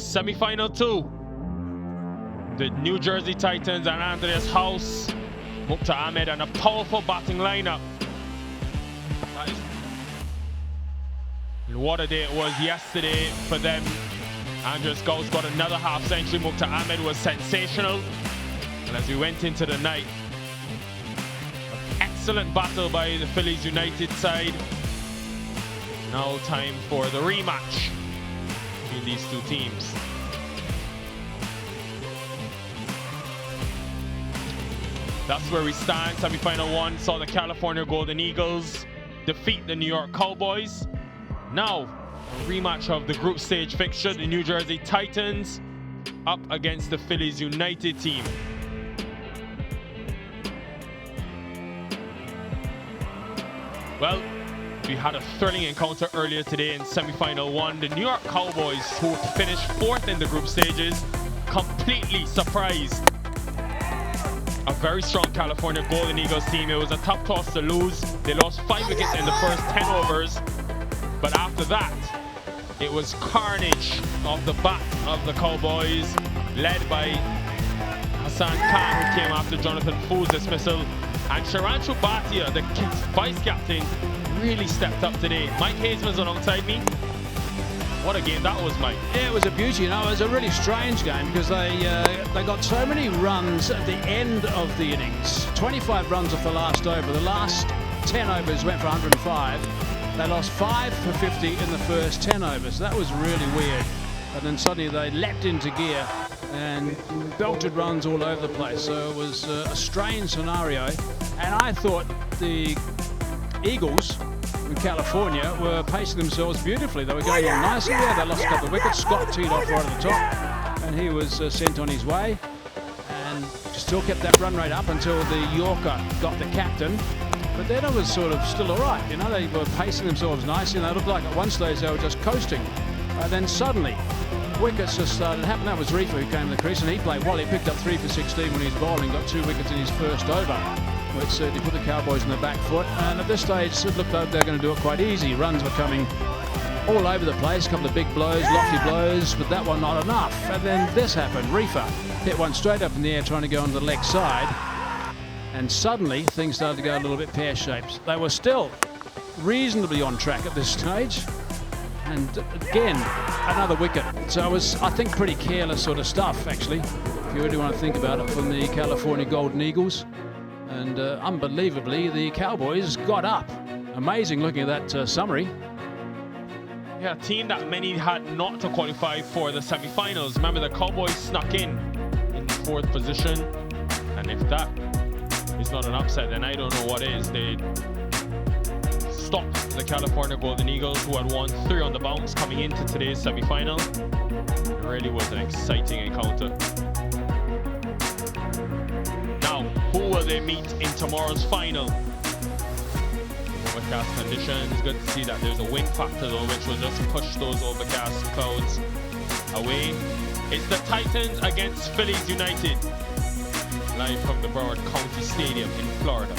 Semi-final 2. The New Jersey Titans and Andreas House, Mukta Ahmed, and a powerful batting lineup. And what a day it was yesterday for them. Andreas Gauss got another half century. Mukta Ahmed was sensational. And as we went into the night, excellent battle by the Phillies United side. Now time for the rematch between these two teams. That's where we stand. Semi-final 1 saw the California Golden Eagles defeat the New York Cowboys. Now, a rematch of the group stage fixture, the New Jersey Titans up against the Phillies United team. Well, we had a thrilling encounter earlier today in semi-final 1. The New York Cowboys, who finished 4th in the group stages, completely surprised a very strong California Golden Eagles team. It was a tough toss to lose. They lost 5 wickets in the first 10 overs. But after that, it was carnage off the bat of the Cowboys, led by Hassan Khan, who came after Jonathan Foo's dismissal. And Sharanshu Bhatia, the vice-captain, really stepped up today. Mike Hazeman's alongside me. What a game that was, Mike. Yeah, it was a beauty. You know, it was a really strange game because they got so many runs at the end of the innings. 25 runs off the last over. The last 10 overs went for 105. They lost 5 for 50 in the first 10 overs. That was really weird. And then suddenly they leapt into gear and belted runs all over the place. So it was a strange scenario. And I thought the Eagles in California were pacing themselves beautifully. They were going on nicely there. They lost a couple of wickets. Scott teed off right at the top, and he was sent on his way. And still kept that run rate up until the Yorker got the captain. But then it was sort of still all right. You know, they were pacing themselves nicely, and they looked like at one stage they were just coasting. Then suddenly, wickets just started to happen. That was Reefer who came to the crease, and he played well. He picked up 3 for 16 when he was bowling, got 2 wickets in his first over, which certainly put the Cowboys on the back foot. And at this stage, it looked like they were going to do it quite easy. Runs were coming all over the place, a couple of big blows, lofty blows, but that one not enough. And then this happened. Reefer hit one straight up in the air trying to go on the leg side. And suddenly, things started to go a little bit pear-shaped. They were still reasonably on track at this stage. And again, another wicket. So it was, I think, pretty careless sort of stuff, actually, if you really want to think about it, from the California Golden Eagles. And unbelievably, the Cowboys got up. Amazing looking at that summary. Yeah, a team that many had not to qualify for the semi-finals. Remember, the Cowboys snuck in 4th position. And if that is not an upset, then I don't know what is. They stopped the California Golden Eagles, who had won 3 on the bounce coming into today's semi-final. It really was an exciting encounter. Who will they meet in tomorrow's final? Overcast conditions. Good to see that there's a wind factor though, which will just push those overcast clouds away. It's the Titans against Phillies United, live from the Broward County Stadium in Florida.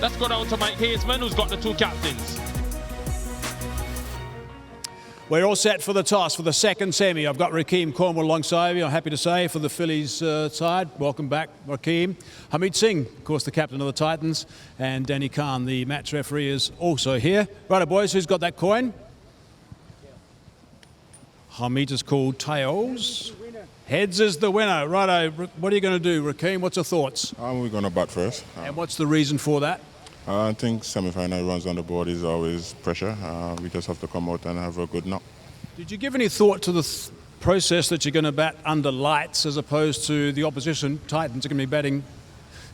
Let's go down to Mike Hazeman, who's got the 2 captains. We're all set for the toss for the second semi. I've got Rakeem Cornwall alongside me, I'm happy to say, for the Phillies side. Welcome back, Rakeem. Hamid Singh, of course, the captain of the Titans, and Danny Khan, the match referee, is also here. Righto, boys, who's got that coin? Hamid is called tails. Heads is the winner. Righto, what are you going to do, Rakeem? What's your thoughts? We're going to bat first. And what's the reason for that? I think semi-final runs on the board is always pressure. We just have to come out and have a good knock. Did you give any thought to the process that you're going to bat under lights as opposed to the opposition? Titans are going to be batting.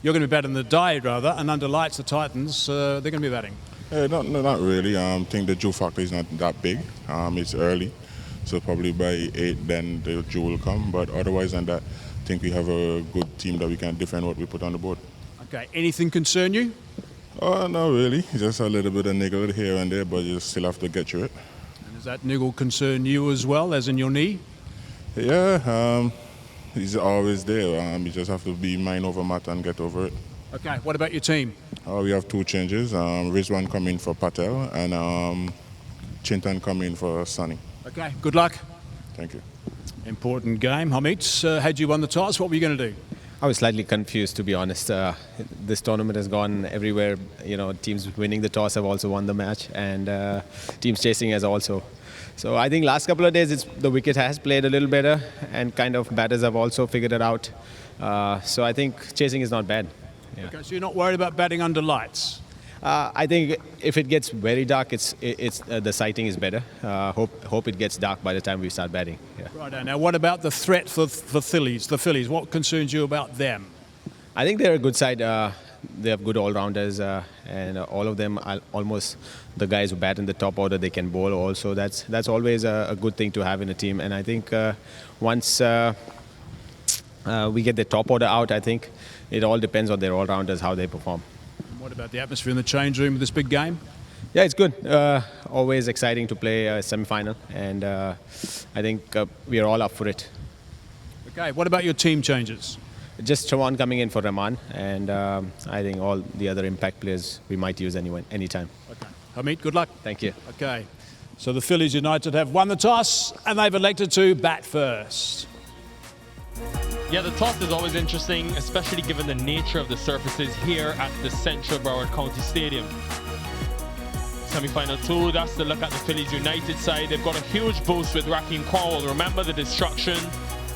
You're going to be batting the day rather, and under lights the Titans they're going to be batting. Not really. I think the dew factor is not that big. It's early, so probably by 8 then the dew will come. But otherwise than that, I think we have a good team that we can defend what we put on the board. Okay. Anything concern you? Oh, not really. Just a little bit of niggle here and there, but you still have to get through it. And does that niggle concern you as well, as in your knee? Yeah, he's always there. You just have to be mind over matter and get over it. Okay, what about your team? We have 2 changes. Rizwan coming for Patel, and Chintan come in for Sunny. Okay, good luck. Thank you. Important game. Hamid, had you won the toss, what were you going to do? I was slightly confused, to be honest. This tournament has gone everywhere. You know, teams winning the toss have also won the match, and teams chasing has also. So I think last couple of days, the wicket has played a little better, and kind of batters have also figured it out. So I think chasing is not bad. Yeah. Okay, so you're not worried about batting under lights? I think if it gets very dark, the sighting is better. Hope it gets dark by the time we start batting. Yeah. Right. Now, what about the threat for Phillies? The Phillies, what concerns you about them? I think they're a good side. They have good all-rounders, and all of them are almost the guys who bat in the top order. They can bowl also. That's always a good thing to have in a team. And I think once we get the top order out, I think it all depends on their all-rounders, how they perform. What about the atmosphere in the change room of this big game? Yeah, it's good. Always exciting to play a semi-final, and I think we are all up for it. Okay, what about your team changes? Just Chawan coming in for Rahman, and I think all the other impact players we might use anytime. Okay. Hamid, good luck. Thank you. Okay, so the Phillies United have won the toss, and they've elected to bat first. Yeah, the toss is always interesting, especially given the nature of the surfaces here at the Central Broward County Stadium. Semi-final 2, that's the look at the Phillies United side. They've got a huge boost with Raheem Crowell. Remember the destruction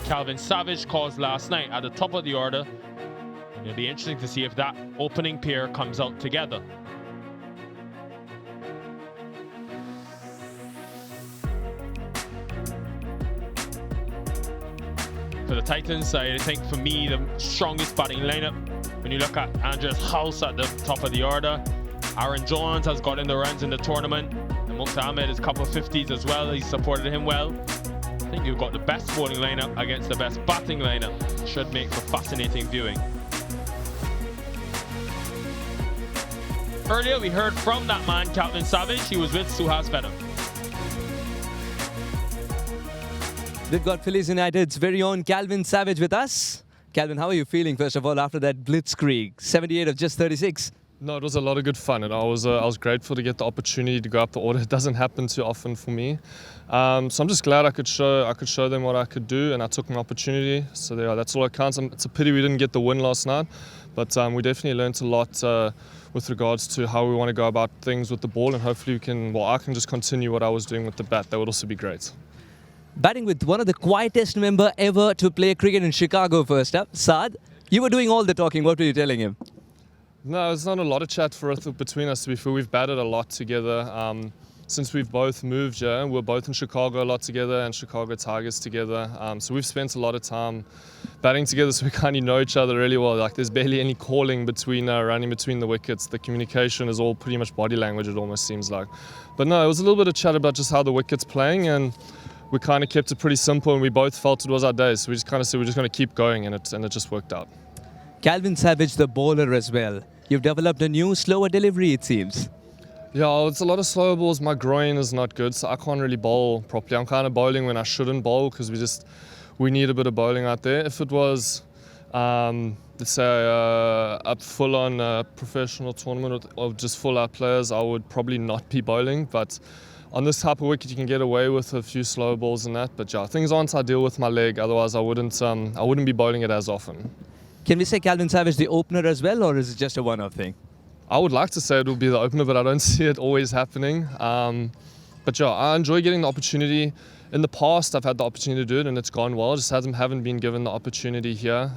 Calvin Savage caused last night at the top of the order. And it'll be interesting to see if that opening pair comes out together. For the Titans side, I think for me, the strongest batting lineup, when you look at Andres House at the top of the order, Aaron Jones has got in the runs in the tournament, and Mukhtar Ahmed has a couple of 50s as well. He's supported him well. I think you've got the best bowling lineup against the best batting lineup. Should make for fascinating viewing. Earlier, we heard from that man, Calvin Savage. He was with Suhas Vedam. We've got Phillies United's very own Calvin Savage with us. Calvin, how are you feeling, first of all, after that blitzkrieg? 78 of just 36. No, it was a lot of good fun, and I was grateful to get the opportunity to go up the order. It doesn't happen too often for me, so I'm just glad I could show them what I could do, and I took my opportunity. So there, that's all that counts. It's a pity we didn't get the win last night, but we definitely learned a lot with regards to how we want to go about things with the ball, and hopefully I can just continue what I was doing with the bat. That would also be great. Batting with one of the quietest member ever to play cricket in Chicago first up, Saad. You were doing all the talking. What were you telling him? No, there's not a lot of chat between us. To be fair, we've batted a lot together since we've both moved. Yeah, we're both in Chicago a lot together, and Chicago Tigers together. So we've spent a lot of time batting together, so we kind of know each other really well. Like, there's barely any calling running between the wickets. The communication is all pretty much body language, it almost seems like. But no, it was a little bit of chat about just how the wicket's playing, and we kind of kept it pretty simple, and we both felt it was our day. So we just kind of said we're just going to keep going, and it just worked out. Calvin Savage, the bowler as well. You've developed a new, slower delivery, it seems. Yeah, it's a lot of slower balls. My groin is not good, so I can't really bowl properly. I'm kind of bowling when I shouldn't bowl because we need a bit of bowling out there. If it was, let's say, a full-on professional tournament of just full-out players, I would probably not be bowling. But on this type of wicket, you can get away with a few slow balls and that. But yeah, things aren't ideal with my leg. Otherwise, I wouldn't be bowling it as often. Can we say Calvin Savage the opener as well, or is it just a one-off thing? I would like to say it will be the opener, but I don't see it always happening. But yeah, I enjoy getting the opportunity. In the past, I've had the opportunity to do it, and it's gone well. Just haven't been given the opportunity here.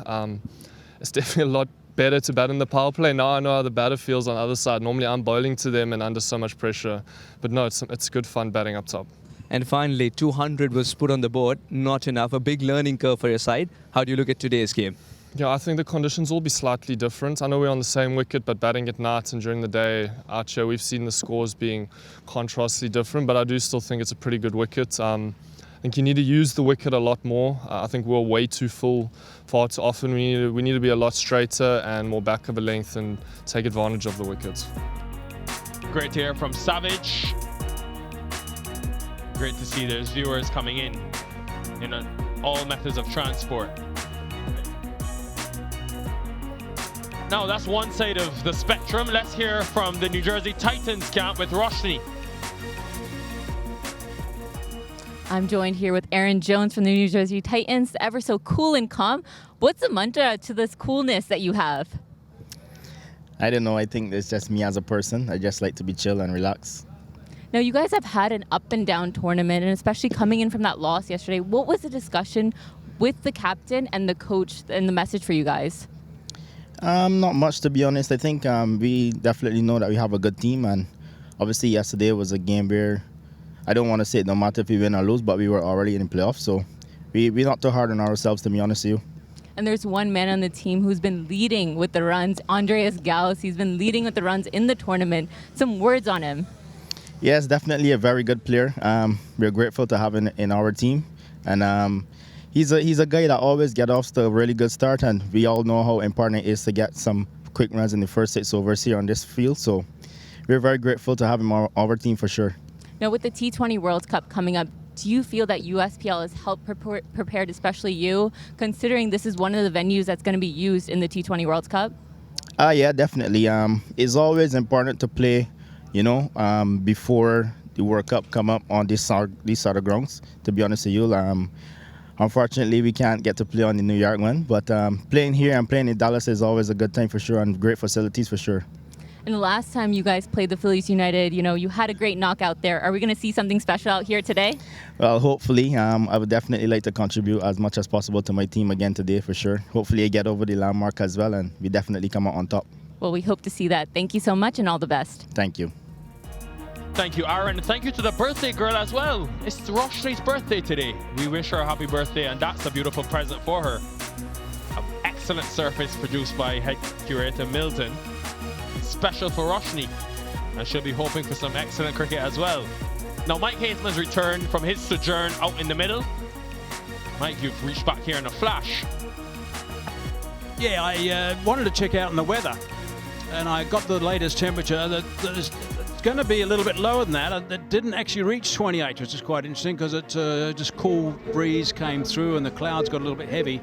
It's definitely a lot better to bat in the power play. Now I know how the batter feels on the other side. Normally, I'm bowling to them and under so much pressure. But no, it's good fun batting up top. And finally, 200 was put on the board. Not enough. A big learning curve for your side. How do you look at today's game? Yeah, I think the conditions will be slightly different. I know we're on the same wicket, but batting at night and during the day out here, we've seen the scores being contrastly different, but I do still think it's a pretty good wicket. I think you need to use the wicket a lot more. I think we're way too full far too often. We need to be a lot straighter and more back of a length and take advantage of the wickets. Great to hear from Savage. Great to see there's viewers coming in all methods of transport. Now that's one side of the spectrum. Let's hear from the New Jersey Titans camp with Roshni. I'm joined here with Aaron Jones from the New Jersey Titans, ever so cool and calm. What's the mantra to this coolness that you have? I don't know. I think it's just me as a person. I just like to be chill and relax. Now, you guys have had an up and down tournament, and especially coming in from that loss yesterday, what was the discussion with the captain and the coach and the message for you guys? Not much, to be honest. I think we definitely know that we have a good team, and obviously yesterday was a game where I don't want to say it no matter if we win or lose, but we were already in the playoffs, so we're not too hard on ourselves, to be honest with you. And there's one man on the team who's been leading with the runs, Andreas Gauss. He's been leading with the runs in the tournament. Some words on him. Yes, definitely a very good player. We're grateful to have him in our team, and he's a guy that always gets off to a really good start, and we all know how important it is to get some quick runs in the first 6 overs here on this field, so we're very grateful to have him on our team for sure. Now, with the T20 World Cup coming up, do you feel that USPL has helped prepared, especially you, considering this is one of the venues that's going to be used in the T20 World Cup? Yeah, definitely. It's always important to play, before the World Cup come up on these sort of grounds, to be honest with you. Unfortunately, we can't get to play on the New York one, but playing here and playing in Dallas is always a good time for sure, and great facilities for sure. And the last time you guys played the Phillies United, you had a great knockout there. Are we going to see something special out here today? Well, hopefully. I would definitely like to contribute as much as possible to my team again today for sure. Hopefully I get over the landmark as well, and we definitely come out on top. Well, we hope to see that. Thank you so much, and all the best. Thank you. Thank you, Aaron. Thank you to the birthday girl as well. It's Roshni's birthday today. We wish her a happy birthday, and that's a beautiful present for her. An excellent surface produced by head curator Milton. Special for Roshni, and she'll be hoping for some excellent cricket as well. Now, Mike Haithman's returned from his sojourn out in the middle. Mike, you've reached back here in a flash. Yeah, I wanted to check out on the weather, and I got the latest temperature. It's going to be a little bit lower than that. It didn't actually reach 28, which is quite interesting because it just cool breeze came through and the clouds got a little bit heavy.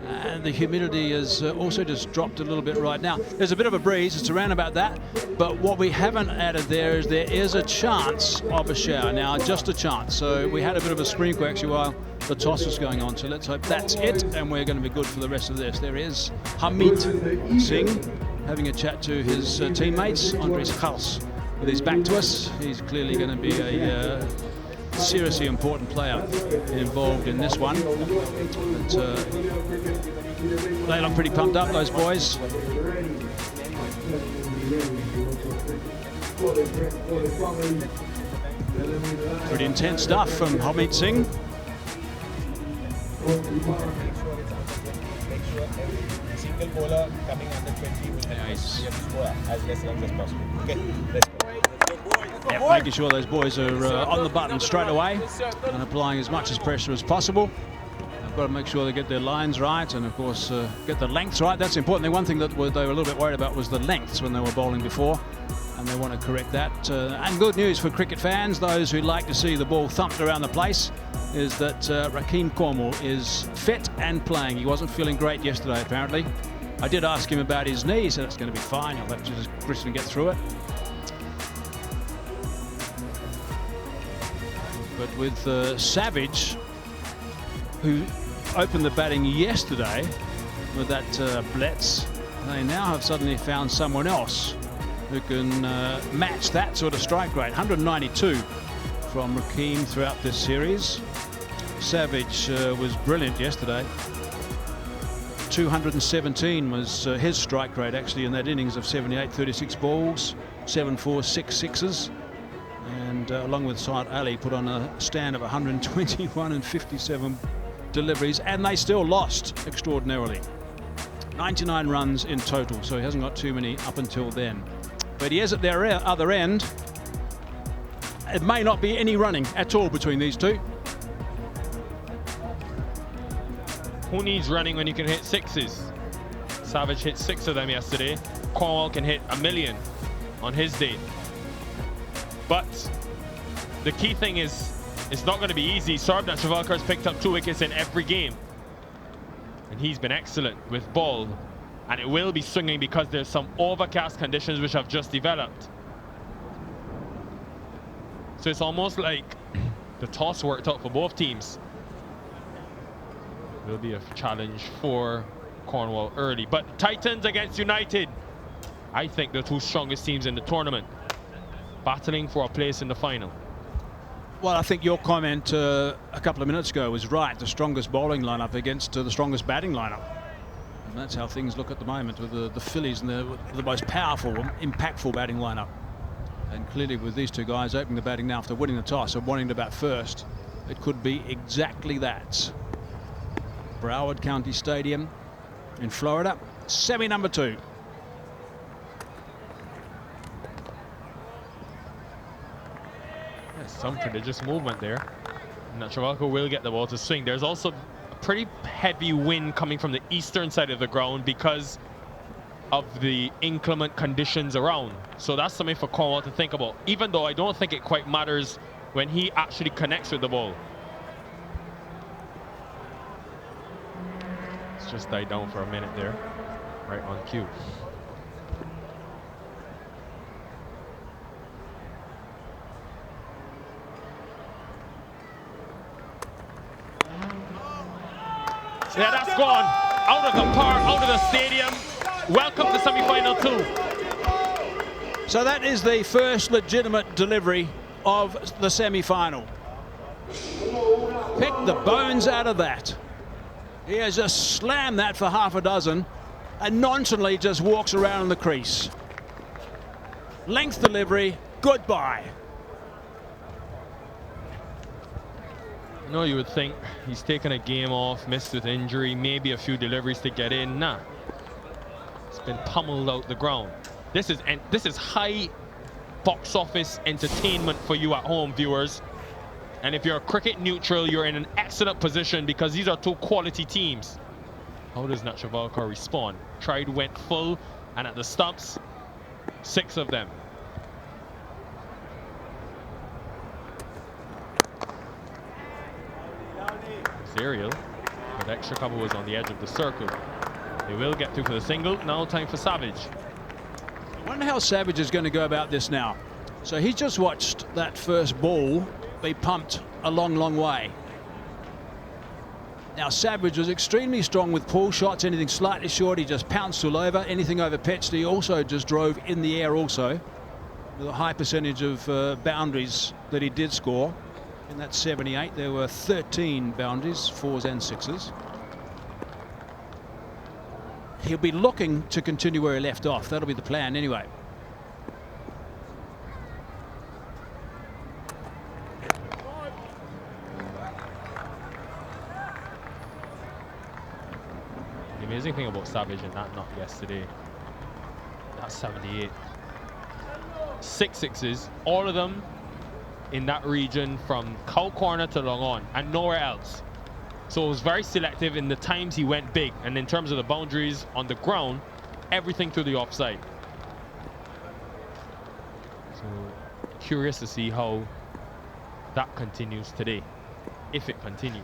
And the humidity has also just dropped a little bit right now. There's a bit of a breeze, it's around about that, but what we haven't added there is a chance of a shower. Now, just a chance. So we had a bit of a sprinkle actually while the toss was going on, so let's hope that's it, and we're going to be good for the rest of this. There is Harmeet Singh having a chat to his teammates. Andres Gauss with his back to us. He's clearly going to be a seriously important player involved in this one. But, they look pretty pumped up, those boys. Pretty intense stuff from Harmeet Singh. Single bowler coming under 20 will Nice. score as less runs as possible. Okay, let's go. Yeah, making sure those boys are on the button straight away and applying as much as pressure as possible. They've got to make sure they get their lines right and, of course, get the lengths right. That's important. The one thing that they were a little bit worried about was the lengths when they were bowling before, and they want to correct that. And good news for cricket fans, those who like to see the ball thumped around the place, is that Rakeem Cornwall is fit and playing. He wasn't feeling great yesterday, apparently. I did ask him about his knee. He said it's going to be fine. He'll have to just grit and get through it. But with Savage, who opened the batting yesterday with that Blitz, they now have suddenly found someone else who can match that sort of strike rate. 192 from Rakeem throughout this series. Savage was brilliant yesterday. 217 was his strike rate actually in that innings of 78, 36 balls, 7 4, 6 sixes. And along with Saad Ali, put on a stand of 121 and 57 deliveries, and they still lost extraordinarily. 99 runs in total, so he hasn't got too many up until then. But he is at their other end. It may not be any running at all between these two. Who needs running when you can hit sixes? Savage hit 6 of them yesterday. Cornwall can hit 1,000,000 on his day. But the key thing is, it's not going to be easy. Sarbdat Travalkar has picked up 2 wickets in every game. And he's been excellent with ball. And it will be swinging because there's some overcast conditions which have just developed. So it's almost like The toss worked out for both teams. Will be a challenge for Cornwall early. But Titans against United, I think the two strongest teams in the tournament, battling for a place in the final. Well, I think your comment a couple of minutes ago was right. The strongest bowling lineup against the strongest batting lineup. And that's how things look at the moment with the Phillies and the most powerful, impactful batting lineup. And clearly with these two guys opening the batting now after winning the toss and wanting to bat first, it could be exactly that. Broward County Stadium in Florida, semi number 2. Some prodigious movement there. Travalco will get the ball to swing. There's also a pretty heavy wind coming from the eastern side of the ground because of the inclement conditions around. So that's something for Cornwall to think about, even though I don't think it quite matters when he actually connects with the ball. It's just died down for a minute there, right on cue. Yeah, that's gone. Out of the park, out of the stadium. Welcome to semi-final 2. So that is the first legitimate delivery of the semi-final. Pick the bones out of that. He has just slammed that for half a dozen and nonchalantly just walks around in the crease. Length delivery, goodbye. No, you would think he's taken a game off, missed with injury, maybe a few deliveries to get in. Nah, it's been pummeled out the ground. This is high box office entertainment for you at home, viewers. And if you're a cricket neutral, you're in an excellent position because these are two quality teams. How does Travalco respond? Tried, went full, and at the stumps, 6 of them. Aerial, but extra cover was on the edge of the circle. They will get through for the single. Now time for Savage. I wonder how Savage is going to go about this now. So he just watched that first ball be pumped a long, long way. Now Savage was extremely strong with pull shots. Anything slightly short, he just pounced all over. Anything over pitched, he also just drove in the air also. With a high percentage of boundaries that he did score. In that 78, there were 13 boundaries, 4s and 6s. He'll be looking to continue where he left off. That'll be the plan anyway. The amazing thing about Savage in that knock yesterday, that's 78. 6 6s, all of them in that region from cow corner to long on and nowhere else. So it was very selective in the times he went big, and in terms of the boundaries on the ground, everything through the offside. So curious to see how that continues today, if it continues.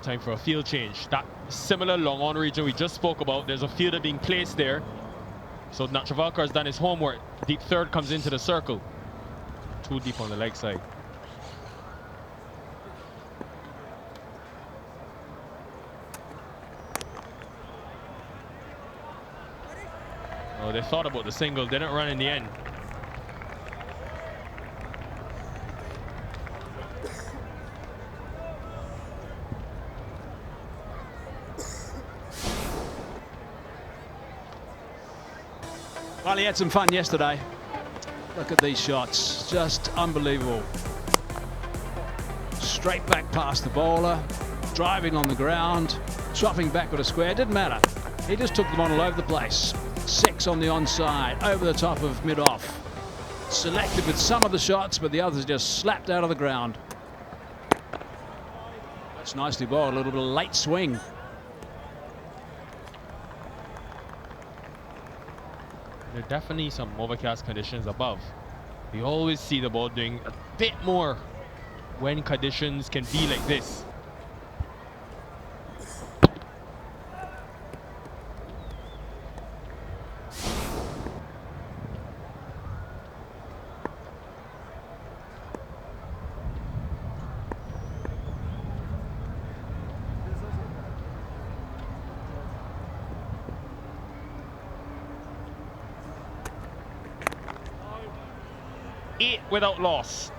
Time for a field change. That similar long on region we just spoke about, there's a fielder being placed there. So Travalco has done his homework. Deep third comes into the circle. 2 deep on the leg side. Oh, they thought about the single, didn't run in the end. Well, he had some fun yesterday. Look at these shots, just unbelievable. Straight back past the bowler, driving on the ground, chopping back with a square, didn't matter. He just took them on all over the place. 6 on the onside, over the top of mid-off. Selected with some of the shots, but the others just slapped out of the ground. That's nicely bowled, a little bit of late swing. There are definitely some overcast conditions above. We always see the ball doing a bit more when conditions can be like this. 8 without loss.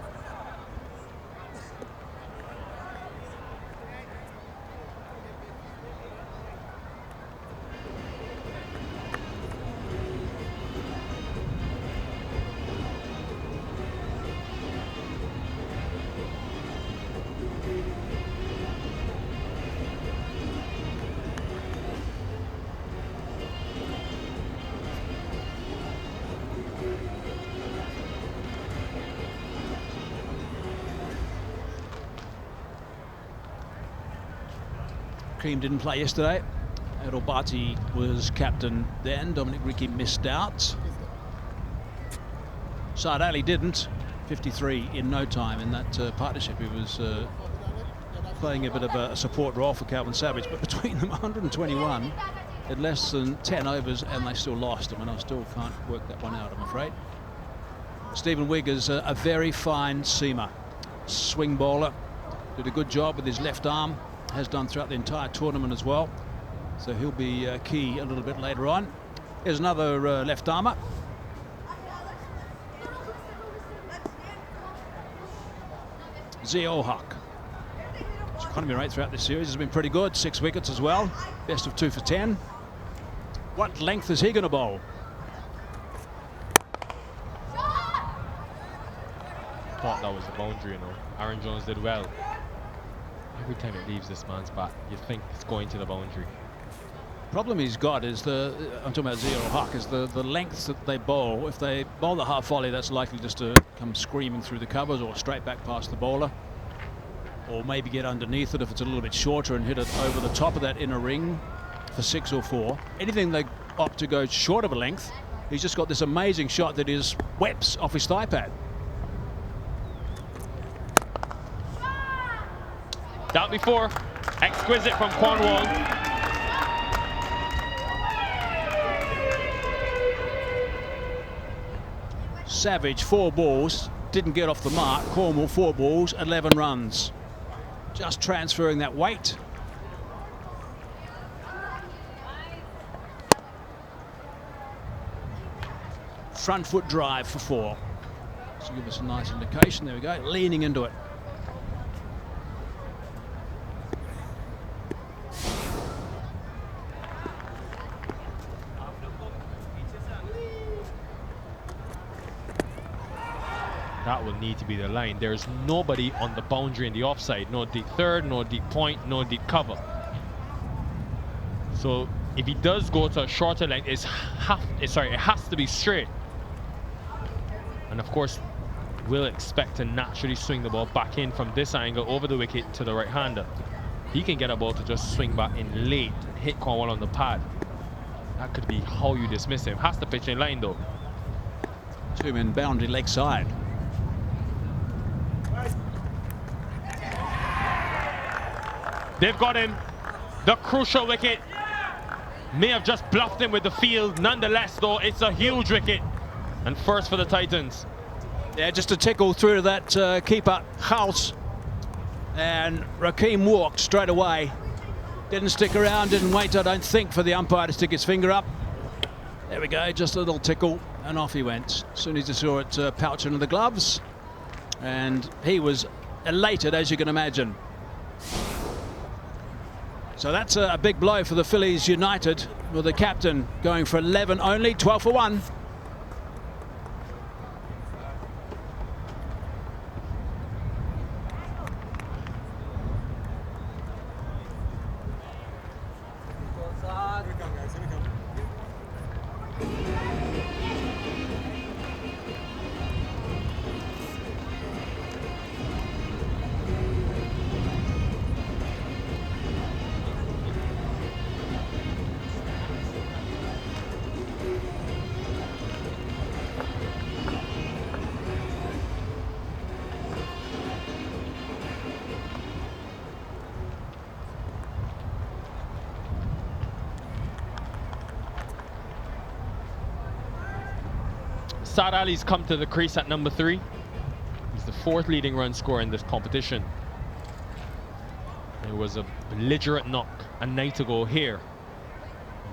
Cream didn't play yesterday. Robati was captain then. Dominic Ricci missed out. Saad Ali didn't. 53 in no time in that partnership. He was playing a bit of a support role for Calvin Savage, but between them 121 in less than 10 overs and they still lost. I mean, I still can't work that one out, I'm afraid. Stephen Wigg is a very fine seamer. Swing bowler. Did a good job with his left arm. Has done throughout the entire tournament as well. So he'll be key a little bit later on. Here's another left armer. Zio Hawk. His economy rate throughout this series has been pretty good. 6 wickets as well. Best of 2 for 10. What length is he going to bowl? Thought that was a boundary, you know. Aaron Jones did well. Every time it leaves this man's bat, you think it's going to the boundary. Problem he's got is I'm talking about Zio Hawk, is the lengths that they bowl. If they bowl the half volley, that's likely just to come screaming through the covers or straight back past the bowler. Or maybe get underneath it if it's a little bit shorter and hit it over the top of that inner ring for 6 or 4. Anything they opt to go short of a length, he's just got this amazing shot that is whips off his thigh pad. That before, exquisite from Cornwall. Savage 4 balls, didn't get off the mark. Cornwall 4 balls, 11 runs. Just transferring that weight. Front foot drive for 4. So give us a nice indication. There we go, leaning into it. That will need to be the line. There's nobody on the boundary in the offside. No deep third, no deep point, no deep cover. So if he does go to a shorter length, it has to be straight. And of course, we'll expect to naturally swing the ball back in from this angle over the wicket to the right-hander. He can get a ball to just swing back in late and hit Cornwall on the pad. That could be how you dismiss him. Has to pitch in line though. 2 men boundary leg side. They've got him. The crucial wicket. May have just bluffed him with the field. Nonetheless, though, it's a huge wicket. And first for the Titans. Yeah, just a tickle through to that keeper, House. And Rakeem walked straight away. Didn't stick around, didn't wait, I don't think, for the umpire to stick his finger up. There we go, just a little tickle, and off he went. As soon as he saw it pouch into the gloves. And he was elated, as you can imagine. So that's a big blow for the Phillies United, with the captain going for 11 only, 12 for 1. Saad Ali's come to the crease at number 3. He's the 4th leading run scorer in this competition. It was a belligerent knock a night ago here.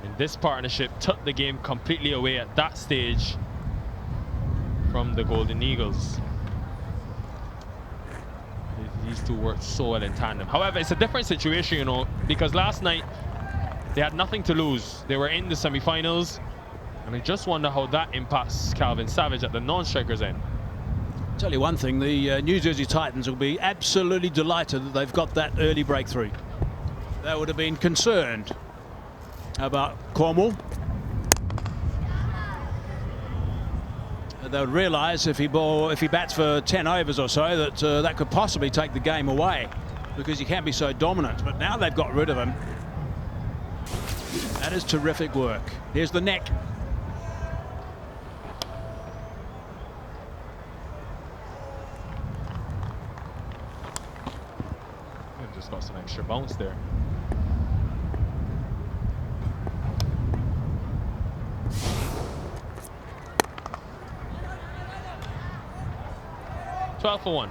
And this partnership took the game completely away at that stage. from the Golden Eagles. These two work so well in tandem. However, it's a different situation, you know, because last night they had nothing to lose. They were in the semi-finals, and I just wonder how that impacts Calvin Savage at the non-strikers end. Tell you one thing, the New Jersey Titans will be absolutely delighted that they've got that early breakthrough. They would have been concerned about Cornwall. They would realise if he bats for 10 overs or so that that could possibly take the game away, because he can't be so dominant. But now they've got rid of him. That is terrific work. Here's the neck. Just got some extra bounce there. Twelve for 1.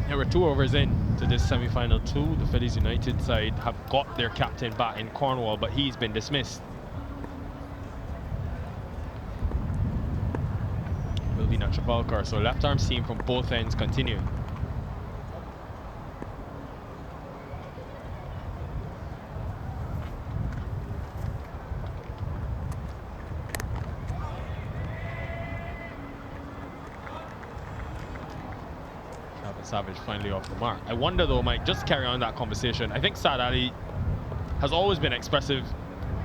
We're 2 overs in to this semi-final 2. The Phillies United side have got their captain back in Cornwall, but he's been dismissed. Will be Nacho Valkar, so left arm seam from both ends continuing. Savage finally off the mark. I wonder though, Mike, just carry on that conversation. I think Saad Ali has always been expressive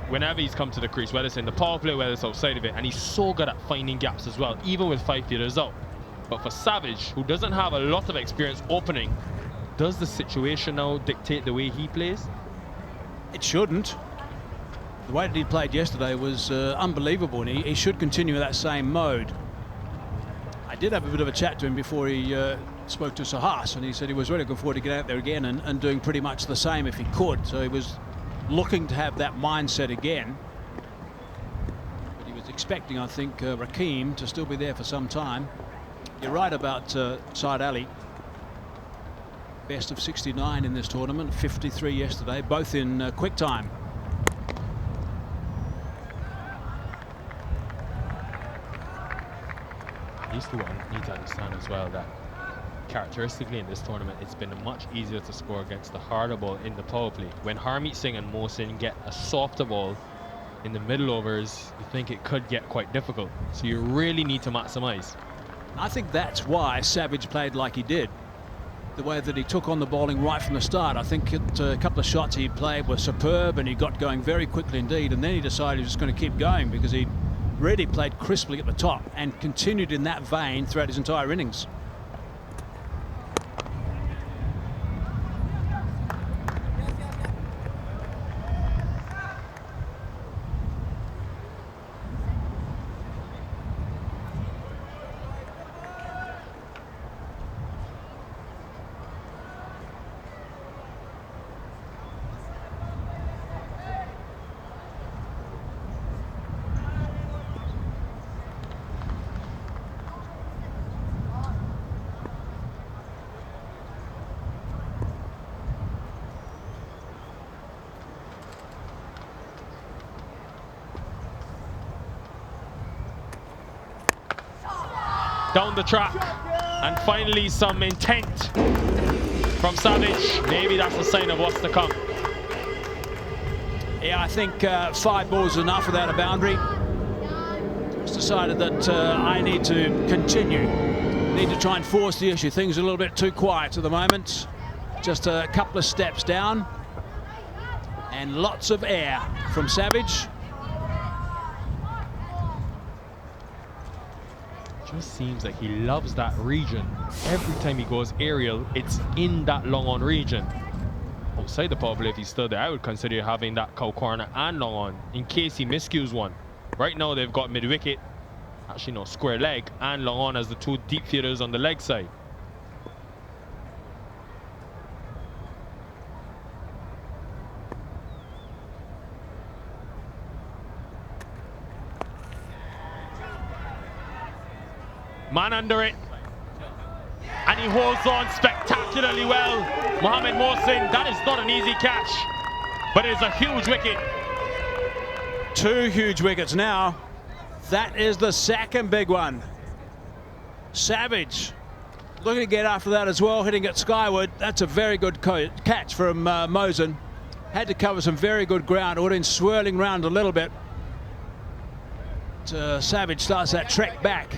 whenever he's come to the crease, whether it's in the power play, whether it's outside of it, and he's so good at finding gaps as well, even with 5 fielders out. But for Savage, who doesn't have a lot of experience opening, does the situation now dictate the way he plays? It shouldn't. The way that he played yesterday was unbelievable, and he should continue that same mode. I did have a bit of a chat to him before he spoke to Sahas, and he said he was really looking forward to get out there again and doing pretty much the same if he could. So he was looking to have that mindset again. But he was expecting, I think, Rakeem to still be there for some time. You're right about Saad Ali. Best of 69 in this tournament, 53 yesterday, both in quick time. These two need to understand as well that characteristically in this tournament, it's been much easier to score against the harder ball in the power play. When Harmeet Singh and Mohsin get a softer ball in the middle overs, you think it could get quite difficult. So you really need to maximize. I think that's why Savage played like he did. The way that he took on the bowling right from the start. I think a couple of shots he played were superb, and he got going very quickly indeed. And then he decided he was going to keep going because he really played crisply at the top and continued in that vein throughout his entire innings. Down the track, and finally some intent from Savage. Maybe that's a sign of what's to come. Yeah, I think 5 balls is enough without a boundary. Just decided that I need to continue. Need to try and force the issue. Things are a little bit too quiet at the moment. Just a couple of steps down. And lots of air from Savage. Just seems like he loves that region. Every time he goes aerial, it's in that long on region. Outside the power play, if he's still there, I would consider having that cow corner and long on in case he miscues one. Right now, they've got mid wicket, actually no, square leg, and long on as the two deep fielders on the leg side. Man under it, and he holds on spectacularly well. Mohamed Mohsin, that is not an easy catch, but it's a huge wicket. 2 huge wickets now. That is the second big one. Savage looking to get after that as well, hitting it skyward. That's a very good catch from Mohsin. Had to cover some very good ground. It would have been swirling round a little bit. Savage starts that trek back.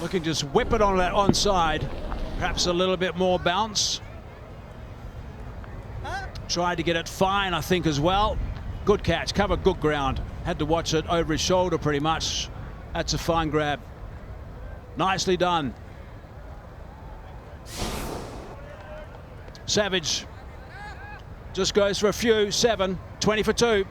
Looking to just whip it on that onside. Perhaps a little bit more bounce. Tried to get it fine, I think, as well. Good catch, covered good ground. Had to watch it over his shoulder pretty much. That's a fine grab. Nicely done. Savage just goes for a few. 7, 20 for 2.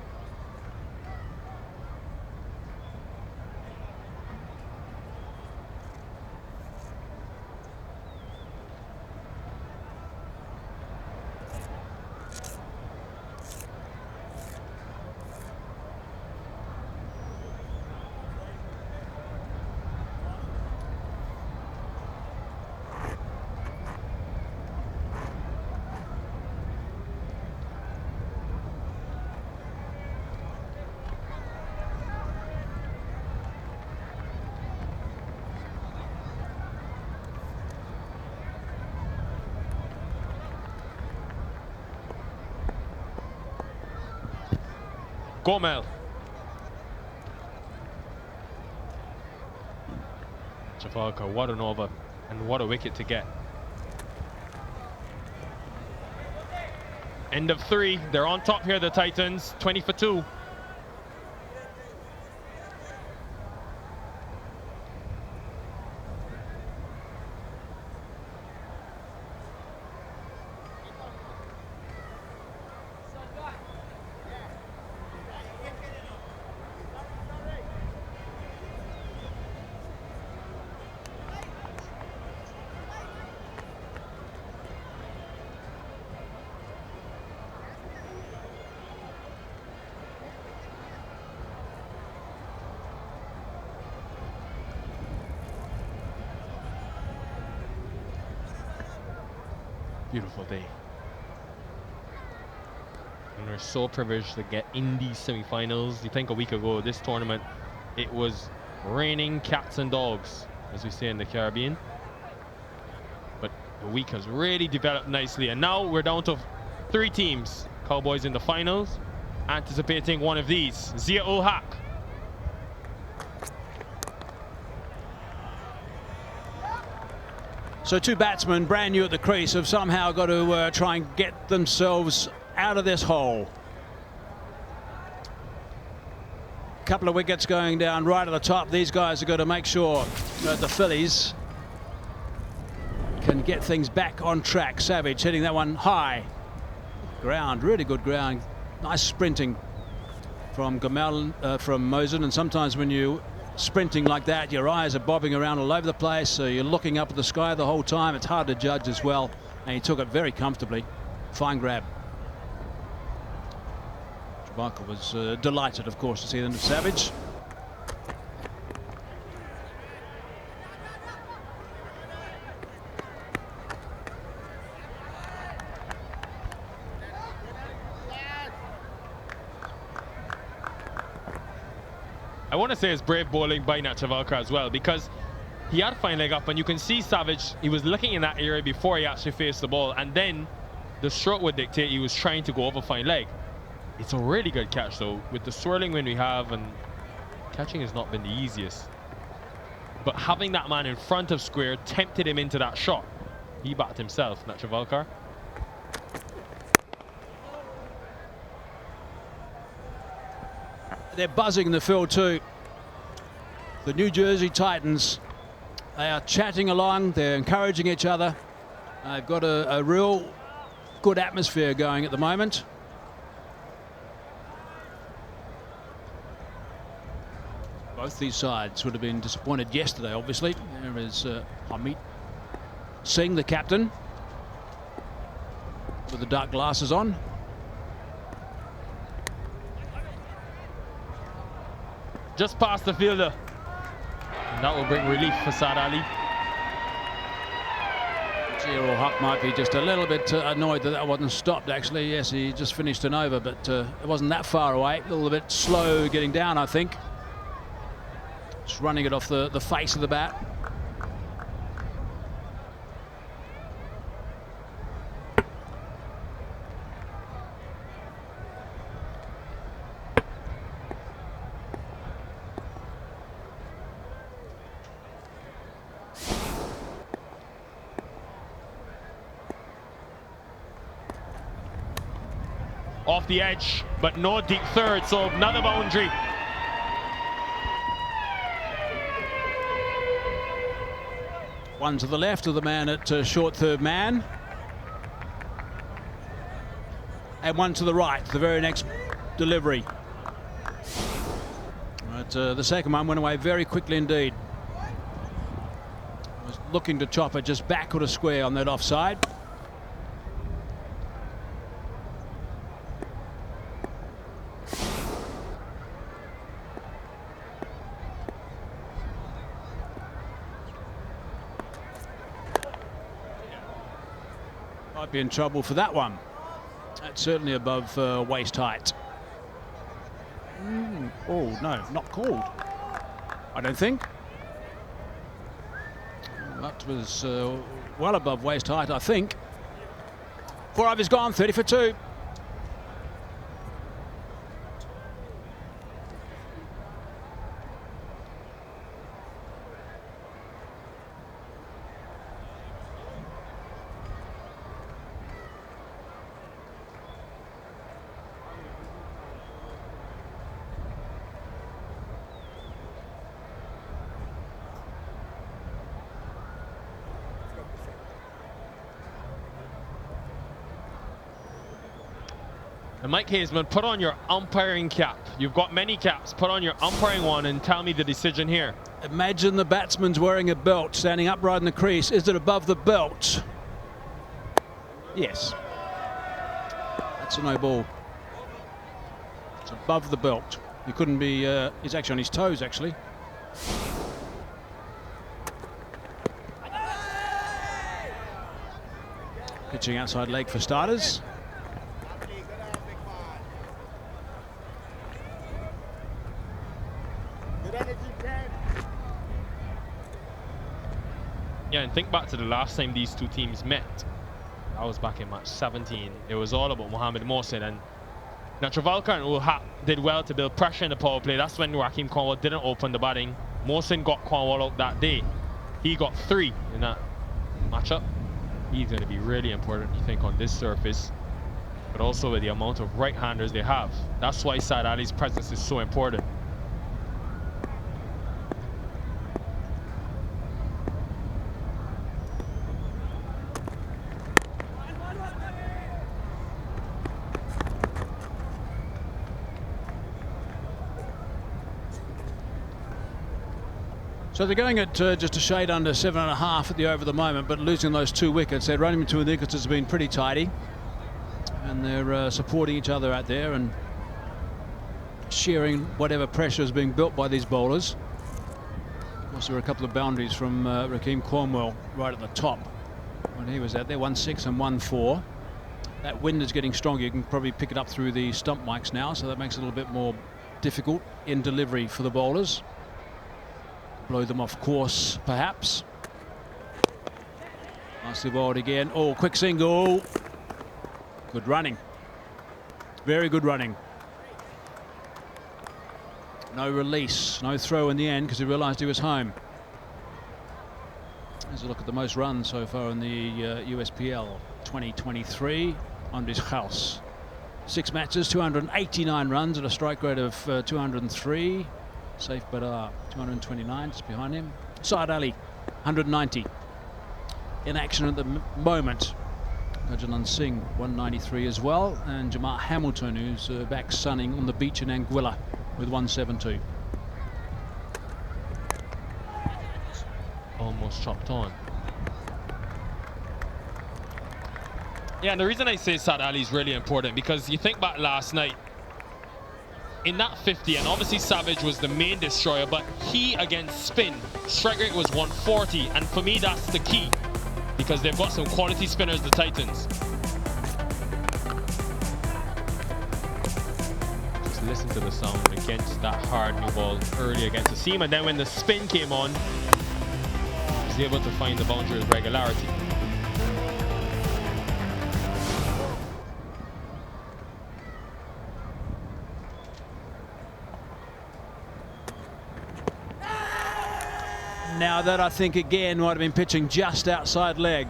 Gomel. Javalka, what an over and what a wicket to get. End of 3. They're on top here, the Titans. 20 for 2. Beautiful day. And we're so privileged to get in these semi-finals. You think a week ago, this tournament, it was raining cats and dogs, as we say in the Caribbean. But the week has really developed nicely. And now we're down to 3 teams. Cowboys in the finals, anticipating one of these. Zia-ul-Haq. So 2 batsmen brand new at the crease have somehow got to try and get themselves out of this hole. A couple of wickets going down right at the top. These guys are going to make sure that the Phillies can get things back on track. Savage hitting that one high. Ground, really good ground. Nice sprinting from from Mohsin, and sometimes when you sprinting like that, your eyes are bobbing around all over the place, so you're looking up at the sky the whole time. It's hard to judge as well, and he took it very comfortably. Fine grab. Javalka was delighted, of course, to see the end of Savage. I want to say it's brave bowling by Javalka as well, because he had fine leg up, and you can see Savage, he was looking in that area before he actually faced the ball, and then the stroke would dictate he was trying to go over fine leg. It's a really good catch though, with the swirling wind we have, and catching has not been the easiest. But having that man in front of square tempted him into that shot. He backed himself, Javalka. They're buzzing the field too. The New Jersey Titans, they are chatting along, they're encouraging each other. They've got a real good atmosphere going at the moment. Both these sides would have been disappointed yesterday, obviously. There is Amit Singh, the captain, with the dark glasses on. Just past the fielder. And that will bring relief for Saad Ali. Zero Huck might be just a little bit annoyed that that wasn't stopped, actually. Yes, he just finished an over, but it wasn't that far away. A little bit slow getting down, I think. Just running it off the face of the bat. Off the edge, but no deep third, so another boundary. One to the left of the man at short third man. And one to the right, the very next delivery. But the second one went away very quickly indeed. Was looking to chop it just backward a square on that offside. Might be in trouble for that one. That's certainly above waist height. Oh, no, not called. I don't think. That was well above waist height, I think. 4 overs gone, 30 for 2. And Mike Hazeman, put on your umpiring cap. You've got many caps. Put on your umpiring one and tell me the decision here. Imagine the batsman's wearing a belt, standing upright in the crease. Is it above the belt? Yes. That's a no ball. It's above the belt. He couldn't be, he's actually on his toes, actually. Pitching outside leg for starters. Yeah, and think back to the last time these two teams met. That was back in match 17. It was all about Mohamed Mohsin, and Travalkar and Ul Haq did well to build pressure in the power play. That's when Raheem Cornwall didn't open the batting. Mohsin got Cornwall out that day. He got 3 in that matchup. He's going to be really important, you think, on this surface, but also with the amount of right-handers they have. That's why Saad Ali's presence is so important. So they're going at just a shade under 7.5 at the over at the moment, but losing those 2 wickets. Their running between the wickets has been pretty tidy, and they're supporting each other out there and sharing whatever pressure is being built by these bowlers. Of course, there were a couple of boundaries from Raheem Cornwall right at the top when he was out there, 1-6 and 1-4. That wind is getting stronger. You can probably pick it up through the stump mics now, so that makes it a little bit more difficult in delivery for the bowlers. Blow them off course, perhaps. Nicely bowled again. Oh, quick single. Good running. Very good running. No release, no throw in the end because he realised he was home. There's a look at the most runs so far in the USPL 2023. Andries Gauss. 6 matches, 289 runs at a strike rate of 203. Saif Badar, 229, just behind him. Saad Ali, 190. In action at the moment. Gajalan Singh, 193 as well. And Jamar Hamilton, who's back sunning on the beach in Anguilla with 172. Almost chopped on. Yeah, and the reason I say Saad Ali is really important because you think back last night, in that 50, and obviously Savage was the main destroyer, but he against spin, strike rate was 140, and for me that's the key because they've got some quality spinners, the Titans. Just listen to the sound against that hard new ball early against the seam, and then when the spin came on, he was able to find the boundary with regularity. Now that I think again might have been pitching just outside leg.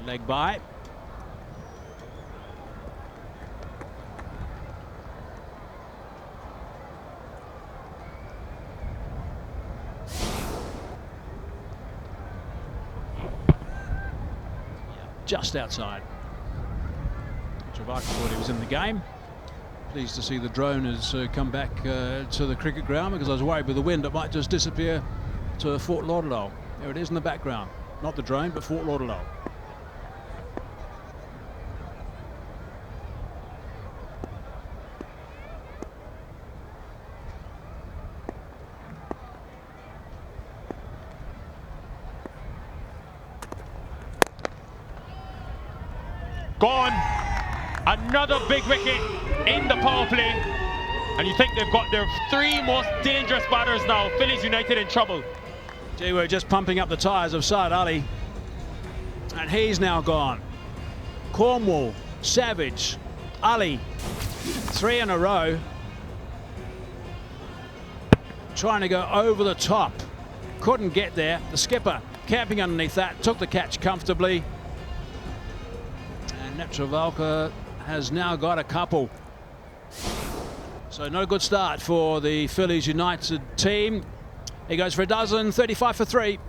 Leg by. Just outside. Travaka thought he was in the game. Pleased to see the drone has come back to the cricket ground because I was worried with the wind it might just disappear to Fort Lauderdale. There it is in the background. Not the drone, but Fort Lauderdale. Gone. Another big wicket in the power play. And you think they've got their three most dangerous batters now. Phillies United in trouble. Gee, we're just pumping up the tyres of Saad Ali. And he's now gone. Cornwall, Savage, Ali. 3 in a row. Trying to go over the top. Couldn't get there. The skipper camping underneath that. Took the catch comfortably. And Netravalka has now got a couple. So not a good start for the Phillies United team. He goes for a dozen, 35 for 3.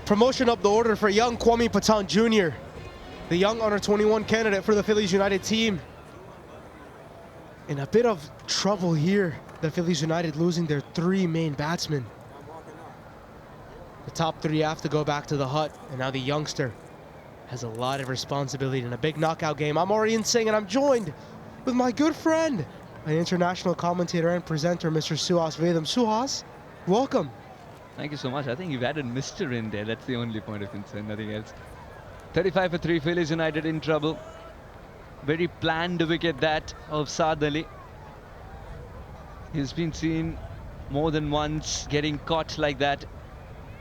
Promotion up the order for young Kwame Patan Jr., the young under-21 candidate for the Phillies United team. In a bit of trouble here, the Phillies United losing their 3 main batsmen. The top 3 have to go back to the hut, and now the youngster has a lot of responsibility in a big knockout game. I'm Arian Singh, and I'm joined with my good friend, an international commentator and presenter, Mr. Suhas Vedam. Suhas, welcome. Thank you so much. I think you've added Mr. in there. That's the only point of concern, nothing else. 35 for 3, Phillies United in trouble. Very planned wicket that of Saad Ali. He's been seen more than once getting caught like that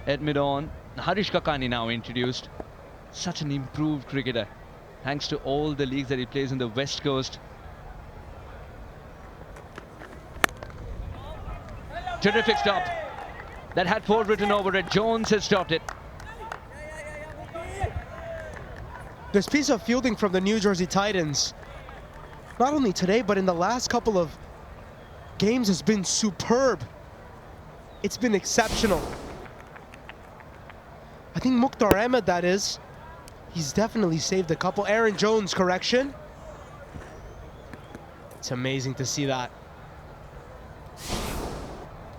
at mid-on. Harish Kakani now introduced. Such an improved cricketer, thanks to all the leagues that he plays in the West Coast. Terrific stop. That had 4 written over it. Jones has stopped it. This piece of fielding from the New Jersey Titans, not only today, but in the last couple of games, has been superb. It's been exceptional. I think Mukhtar Ahmed, that is, he's definitely saved a couple. Aaron Jones, correction. It's amazing to see that.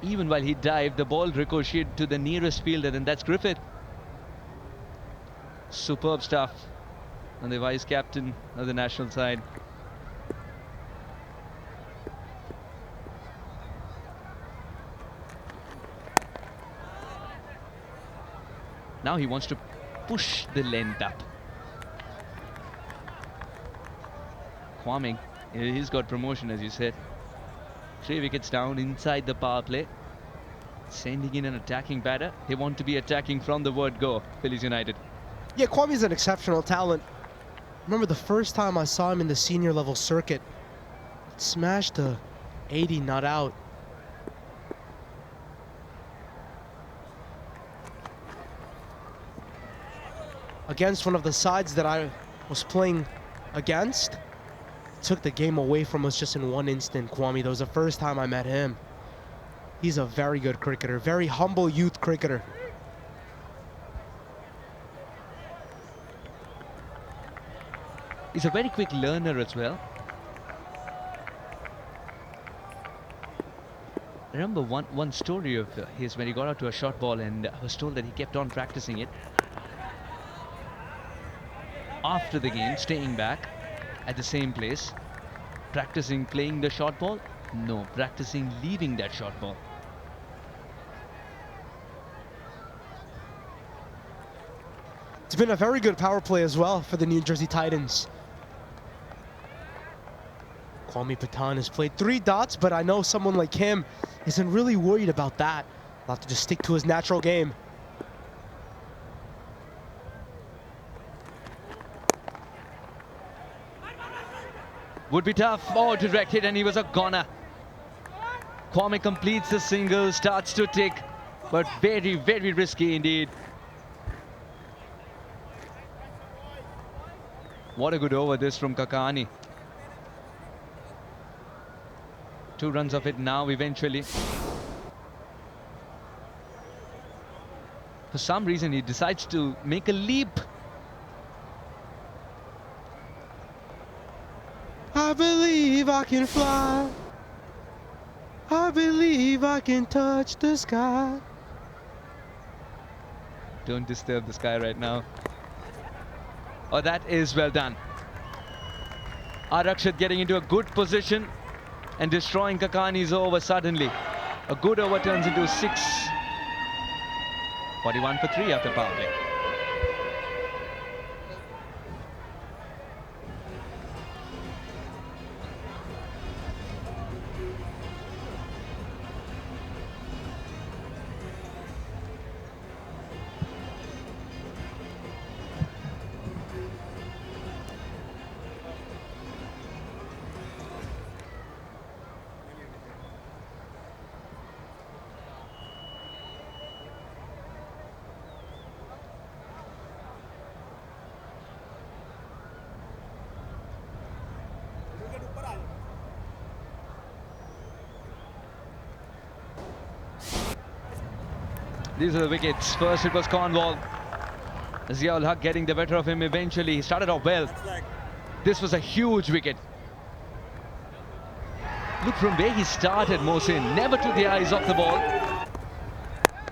Even while he dived, the ball ricocheted to the nearest fielder, and that's Griffith. Superb stuff on the vice captain of the national side. Now he wants to push the length up. Kwame, he's got promotion, as you said. 3 wickets down inside the power play. Sending in an attacking batter. They want to be attacking from the word go, Phillies United. Yeah, Kwame's an exceptional talent. Remember the first time I saw him in the senior level circuit, smashed a 80 not out. Against one of the sides that I was playing against, took the game away from us just in one instant, Kwame. That was the first time I met him. He's a very good cricketer, very humble youth cricketer. He's a very quick learner as well. I remember one story of his when he got out to a short ball, and I was told that he kept on practicing it. After the game, staying back at the same place, practicing playing the short ball? No, practicing leaving that short ball. It's been a very good power play as well for the New Jersey Titans. Kwame Patan has played 3 dots, but I know someone like him isn't really worried about that. He'll have to just stick to his natural game. Would be tough. Oh, direct hit, and he was a goner. Kwame completes the single, starts to tick, but very, very risky indeed. What a good over this from Kakani. 2 runs of it now eventually. For some reason, he decides to make a leap. I believe I can fly. I believe I can touch the sky. Don't disturb the sky right now. Oh, that is well done. Arakshit getting into a good position and destroying Kakani's over suddenly. A good over turns into 6. 41 for 3 after power play. These are the wickets. First it was Cornwall. Ziaul Haq getting the better of him eventually. He started off well. This was a huge wicket. Look from where he started, Mohsin. Never took the eyes off the ball.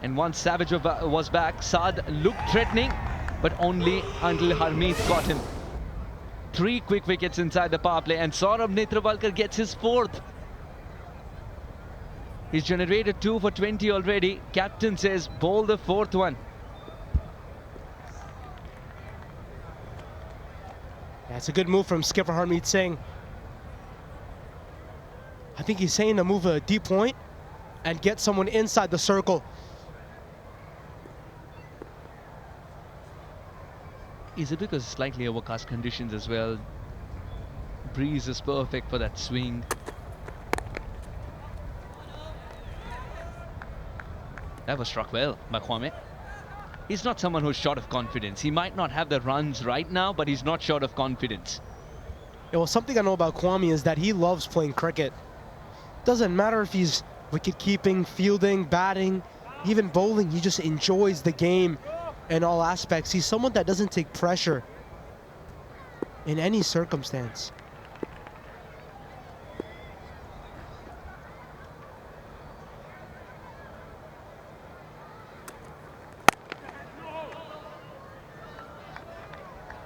And once Savage was back, Saad looked threatening, but only until Harmeet got him. 3 quick wickets inside the power play, and Saurabh Netravalkar gets his 4th. He's generated 2 for 20 already. Captain says bowl the 4th one. That's a good move from skipper Harmeet Singh. I think he's saying to move a deep point and get someone inside the circle. Is it because slightly overcast conditions as well? Breeze is perfect for that swing. That was struck well by Kwame. He's not someone who's short of confidence. He might not have the runs right now, but he's not short of confidence. Yeah, well, something I know about Kwame is that he loves playing cricket. Doesn't matter if he's wicket keeping, fielding, batting, even bowling. He just enjoys the game in all aspects. He's someone that doesn't take pressure in any circumstance.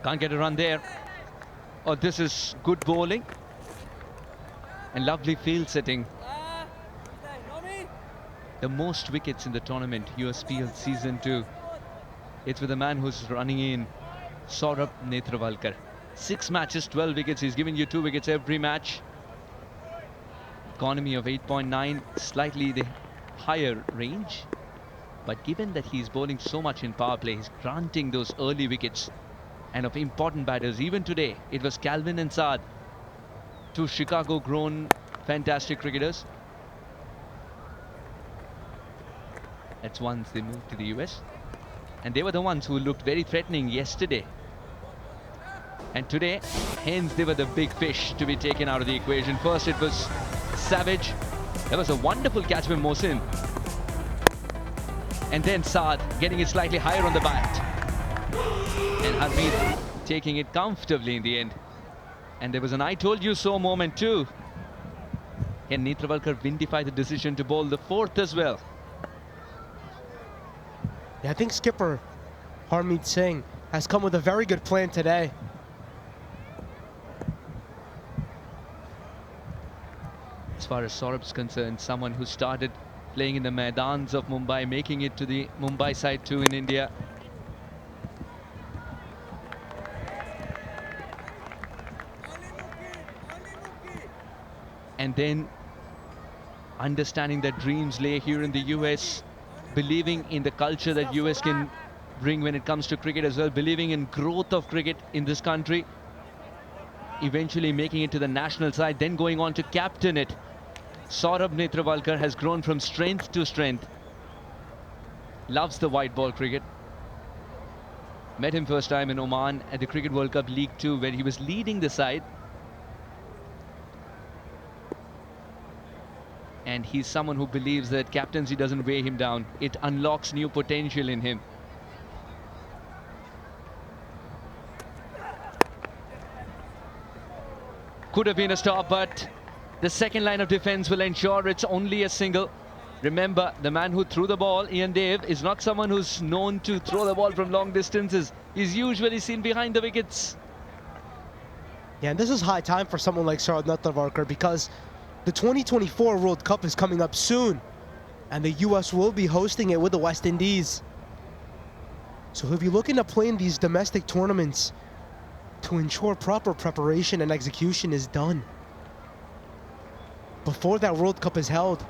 Can't get a run there. Oh, this is good bowling. And lovely field setting. The most wickets in the tournament, USPL Season 2. It's with the man who's running in, Saurabh Netravalkar. 6 matches, 12 wickets. He's giving you 2 wickets every match. Economy of 8.9, slightly the higher range. But given that he's bowling so much in power play, he's granting those early wickets and of important batters. Even today, it was Calvin and Saad, 2 Chicago-grown fantastic cricketers. That's once they moved to the US. And they were the ones who looked very threatening yesterday. And today, hence they were the big fish to be taken out of the equation. First it was Savage. That was a wonderful catch by Mohsin. And then Saad getting it slightly higher on the bat. And Harmeet taking it comfortably in the end. And there was an I told you so moment too. Can Netravalkar vindicate the decision to bowl the 4th as well? Yeah, I think skipper Harmeet Singh has come with a very good plan today. As far as Saurabh's concerned, someone who started playing in the Maidans of Mumbai, making it to the Mumbai side too in India. And then understanding that dreams lay here in the US, believing in the culture that US can bring when it comes to cricket as well, believing in growth of cricket in this country, eventually making it to the national side, then going on to captain it. Saurabh Netravalkar has grown from strength to strength. Loves the white ball cricket. Met him first time in Oman at the Cricket World Cup League 2 where he was leading the side. And he's someone who believes that captaincy doesn't weigh him down. It unlocks new potential in him. Could have been a stop, but the second line of defense will ensure it's only a single. Remember, the man who threw the ball, Ian Dave, is not someone who's known to throw the ball from long distances. He's usually seen behind the wickets. Yeah, and this is high time for someone like Saurabh Netravalkar because the 2024 World Cup is coming up soon, and the US will be hosting it with the West Indies. So if you're looking to play in these domestic tournaments, to ensure proper preparation and execution is done before that World Cup is held.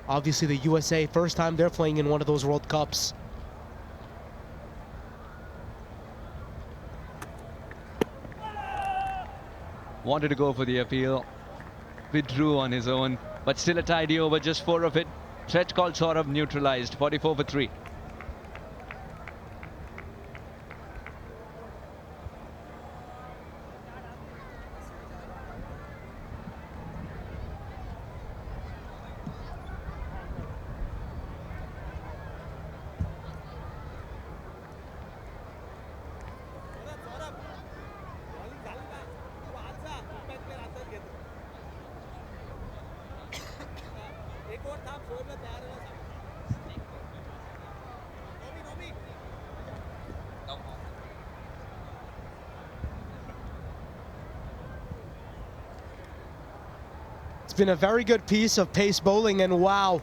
Obviously the USA, first time they're playing in one of those World Cups. Wanted to go for the appeal, withdrew on his own, but still a tidy over, just 4 of it. Threat called Saurabh neutralized, 44 for 3. It's been a very good piece of pace bowling, and wow,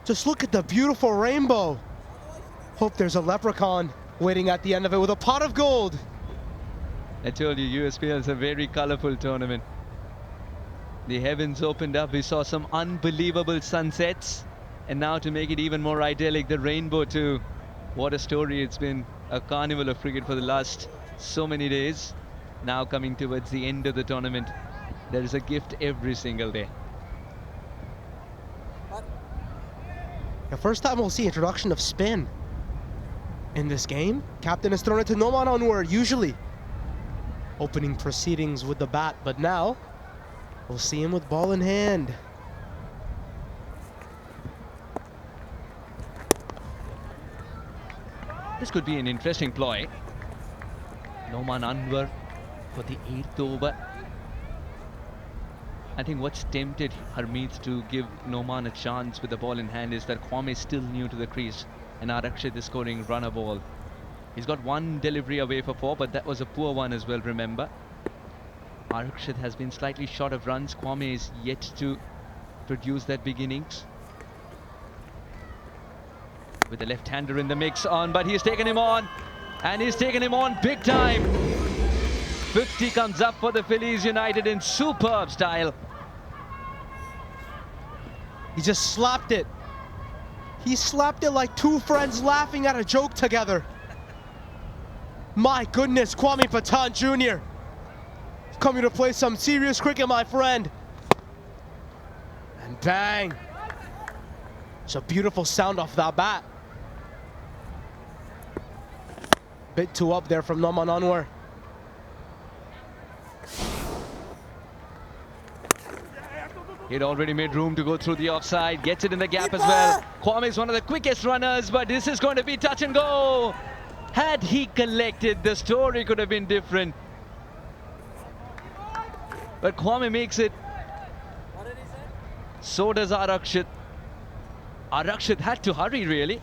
just look at the beautiful rainbow. Hope there's a leprechaun waiting at the end of it with a pot of gold. I told you, USPL is a very colorful tournament. The heavens opened up, we saw some unbelievable sunsets, and now to make it even more idyllic, the rainbow too. What a story it's been, a carnival of cricket for the last so many days. Now coming towards the end of the tournament, there is a gift every single day. The first time we'll see introduction of spin in this game. Captain has thrown it to Noman Anwar, usually opening proceedings with the bat, but now we'll see him with ball in hand. This could be an interesting ploy. Noman Anwar for the 8th over. I think what's tempted Harmeet to give Noman a chance with the ball in hand is that Kwame is still new to the crease and Arakshit is scoring runner ball. He's got 1 delivery away for 4, but that was a poor one as well, remember. Arakshit has been slightly short of runs. Kwame is yet to produce that big innings. with the left-hander in the mix on, but he's taken him on, and he's taken him on big time. 50 comes up for the Phillies United in superb style. He just slapped it. He slapped it like two friends laughing at a joke together. My goodness, Kwame Patan Jr. coming to play some serious cricket, my friend. And bang. It's a beautiful sound off that bat. Bit too up there from Noman Anwar. He'd already made room to go through the offside, gets it in the gap as well. Kwame is one of the quickest runners, but this is going to be touch and go. Had he collected, the story could have been different. But Kwame makes it. So does Arakshit. Arakshit had to hurry, really.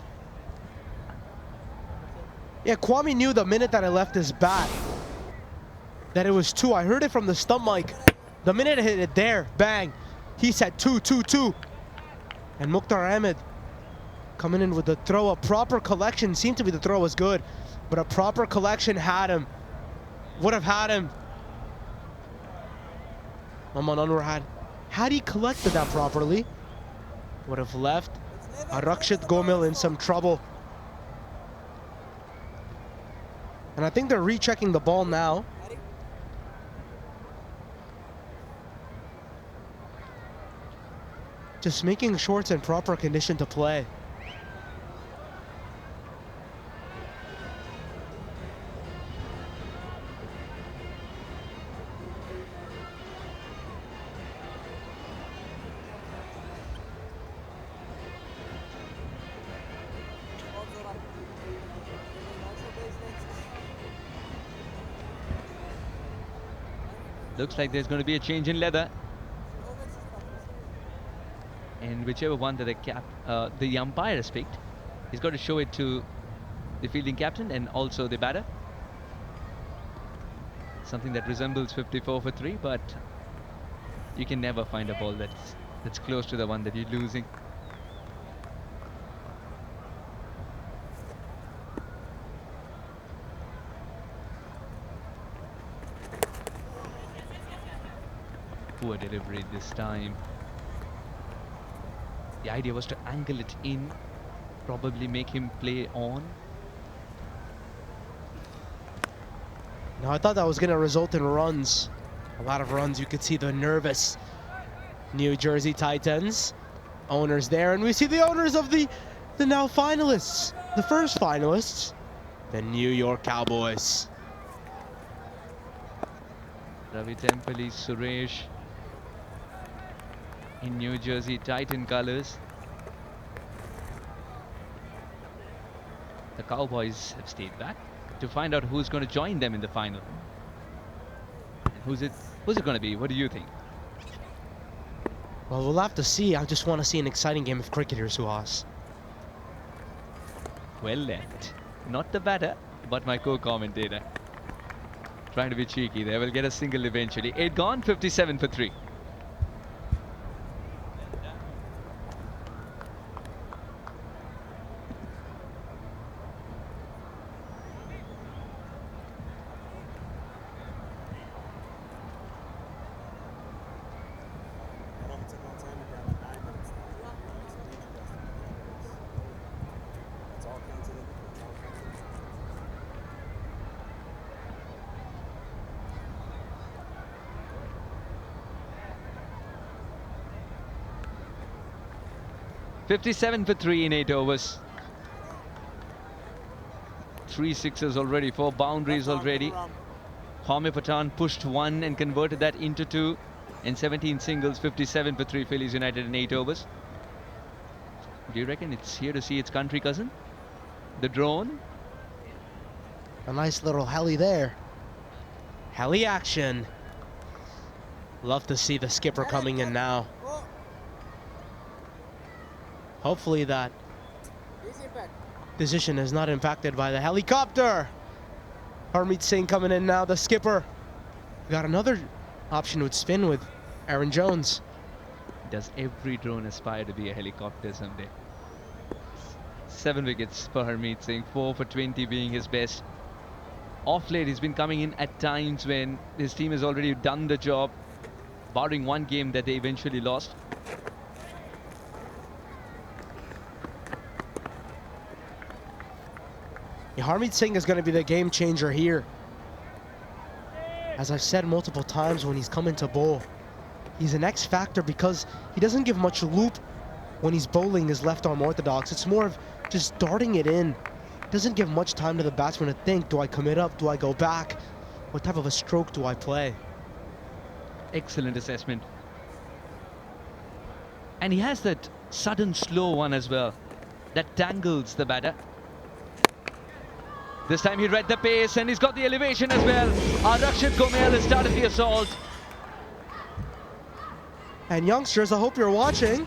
Yeah, Kwame knew the minute that I left his bat that it was 2. I heard it from the stump mic. The minute I hit it there, bang, he said 2, 2, 2. And Mukhtar Ahmed coming in with the throw. A proper collection. Seemed to be the throw was good, but a proper collection had him. Would have had him. Noman Anwar had he collected that properly, would have left Arakshit Gomil in some trouble. And I think they're rechecking the ball now. Just making sure it's in proper condition to play. Looks like there's going to be a change in leather. And whichever one that the umpire has picked, he's got to show it to the fielding captain and also the batter. Something that resembles 54 for 3, but you can never find a ball that's close to the one that you're losing. Poor delivery this time. The idea was to angle it in, probably make him play on. Now I thought that was going to result in runs. A lot of runs. You could see the nervous New Jersey Titans owners there. And we see the owners of the now finalists, the first finalists, the New York Cowboys. Ravi Tempeli, Suresh in New Jersey Titan colors. The Cowboys have stayed back to find out who's going to join them in the final. And who's it going to be? What do you think? Well, we'll have to see. I just want to see an exciting game of cricket here, Suhas. Well left. Not the batter, but my co-commentator. Trying to be cheeky there. We'll get a single eventually. 8 gone, 57 for 3. $57 for 3 in 8 overs. 3 sixes already, 4 boundaries already. Kwame Patan pushed 1 and converted that into 2. And 17 singles, 57 for 3 Phillies United in 8 overs. Do you reckon it's here to see its country cousin? The drone? A nice little heli there. Heli action. Love to see the skipper coming in now. Hopefully that decision is not impacted by the helicopter. Harmeet Singh coming in now, the skipper. We got another option with spin with Aaron Jones. Does every drone aspire to be a helicopter someday? 7 wickets for Harmeet Singh, 4 for 20 being his best. Off late, he's been coming in at times when his team has already done the job, barring one game that they eventually lost. Yeah, Harmeet Singh is going to be the game changer here. As I've said multiple times when he's come into bowl, he's an X factor because he doesn't give much loop when he's bowling his left arm orthodox. It's more of just darting it in. Doesn't give much time to the batsman to think, do I commit up, do I go back? What type of a stroke do I play? Excellent assessment. And he has that sudden slow one as well that tangles the batter. This time he read the pace and he's got the elevation as well. Rakshit Gomail has started the assault. And youngsters, I hope you're watching,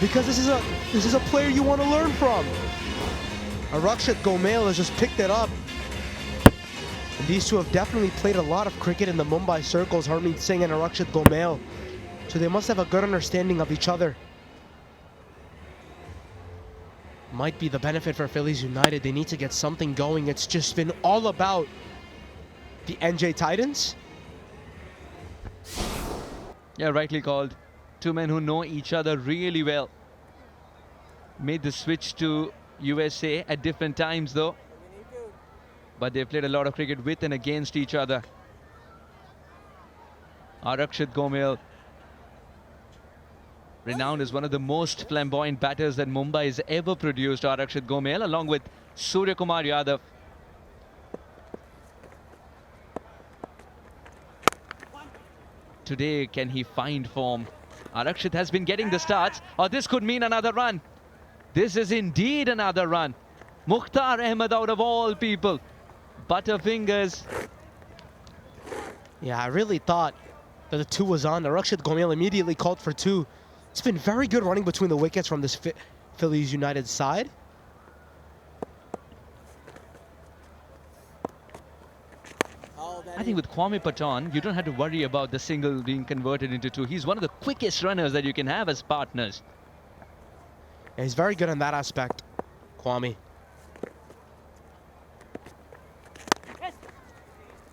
because this is a player you want to learn from. Rakshit Gomail has just picked it up. And these two have definitely played a lot of cricket in the Mumbai circles, Harmeet Singh and Rakshit Gomail. So they must have a good understanding of each other. Might be the benefit for Phillies United. They need to get something going. It's just been all about the NJ Titans. Yeah, rightly called. Two men who know each other really well. Made the switch to USA at different times though. But they've played a lot of cricket with and against each other. Rakshit Gomail, renowned as one of the most flamboyant batters that Mumbai has ever produced, Rakshit Gomail, along with Surya Kumar Yadav. Today, can he find form? Rakshit has been getting the starts. This could mean another run. This is indeed another run. Mukhtar Ahmed out of all people. Butterfingers. Yeah, I really thought that the 2 was on. Rakshit Gomail immediately called for 2. It's been very good running between the wickets from this Phillies United side. I think with Kwame Pathan, you don't have to worry about the single being converted into 2. He's one of the quickest runners that you can have as partners. Yeah, he's very good in that aspect, Kwame.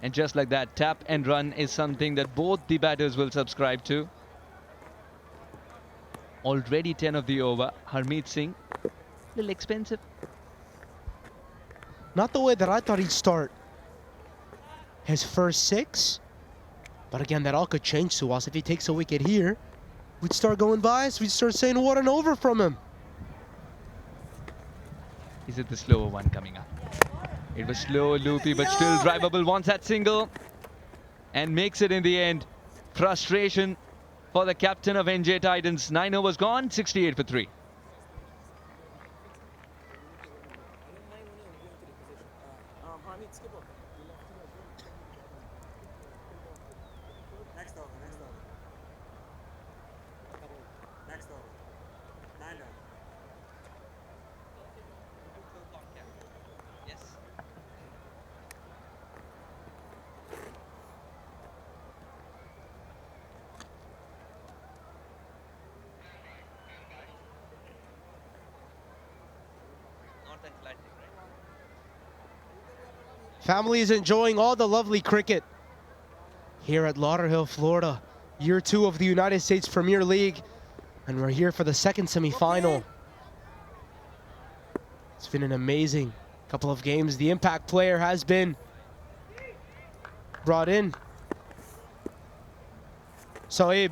And just like that, tap and run is something that both the batters will subscribe to. Already 10 of the over. Harmeet Singh, a little expensive. Not the way that I thought he'd start his first 6. But again, that all could change to us. If he takes a wicket here, we'd start going biased. We'd start saying what an over from him. Is it the slower one coming up? It was slow, loopy, but still drivable. Wants that single and makes it in the end. Frustration for the captain of NJ Titans. 9 overs gone, 68 for 3. Family is enjoying all the lovely cricket here at Lauderhill, Florida. Year 2 of the United States Premier League. And we're here for the second semifinal. It's been an amazing couple of games. The impact player has been brought in. Saib.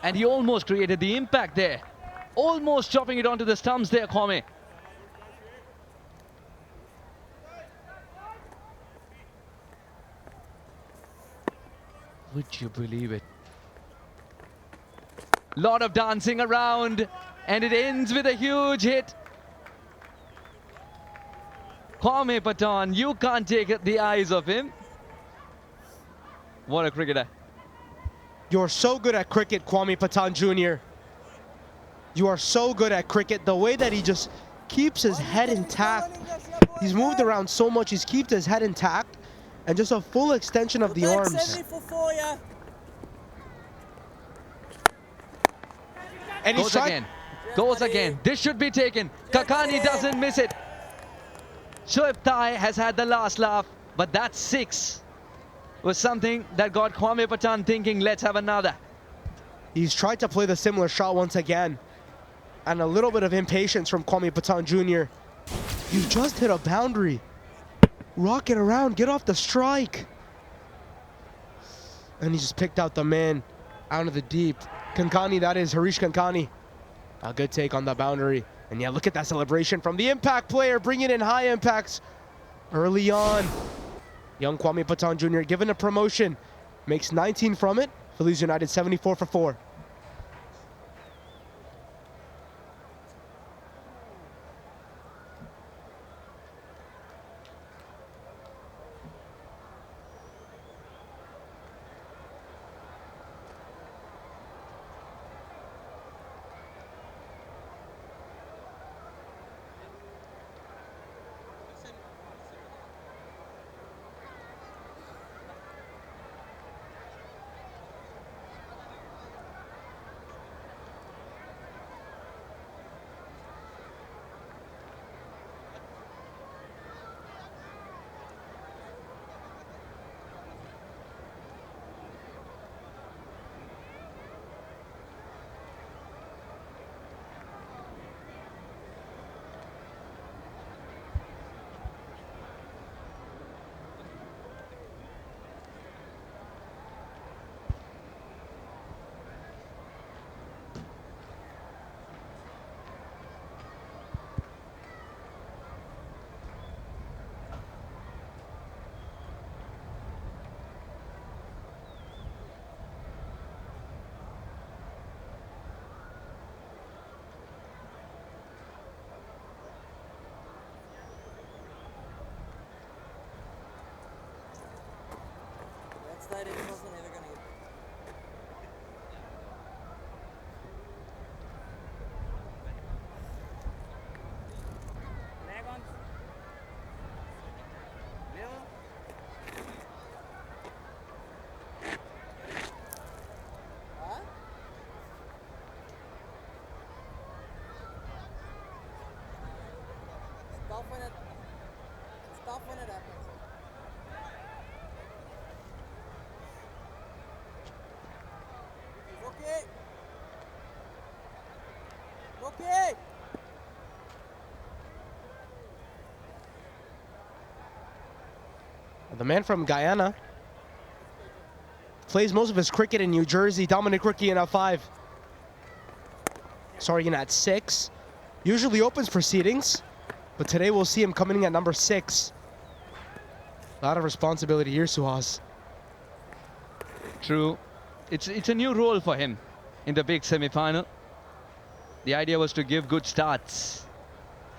And he almost created the impact there. Almost chopping it onto the stumps there, Kwame. Would you believe it? Lot of dancing around, and it ends with a huge hit. Kwame Pathan, you can't take the eyes off him. What a cricketer. You're so good at cricket, Kwame Pathan Jr. You are so good at cricket. The way that he just keeps his head intact. He's moved around so much, he's kept his head intact. And just a full extension of the arms. And he's Goes again. Goes again. This should be taken. Kakani doesn't miss it. Shoaib Thai has had the last laugh, but that 6 was something that got Kwame Patan thinking, let's have another. He's tried to play the similar shot once again. And a little bit of impatience from Kwame Patan Jr. You just hit a boundary. Rock it around, get off the strike. And he just picked out the man out of the deep. Kankani, that is Harish Kankani. A good take on the boundary. And yeah, look at that celebration from the impact player, bringing in high impacts early on. Young Kwame Patan Jr. given a promotion, makes 19 from it. Phillies United 74 for 4. The man from Guyana plays most of his cricket in New Jersey. Dominic Ricky in at 5. Sorry, in at 6. Usually opens proceedings, but today we'll see him coming in at number 6. A lot of responsibility here, Suhas. True. It's a new role for him in the big semi-final. The idea was to give good starts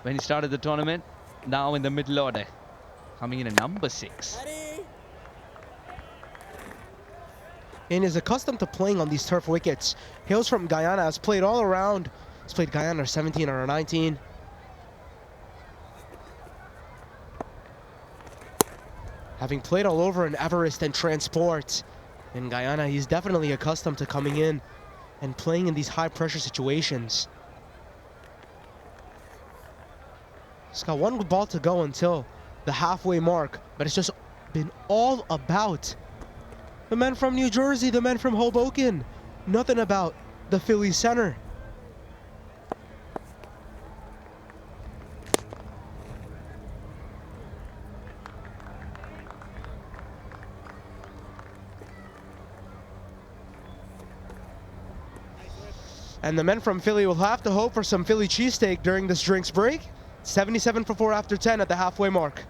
when he started the tournament. Now in the middle order, coming in at number 6. And is accustomed to playing on these turf wickets. Hails from Guyana, has played all around. He's played Guyana under 17 or 19. Having played all over in Everest and Transport in Guyana, he's definitely accustomed to coming in and playing in these high pressure situations. He's got one ball to go until the halfway mark, but it's just been all about the men from New Jersey, the men from Hoboken. Nothing about the Phillies center. And the men from Philly will have to hope for some Philly cheesesteak during this drinks break. 77 for 4 after 10 at the halfway mark.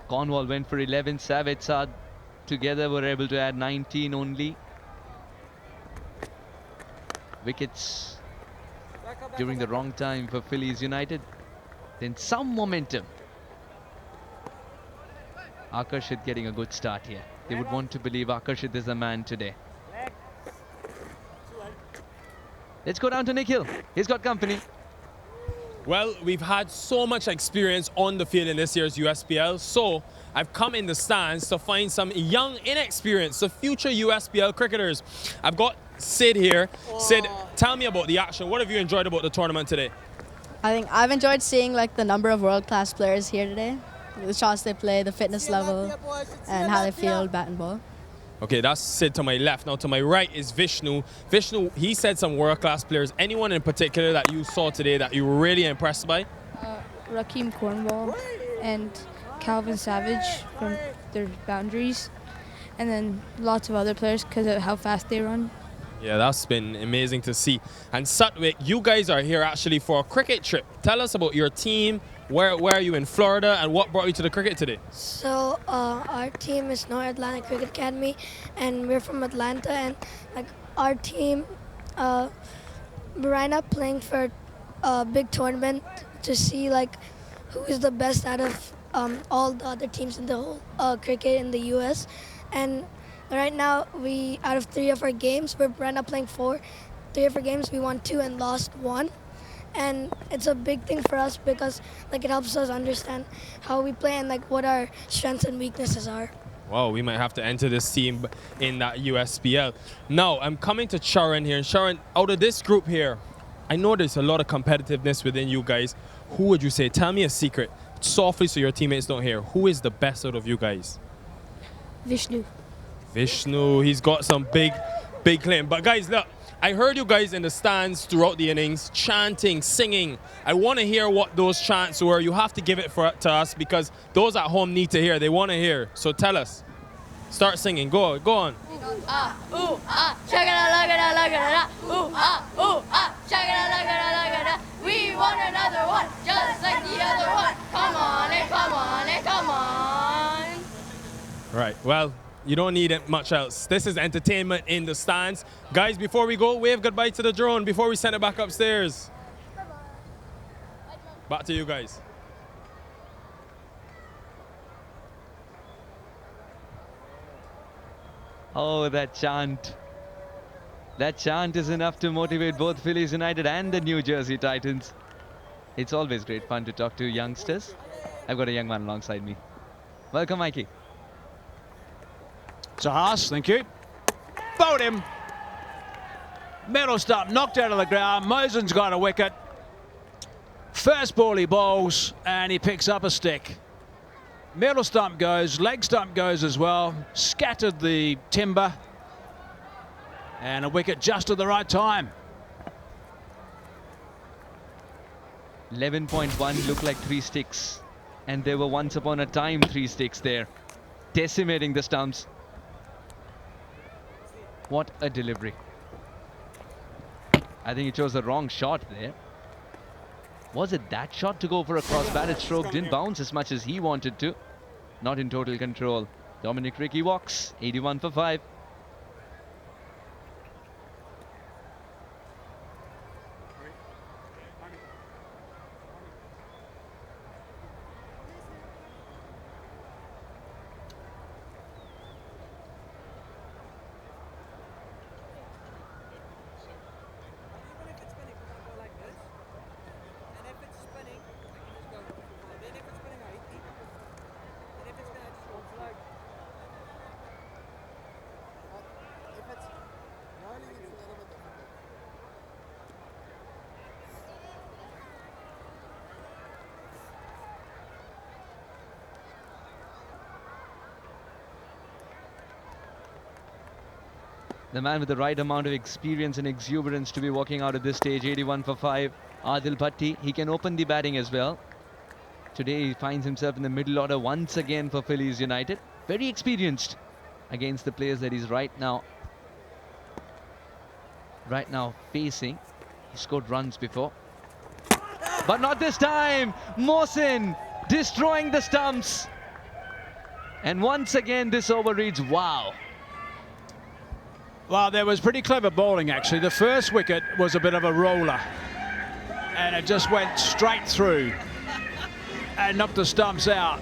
Cornwall went for 11. Savage Saad together were able to add 19 only. Wickets during the wrong time for Phillies United. Then some momentum. Akarshit getting a good start here. They would want to believe Akarshit is the man today. Let's go down to Nikhil. He's got company. Well, we've had so much experience on the field in this year's USPL, so I've come in the stands to find some young, inexperienced, the future USPL cricketers. I've got Sid here. Sid, tell me about the action. What have you enjoyed about the tournament today? I think I've enjoyed seeing like the number of world-class players here today, the shots they play, the fitness level, and how they feel bat and ball. Okay, that's Sid to my left. Now to my right is Vishnu. Vishnu, he said some world-class players. Anyone in particular that you saw today that you were really impressed by? Rakeem Cornwall and Calvin Savage from their boundaries, and then lots of other players because of how fast they run. Yeah, that's been amazing to see. And Satwik, you guys are here actually for a cricket trip. Tell us about your team. Where are you in Florida, and what brought you to the cricket today? So our team is North Atlanta Cricket Academy, and we're from Atlanta. And like our team, we're right now playing for a big tournament to see like who is the best out of all the other teams in the whole cricket in the U.S. And right now, out of 3 of our games, we're right now playing 4. 3 of our games, we won 2 and lost 1. And it's a big thing for us because like it helps us understand how we play and like what our strengths and weaknesses are. Wow, we might have to enter this team in that USPL. Now, I'm coming to Sharon here. And Sharon, out of this group here, I know there's a lot of competitiveness within you guys. Who would you say? Tell me a secret, softly so your teammates don't hear. Who is the best out of you guys? Vishnu. Vishnu, he's got some big claim. But guys, look, I heard you guys in the stands throughout the innings chanting, singing. I want to hear what those chants were. You have to give it to us because those at home need to hear. They want to hear. So tell us. Start singing. Go on. Ooh, ah, shagada, lagada, lagada, ooh, ah, shagada, lagada, lagada. We want another one, just like the other one. Come on, come on, come on. Right, well, you don't need it much else. This is entertainment in the stands. Guys, before we go, wave goodbye to the drone before we send it back upstairs. Back to you guys. Oh, that chant. That chant is enough to motivate both Phillies United and the New Jersey Titans. It's always great fun to talk to youngsters. I've got a young man alongside me. Welcome, Mikey. Sahas, thank you. Bowled him. Middle stump knocked out of the ground. Mosen's got a wicket. First ball he bowls and he picks up a stick. Middle stump goes, leg stump goes as well. Scattered the timber. And a wicket just at the right time. 11.1 looked like 3 sticks. And there were once upon a time 3 sticks there. Decimating the stumps. What a delivery. I think he chose the wrong shot there. Was it that shot to go for a cross-batted stroke? Didn't bounce as much as he wanted to. Not in total control. Dominic Ricky walks, 81 for 5. The man with the right amount of experience and exuberance to be walking out at this stage, 81 for 5. Adil Bhatti, he can open the batting as well. Today he finds himself in the middle order once again for Phillies United. Very experienced against the players that he's right now facing. He scored runs before. But not this time! Mohsin destroying the stumps. And once again, this over reads, wow. Well, there was pretty clever bowling, actually. The first wicket was a bit of a roller, and it just went straight through and knocked the stumps out.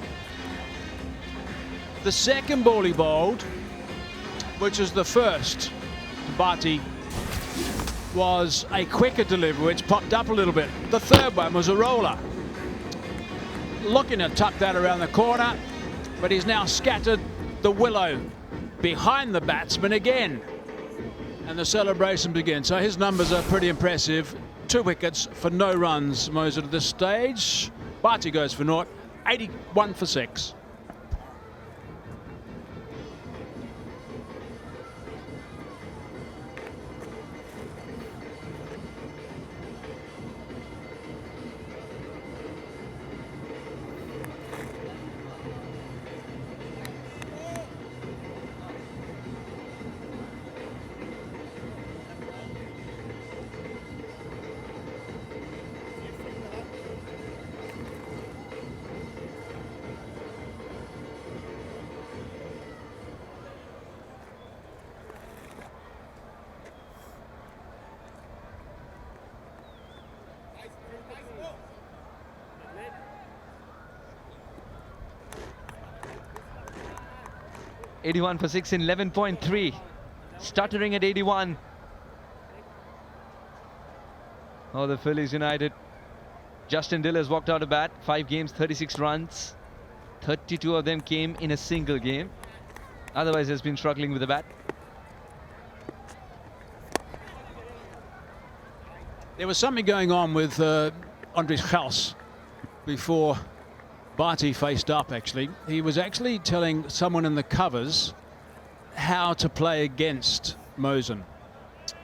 The second ball he bowled, which was the first, Bharti, was a quicker delivery, which popped up a little bit. The third one was a roller. Looking to tuck that around the corner, but he's now scattered the willow behind the batsman again. And the celebration begins. So his numbers are pretty impressive. 2 wickets for no runs, Moser, at this stage. Bharti goes for naught, 81 for 6. '81 for 6 in 11.3. Stuttering at 81. Oh, the Phillies United. Justin Dill has walked out of bat. 5 games, 36 runs. 32 of them came in a single game. Otherwise, has been struggling with the bat. There was something going on with Andries Gels before Bharti faced up, actually. He was actually telling someone in the covers how to play against Mosen.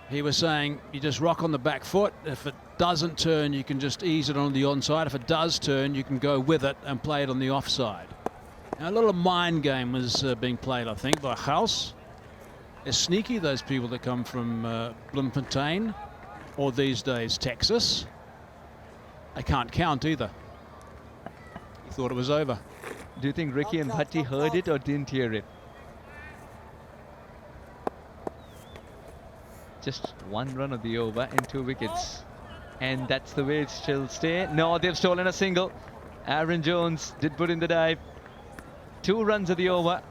He was saying, you just rock on the back foot. If it doesn't turn, you can just ease it on the onside. If it does turn, you can go with it and play it on the offside. Now, a little mind game was being played, I think, by Gels. They're sneaky, those people that come from Bloemfontein, or these days Texas. They can't count either. He thought it was over. Do you think Ricky and Bhatti heard it or didn't hear it? Just 1 run of the over and 2 wickets. And that's the way it shall stay. No, they've stolen a single. Aaron Jones did put in the dive. 2 runs of the over.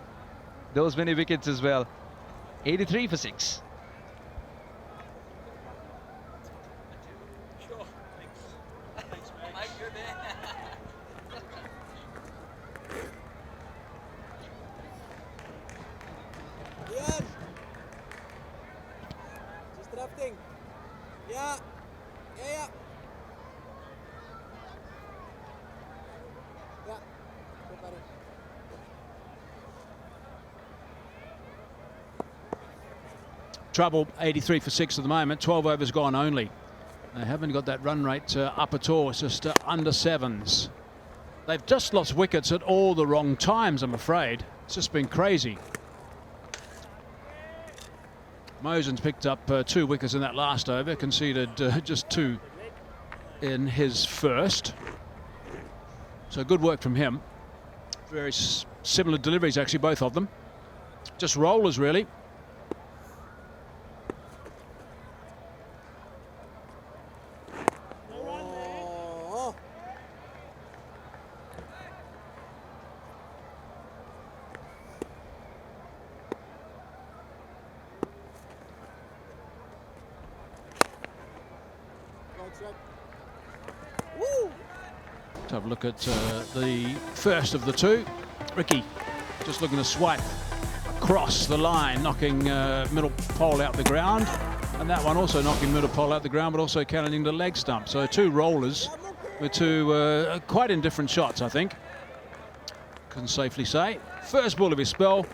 Those many wickets as well. 83 for 6. Yeah. 83 for 6 at the moment. 12 overs gone only. They haven't got that run rate up at all. It's just under 7s. They've just lost wickets at all the wrong times, I'm afraid. It's just been crazy. Mosen's picked up 2 wickets in that last over, conceded just 2 in his first. So good work from him. Very similar deliveries, actually, both of them. Just rollers, really. To have a look at the first of the 2. Ricky just looking to swipe across the line, knocking middle pole out the ground. And that one also knocking middle pole out the ground, but also challenging the leg stump. So 2 rollers with 2 quite indifferent shots, I think. Can safely say. First ball of his spell.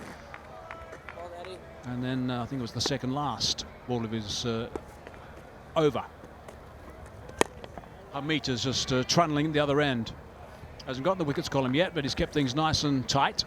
And then I think it was the second last ball of his over. Meter's just trundling the other end. Hasn't got the wickets column yet, but he's kept things nice and tight.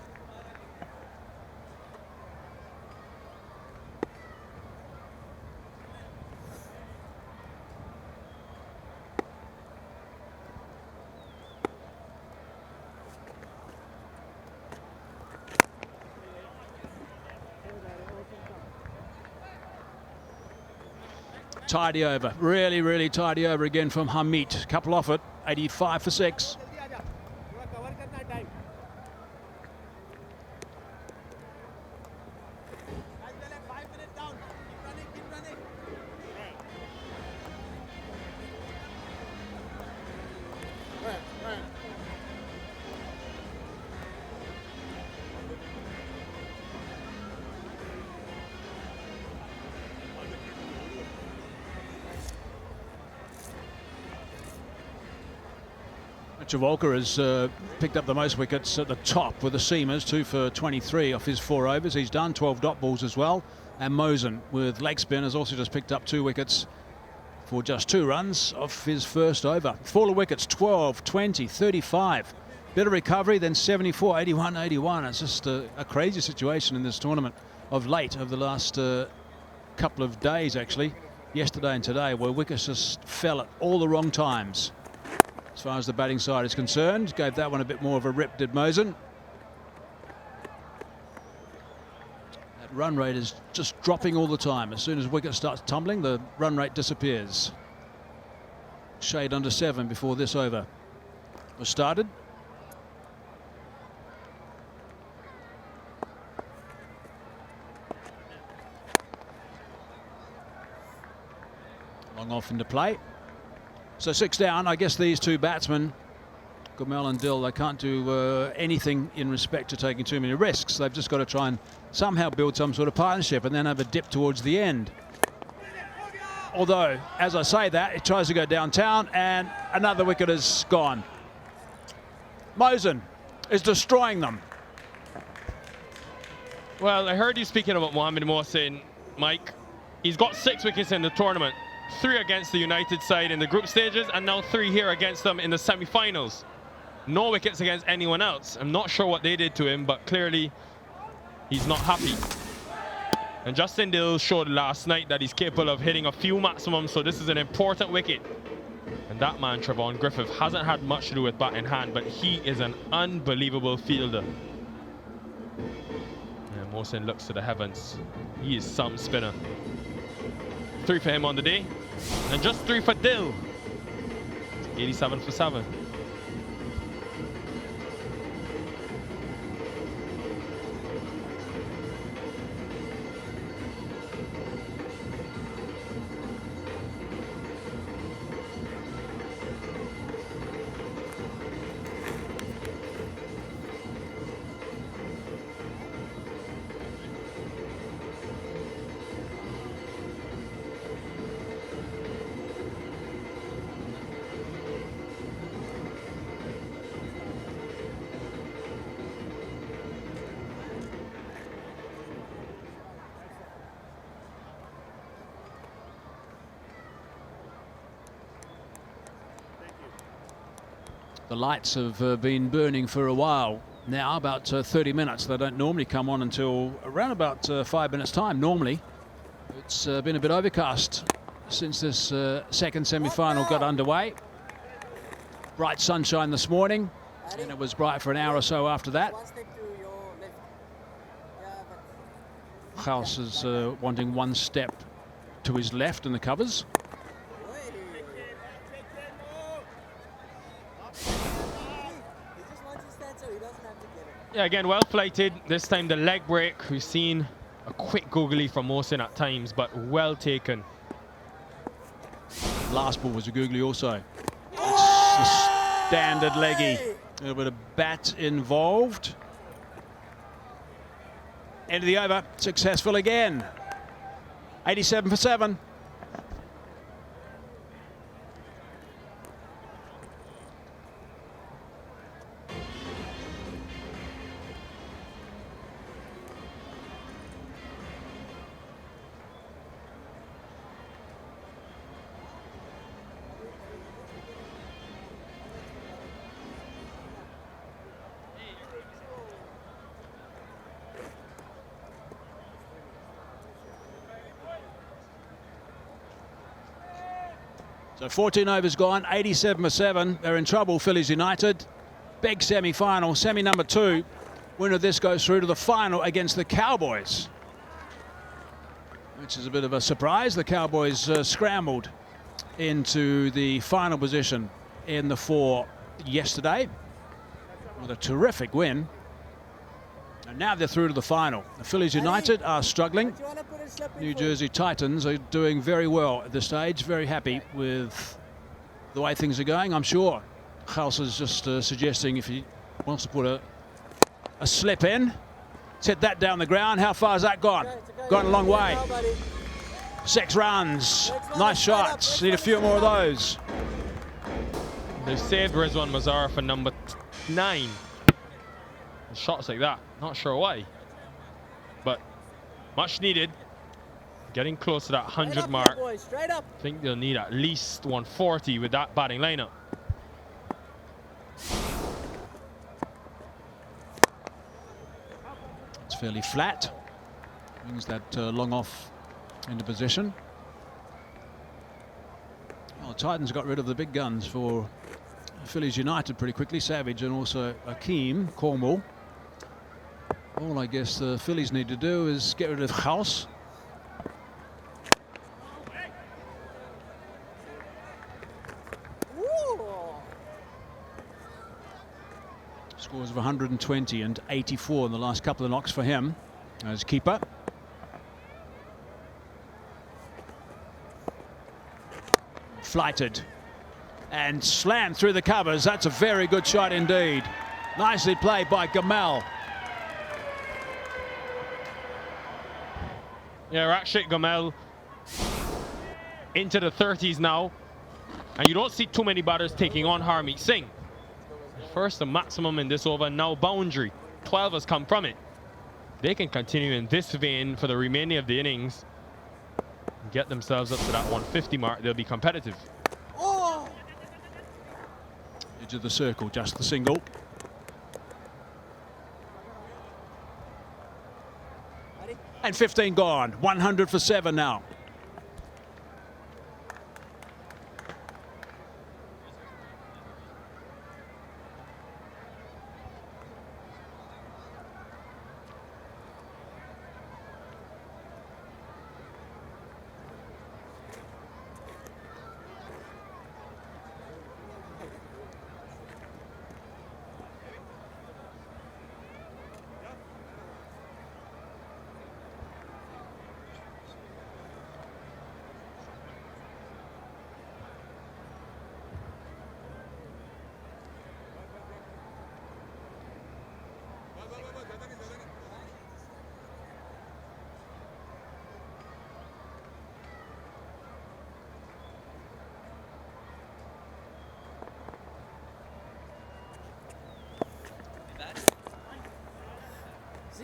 Tidy over, really, really tidy over again from Hamid. Couple off it, 85 for 6. Javolka has picked up the most wickets at the top with the seamers, 2 for 23 off his 4 overs. He's done 12 dot balls as well. And Mosen with leg spin has also just picked up 2 wickets for just 2 runs off his first over. Fall of wickets, 12, 20, 35. Bit of recovery, then 74, 81, 81. It's just a crazy situation in this tournament of late, over the last couple of days actually, yesterday and today, where wickets just fell at all the wrong times. As far as the batting side is concerned, gave that one a bit more of a rip, did Mosen. That run rate is just dropping all the time. As soon as wicket starts tumbling, the run rate disappears. Shade under 7 before this over was started. Long off into play. So 6 down. I guess these 2 batsmen, Gumel and Dill, they can't do anything in respect to taking too many risks. They've just got to try and somehow build some sort of partnership and then have a dip towards the end. Although, as I say that, it tries to go downtown and another wicket is gone. Mosen is destroying them. Well, I heard you speaking about Mohamed Mohsin, Mike. He's got 6 wickets in the tournament. 3 against the United side in the group stages, and now 3 here against them in the semi-finals. No wickets against anyone else. I'm not sure what they did to him, but clearly he's not happy. And Justin Dill showed last night that he's capable of hitting a few maximums, so this is an important wicket. And that man, Trevon Griffith, hasn't had much to do with bat in hand, but he is an unbelievable fielder. And Mohsin looks to the heavens. He is some spinner. 3 for him on the day, and just 3 for Dill. 87 for 7. The lights have been burning for a while now, about 30 minutes. They don't normally come on until around about 5 minutes time normally. It's been a bit overcast since this second semi-final got underway. Bright sunshine this morning, and it was bright for an hour or so after that. House is wanting 1 step to his left in the covers. Yeah, again, well flighted. This time the leg break. We've seen a quick googly from Mohsin at times, but well taken. Last ball was a googly also. It's the standard leggy. A little bit of bat involved. End of the over. Successful again. 87 for 7. So 14 overs gone, 87 for 7. They're in trouble, Phillies United. Big semi-final, semi number 2. Winner of this goes through to the final against the Cowboys. which is a bit of a surprise. The Cowboys scrambled into the final position in the 4 yesterday with a terrific win. And now they're through to the final. The Phillies United are struggling. New Jersey Titans are doing very well at this stage. Very happy with the way things are going. I'm sure Gels is just suggesting if he wants to put a slip in. Set that down the ground. How far has that gone? Gone a long way. 6 runs. Nice shots. Need a few more of those. They saved Rizwan Mazara for number 9. Shots like that. Not sure why. But much needed. Getting close to that 100 mark. I think they'll need at least 140 with that batting lineup. It's fairly flat. Brings that long off into position. Well, Titans got rid of the big guns for Phillies United pretty quickly. Savage and also Akeem Cornwall. All I guess the Phillies need to do is get rid of Gels. Scores of 120 and 84 in the last couple of knocks for him as keeper. Flighted and slammed through the covers. That's a very good shot indeed. Nicely played by Gamal. Yeah, Rakshit Gamal into the 30s now. And you don't see too many batters taking on Harmeet Singh. First the maximum in this over, now boundary. 12 has come from it. They can continue in this vein for the remaining of the innings. Get themselves up to that 150 mark, they'll be competitive. Edge of the circle, just the single. And 15 gone, 100 for 7 now.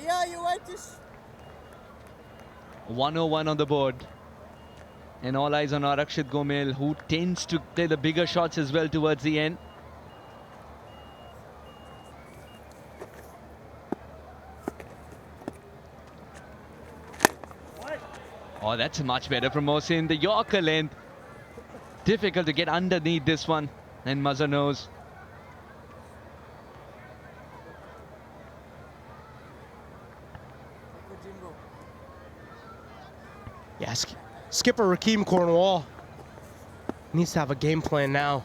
Yeah, you went to 101 on the board. And all eyes on Rakshit Gamal, who tends to play the bigger shots as well towards the end. Oh, that's much better from Mohsin. The Yorker length. Difficult to get underneath this one. And Mazhar knows. Yeah, skipper Rakeem Cornwall needs to have a game plan now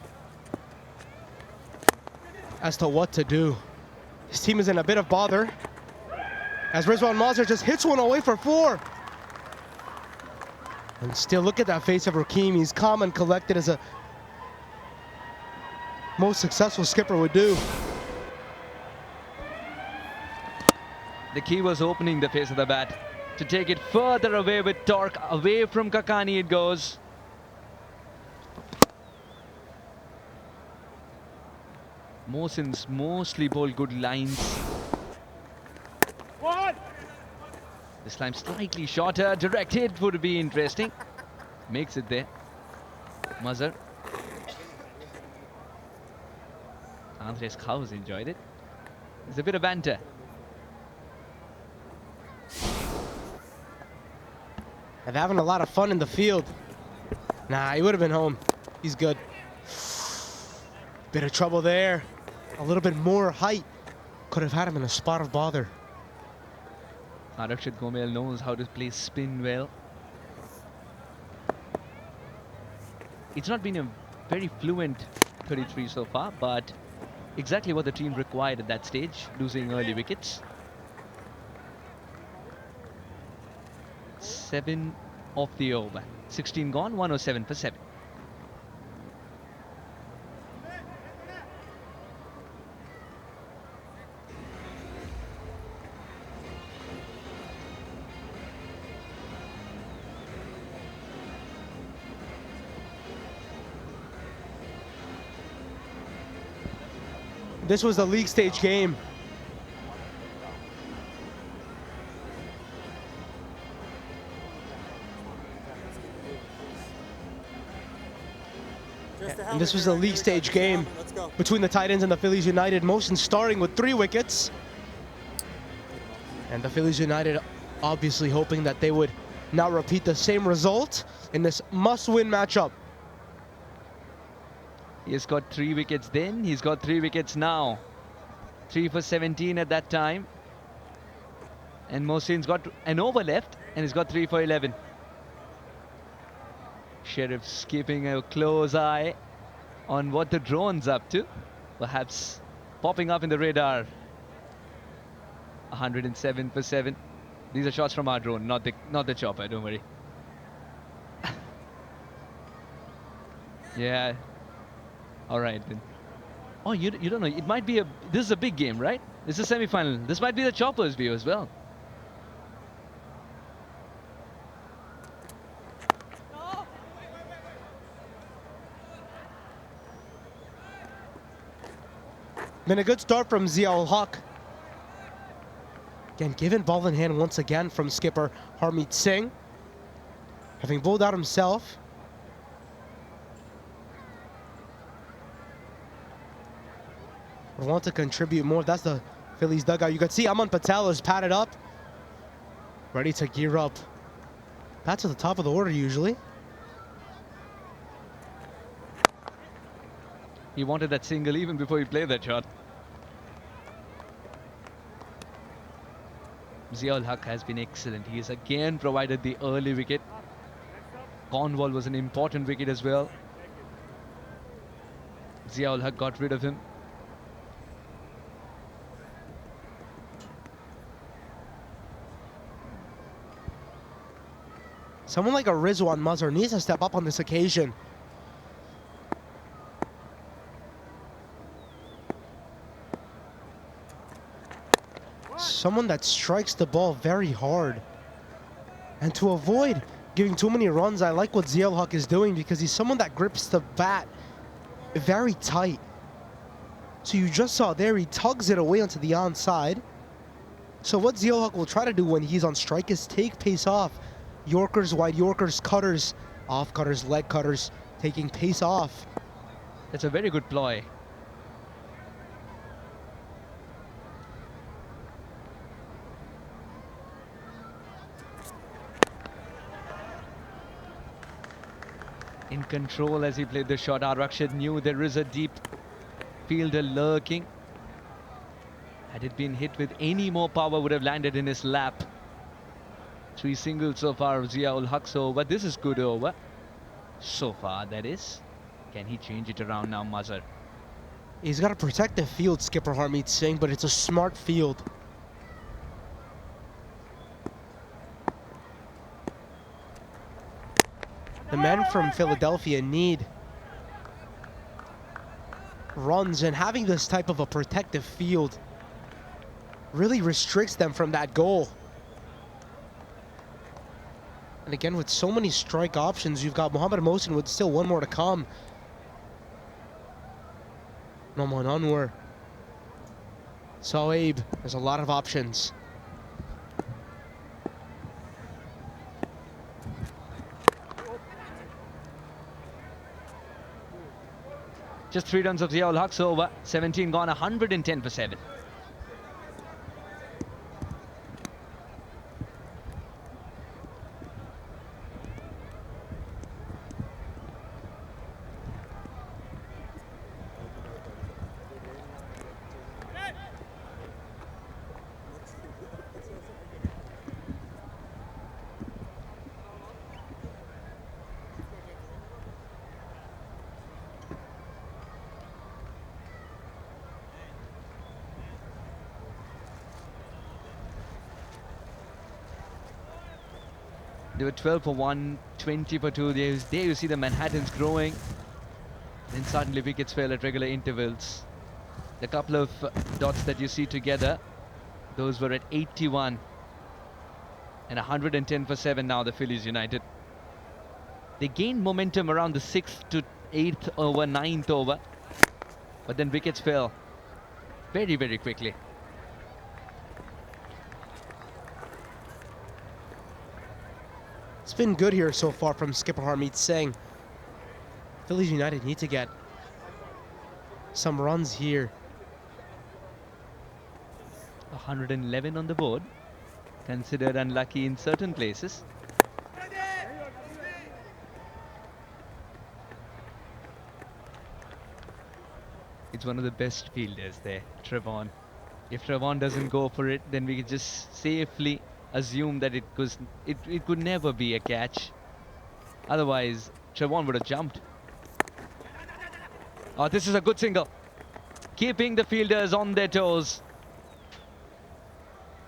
as to what to do. His team is in a bit of bother as Rizwan Mazhar just hits one away for 4. And still, look at that face of Rakeem. He's calm and collected as a most successful skipper would do. The key was opening the face of the bat. To take it further away with torque, away from Kakani it goes. Mohsin's mostly bowled good lines. This time slightly shorter, direct hit would be interesting. Makes it there. Mazhar. Andres Gels enjoyed it. There's a bit of banter. And having a lot of fun in the field. Nah, he would have been home. He's good. Bit of trouble there. A little bit more height. Could have had him in a spot of bother. Rakshit Gamal knows how to play spin well. It's not been a very fluent 33 so far, but exactly what the team required at that stage, losing early wickets. 7 off the over. 16 gone, 107 for 7. This was the league stage game. And this was the league stage game between the Titans and the Phillies United. Motion starting with 3 wickets. And the Phillies United obviously hoping that they would now repeat the same result in this must-win matchup. He's got 3 wickets then, he's got 3 wickets now. 3 for 17 at that time. And Mohsin's got an over left and he's got 3 for 11. Sheriff's keeping a close eye on what the drone's up to. Perhaps popping up in the radar. 107 for 7. These are shots from our drone, not the chopper, don't worry. Yeah. All right then. Oh, you don't know. It might be this is a big game, right? This is a semi-final. This might be the chopper's view as well. Then a good start from Zia-ul Haq. Again, given ball in hand once again from skipper Harmeet Singh. Having bowled out himself. Would want to contribute more. That's the Phillies dugout. You can see Aman Patel is padded up. Ready to gear up. That's at the top of the order usually. He wanted that single even before he played that shot. Zia-ul Haq has been excellent. He has again provided the early wicket. Cornwall was an important wicket as well. Zia-ul Haq got rid of him. Someone like a Rizwan Mazhar needs to step up on this occasion. Someone that strikes the ball very hard. And to avoid giving too many runs, I like what Zia-ul Haq is doing because he's someone that grips the bat very tight. So you just saw there, he tugs it away onto the onside. So what Zia-ul Haq will try to do when he's on strike is take pace off. Yorkers, wide Yorkers, cutters, off cutters, leg cutters, taking pace off. That's a very good ploy. In control as he played the shot. Rakshit knew there is a deep fielder lurking. Had it been hit with any more power, would have landed in his lap. 3 singles so far, Zia-ul Haq, but this is good over. So far, that is. Can he change it around now, Mazhar? He's got to protect the field, skipper Harmeet Singh, but it's a smart field. The men from Philadelphia need runs, and having this type of a protective field really restricts them from that goal. And again, with so many strike options, you've got Mohammad Mohsin with still 1 more to come. Noman Anwar. Saeeb, there's a lot of options. Just 3 runs of Zia-ul Haq over. 17 gone, 110 for 7. They were 12 for 1, 20 for 2. There you see the Manhattans growing. Then suddenly wickets fell at regular intervals. The couple of dots that you see together, those were at 81 and 110 for 7 now, the Phillies United. They gained momentum around the 6th to 8th over, 9th over. But then wickets fell very, very quickly. It's been good here so far from skipper Harmeet Singh. Phillies United need to get some runs here. 111 on the board, considered unlucky in certain places. It's one of the best fielders there, Trevon. If Trevon doesn't go for it, then we can just safely assume that it could never be a catch. Otherwise, Trevon would have jumped. Oh, this is a good single. Keeping the fielders on their toes.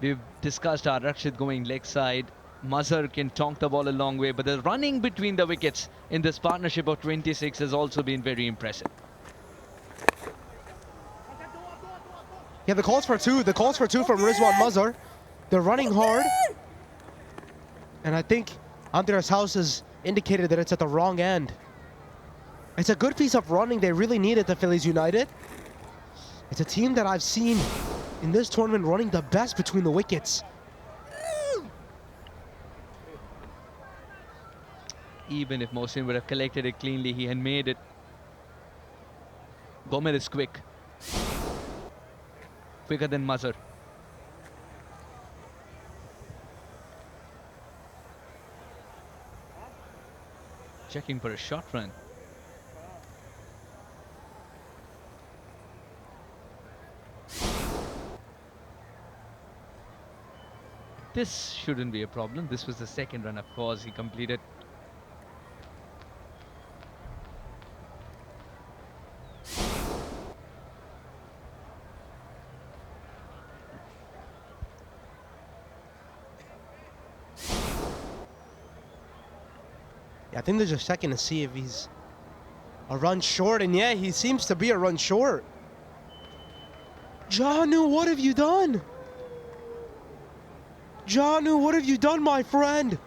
We've discussed our Rakshit going leg side. Mazhar can tonk the ball a long way, but the running between the wickets in this partnership of 26 has also been very impressive. Yeah, the calls for two. The calls for two from Rizwan Mazhar. They're running hard. And I think Andreas House has indicated that it's at the wrong end. It's a good piece of running. They really need it, the Phillies United. It's a team that I've seen in this tournament running the best between the wickets. Even if Mohsin would have collected it cleanly, he had made it. Gomer is quick. Quicker than Mazhar. Checking for a short run. This shouldn't be a problem. This was the second run, of course, he completed. Yeah, I think they're just checking to see if he's a run short, and yeah, he seems to be a run short. Janu, what have you done? Janu, what have you done, my friend?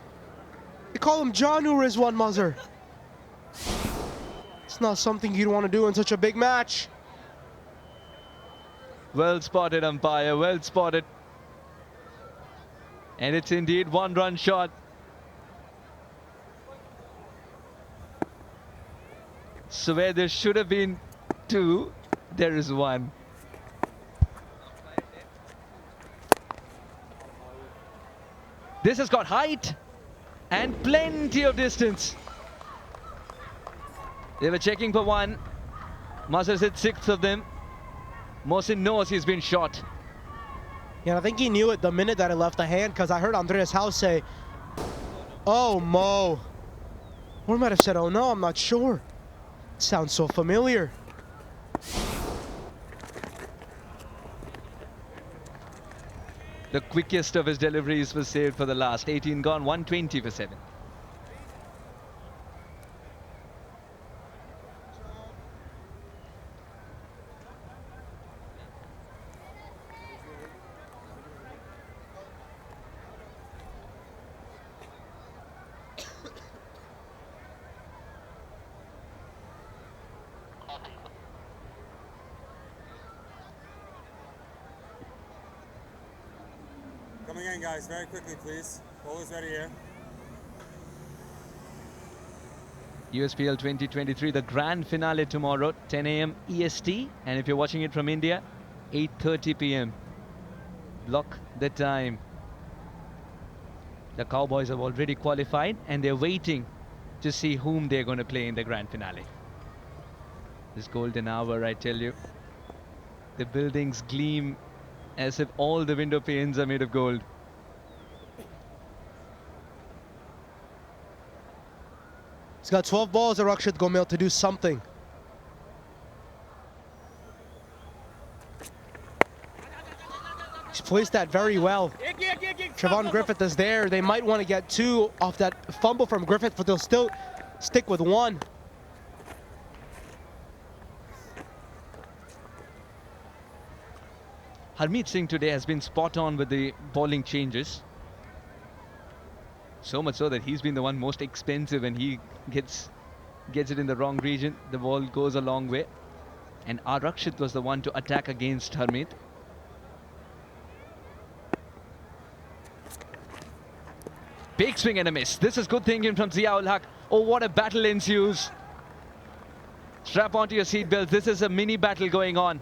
They call him Janu Rizwan Mazhar. It's not something you'd want to do in such a big match. Well spotted, umpire, well spotted. And it's indeed one run shot. So where there should have been two, there is one. This has got height and plenty of distance. They were checking for one. Mazhar hit 6 of them. Mohsin knows he's been shot. Yeah, I think he knew it the minute that it left the hand, because I heard Andreas House say, "Oh, Mo." Or might have said, "Oh no, I'm not sure." Sounds so familiar. The quickest of his deliveries was saved for the last. 18 gone, 120 for 7. Coming in, guys, very quickly, please. Ball is ready here. USPL 2023, the grand finale tomorrow, 10 a.m. EST. And if you're watching it from India, 8:30 p.m. Block the time. The Cowboys have already qualified and they're waiting to see whom they're going to play in the grand finale. This golden hour, I tell you. The buildings gleam as if all the window panes are made of gold. He's got 12 balls at Rakshit Gomel to do something. He's placed that very well. Trevon Griffith is there. They might want to get 2 off that fumble from Griffith, but they'll still stick with 1. Harmeet Singh today has been spot on with the bowling changes. So much so that he's been the one most expensive, and he gets it in the wrong region. The ball goes a long way. And Rakshit was the one to attack against Harmeet. Big swing and a miss. This is good thinking from Zia-ul Haq. Oh, what a battle ensues. Strap onto your seatbelts. This is a mini battle going on.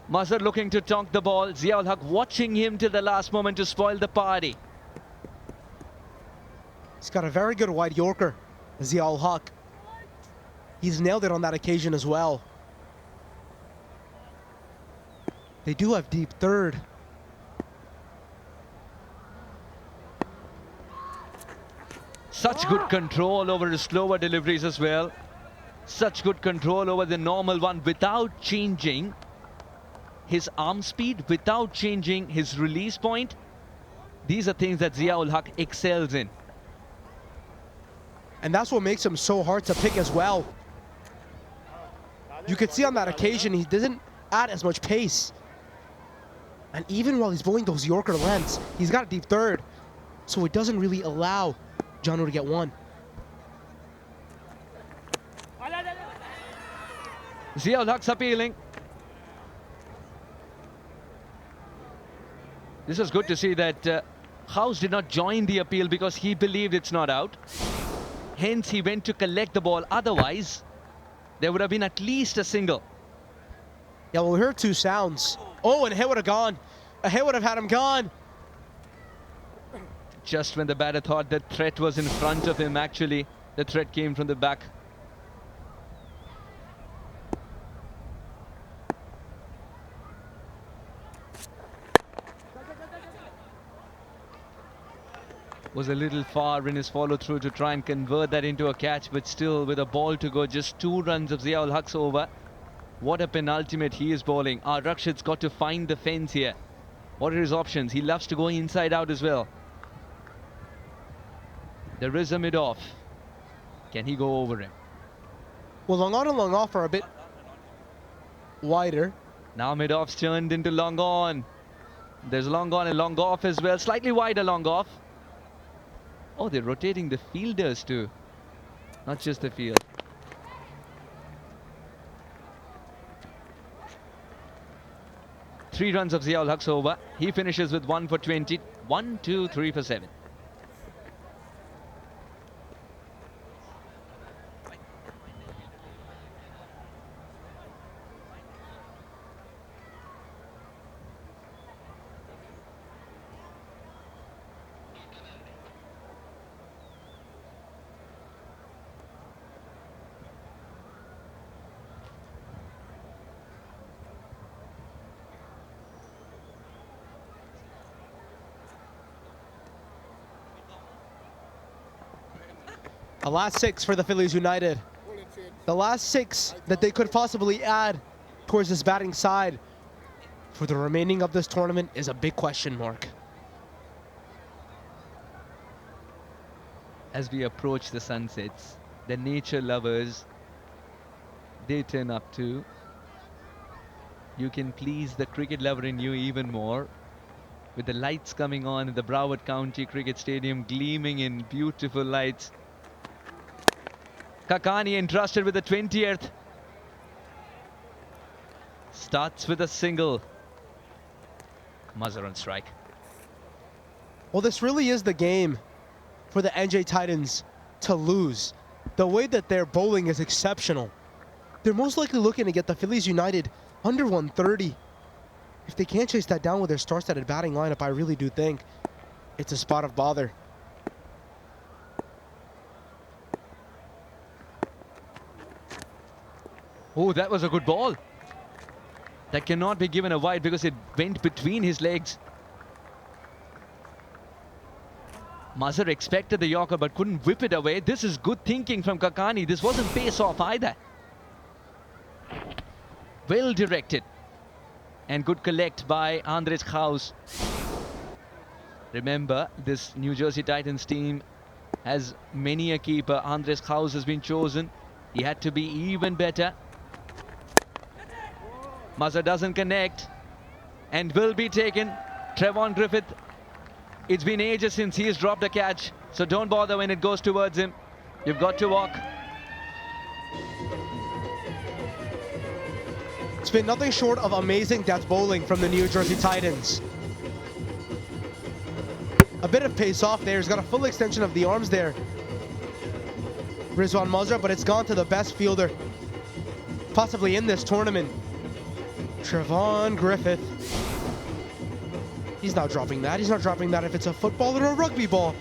Mazhar looking to tonk the ball. Zia-ul Haq watching him till the last moment to spoil the party. He's got a very good wide Yorker, Zia-ul Haq. He's nailed it on that occasion as well. They do have deep third. Such good control over his slower deliveries as well. Such good control over the normal one without changing his arm speed, without changing his release point. These are things that Zia-ul Haq excels in. And that's what makes him so hard to pick as well. You could see on that occasion he doesn't add as much pace. And even while he's bowling those Yorker lengths, he's got a deep third. So it doesn't really allow Janu to get 1. Zia-ul Haq's appealing. This is good to see that House did not join the appeal because he believed it's not out. Hence, he went to collect the ball. Otherwise, there would have been at least a single. Yeah, we'll hear 2 sounds. Oh, and a hit would have gone. A hit would have had him gone. Just when the batter thought that threat was in front of him, actually, the threat came from the back. Was a little far in his follow-through to try and convert that into a catch, but still with a ball to go, just 2 runs of Zia-ul Haq's over. What a penultimate he is bowling. Rakshit's got to find the fence here. What are his options? He loves to go inside out as well. There is a mid-off. Can he go over him? Well, long on and long off are a bit wider. Now mid-off's turned into long on. There's long on and long off as well. Slightly wider long off. Oh, they're rotating the fielders too. Not just the field. Three runs of Zia-ul Haq's over. He finishes with 1 for 20. 1, 2, 3 for 7. The last 6 for the Phillies United. The last 6 that they could possibly add towards this batting side for the remaining of this tournament is a big question mark. As we approach the sunsets, the nature lovers, they turn up too. You can please the cricket lover in you even more. With the lights coming on in the Broward County Cricket Stadium, gleaming in beautiful lights. Kakani entrusted with the 20th. Starts with a single. Mazhar on strike. Well, this really is the game for the NJ Titans to lose. The way that they're bowling is exceptional. They're most likely looking to get the Phillies United under 130. If they can't chase that down with their star-studded batting lineup, I really do think it's a spot of bother. Oh, that was a good ball. That cannot be given a wide because it went between his legs. Mazhar expected the Yorker but couldn't whip it away. This is good thinking from Kakani. This wasn't pace off either. Well directed. And good collect by Andres House. Remember, this New Jersey Titans team has many a keeper. Andres Kraus has been chosen. He had to be even better. Mazur doesn't connect and will be taken. Trevon Griffith, it's been ages since he's dropped a catch, so don't bother when it goes towards him. You've got to walk. It's been nothing short of amazing death bowling from the New Jersey Titans. A bit of pace off there. He's got a full extension of the arms there, Rizwan Mazur, but it's gone to the best fielder possibly in this tournament, Trevon Griffith. He's not dropping that. He's not dropping that if it's a football or a rugby ball.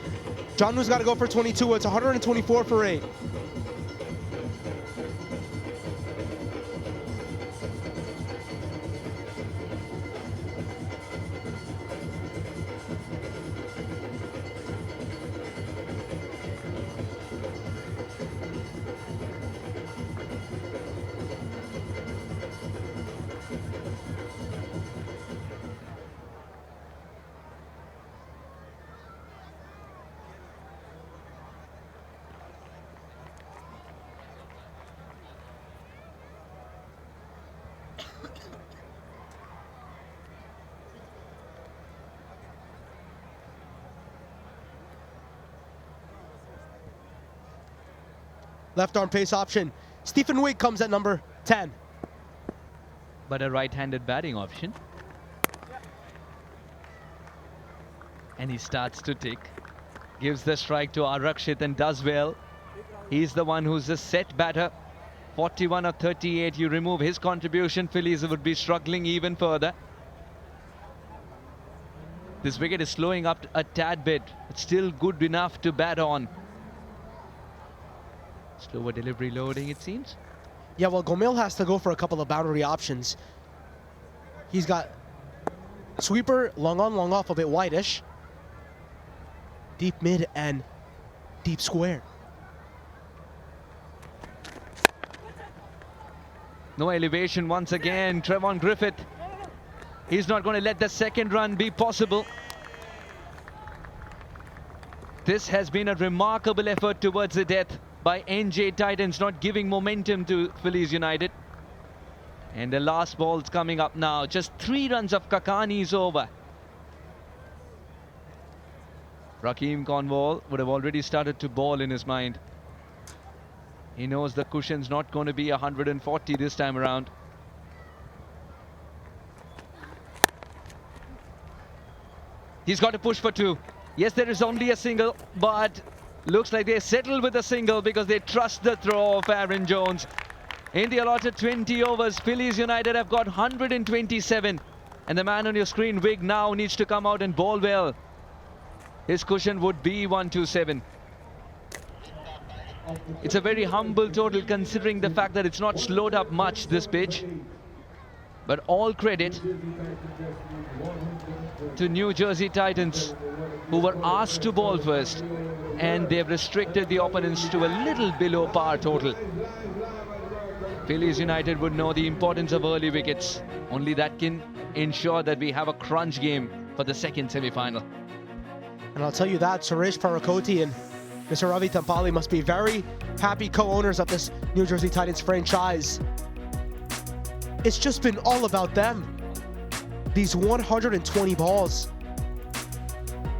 John Woo's got to go for 22. It's 124 for 8. Left arm pace option. Stephen Wigg comes at number 10. But a right-handed batting option. And he starts to tick. Gives the strike to Arakshit and does well. He's the one who's a set batter. 41 of 38. You remove his contribution, Phillies would be struggling even further. This wicket is slowing up a tad bit. It's still good enough to bat on. Slower delivery loading, it seems. Yeah, well, Gomil has to go for a couple of boundary options. He's got sweeper, long on, long off, a bit whitish. Deep mid and deep square. No elevation once again. Trevon Griffith. He's not going to let the second run be possible. This has been a remarkable effort towards the death by NJ Titans, not giving momentum to Phillies United. And the last ball's coming up now. Just 3 runs of Kakani's over. Rakeem Cornwall would have already started to ball in his mind. He knows the cushion's not going to be 140 this time around. He's got to push for 2. Yes, there is only a single, but looks like they settle with a single because they trust the throw of Aaron Jones. In the allotted 20 overs, Phillies United have got 127. And the man on your screen, Wigg, now needs to come out and bowl well. His cushion would be 127. It's a very humble total considering the fact that it's not slowed up much, this pitch. But all credit to New Jersey Titans, who were asked to bowl first, and they've restricted the opponents to a little below par total. Phillies United would know the importance of early wickets. Only that can ensure that we have a crunch game for the second semi-final. And I'll tell you that Suresh Parakoti and Mr. Ravi Tampali must be very happy co-owners of this New Jersey Titans franchise. It's just been all about them. These 120 balls.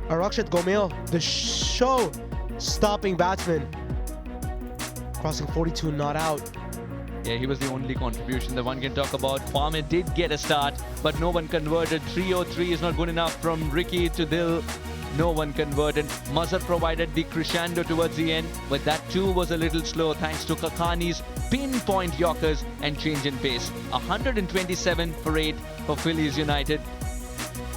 Arakshit Gomil, the show-stopping batsman, crossing 42, not out. Yeah, he was the only contribution that one can talk about. Farmer did get a start, but no one converted. 303 is not good enough from Ricky to Dil. No one converted. Mazur provided the crescendo towards the end, but that too was a little slow thanks to Kakani's pinpoint yorkers and change in pace. 127 for 8 for Phillies United.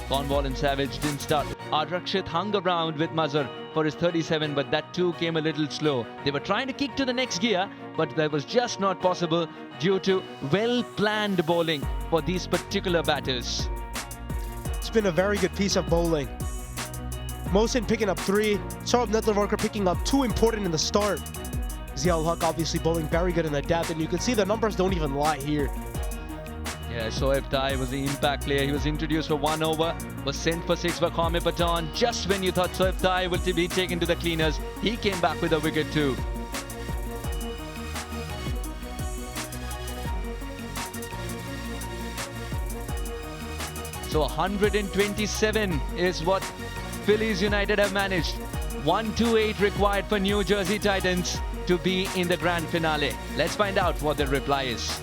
Cornwall and Savage didn't start. Arakshit hung around with Mazur for his 37, but that too came a little slow. They were trying to kick to the next gear, but that was just not possible due to well-planned bowling for these particular batters. It's been a very good piece of bowling. Mohsin picking up 3, Saurabh Nettleworker picking up 2 important in the start. Ziaul Haq obviously bowling very good in the depth, and you can see the numbers don't even lie here. Yeah, Soeb Tai was the impact player. He was introduced for 1 over, was sent for 6 for Kwame Patton. Just when you thought Soeb Tai would be taken to the cleaners, he came back with a wicket too. So 127 is what Phillies United have managed. 128 required for New Jersey Titans to be in the grand finale. Let's find out what the reply is.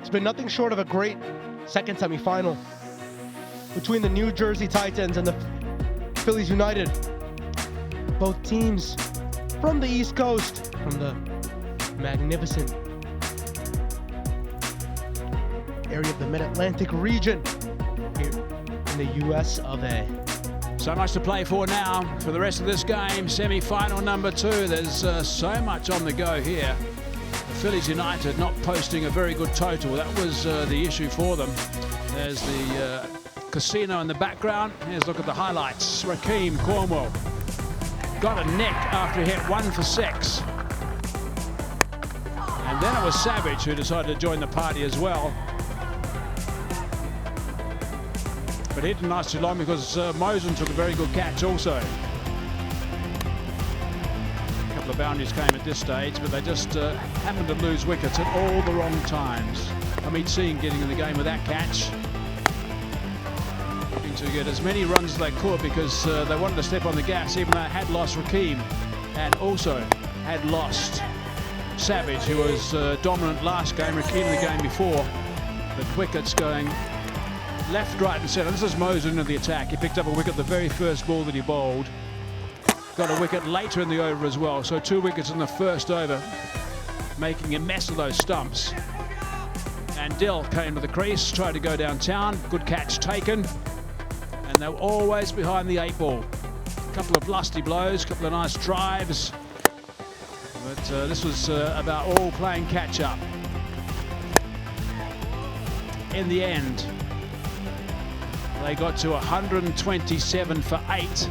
It's been nothing short of a great second semifinal between the New Jersey Titans and the Phillies United. Both teams from the East Coast, from the magnificent area of the Mid-Atlantic region here in the US of A. So much to play for now for the rest of this game. Semi-final number 2. There's so much on the go here. The Phillies United not posting a very good total. That was the issue for them. There's the casino in the background. Here's a look at the highlights. Rakeem Cornwall got a nick after he hit 1 for 6. And then it was Savage who decided to join the party as well. But he didn't last too long because Mosen took a very good catch also. A couple of boundaries came at this stage, but they just happened to lose wickets at all the wrong times. Amit Singh getting in the game with that catch. Looking to get as many runs as they could because they wanted to step on the gas, even though they had lost Rakeem and also had lost Savage, who was dominant last game, Rakeem in the game before. But wickets going left, right and centre. This is Mosen into the attack. He picked up a wicket the very first ball that he bowled. Got a wicket later in the over as well. So 2 wickets in the first over, making a mess of those stumps. And Dill came to the crease, tried to go downtown. Good catch taken. And they were always behind the 8 ball. A couple of lusty blows, a couple of nice drives. But this was about all playing catch up. In the end, they got to 127 for 8.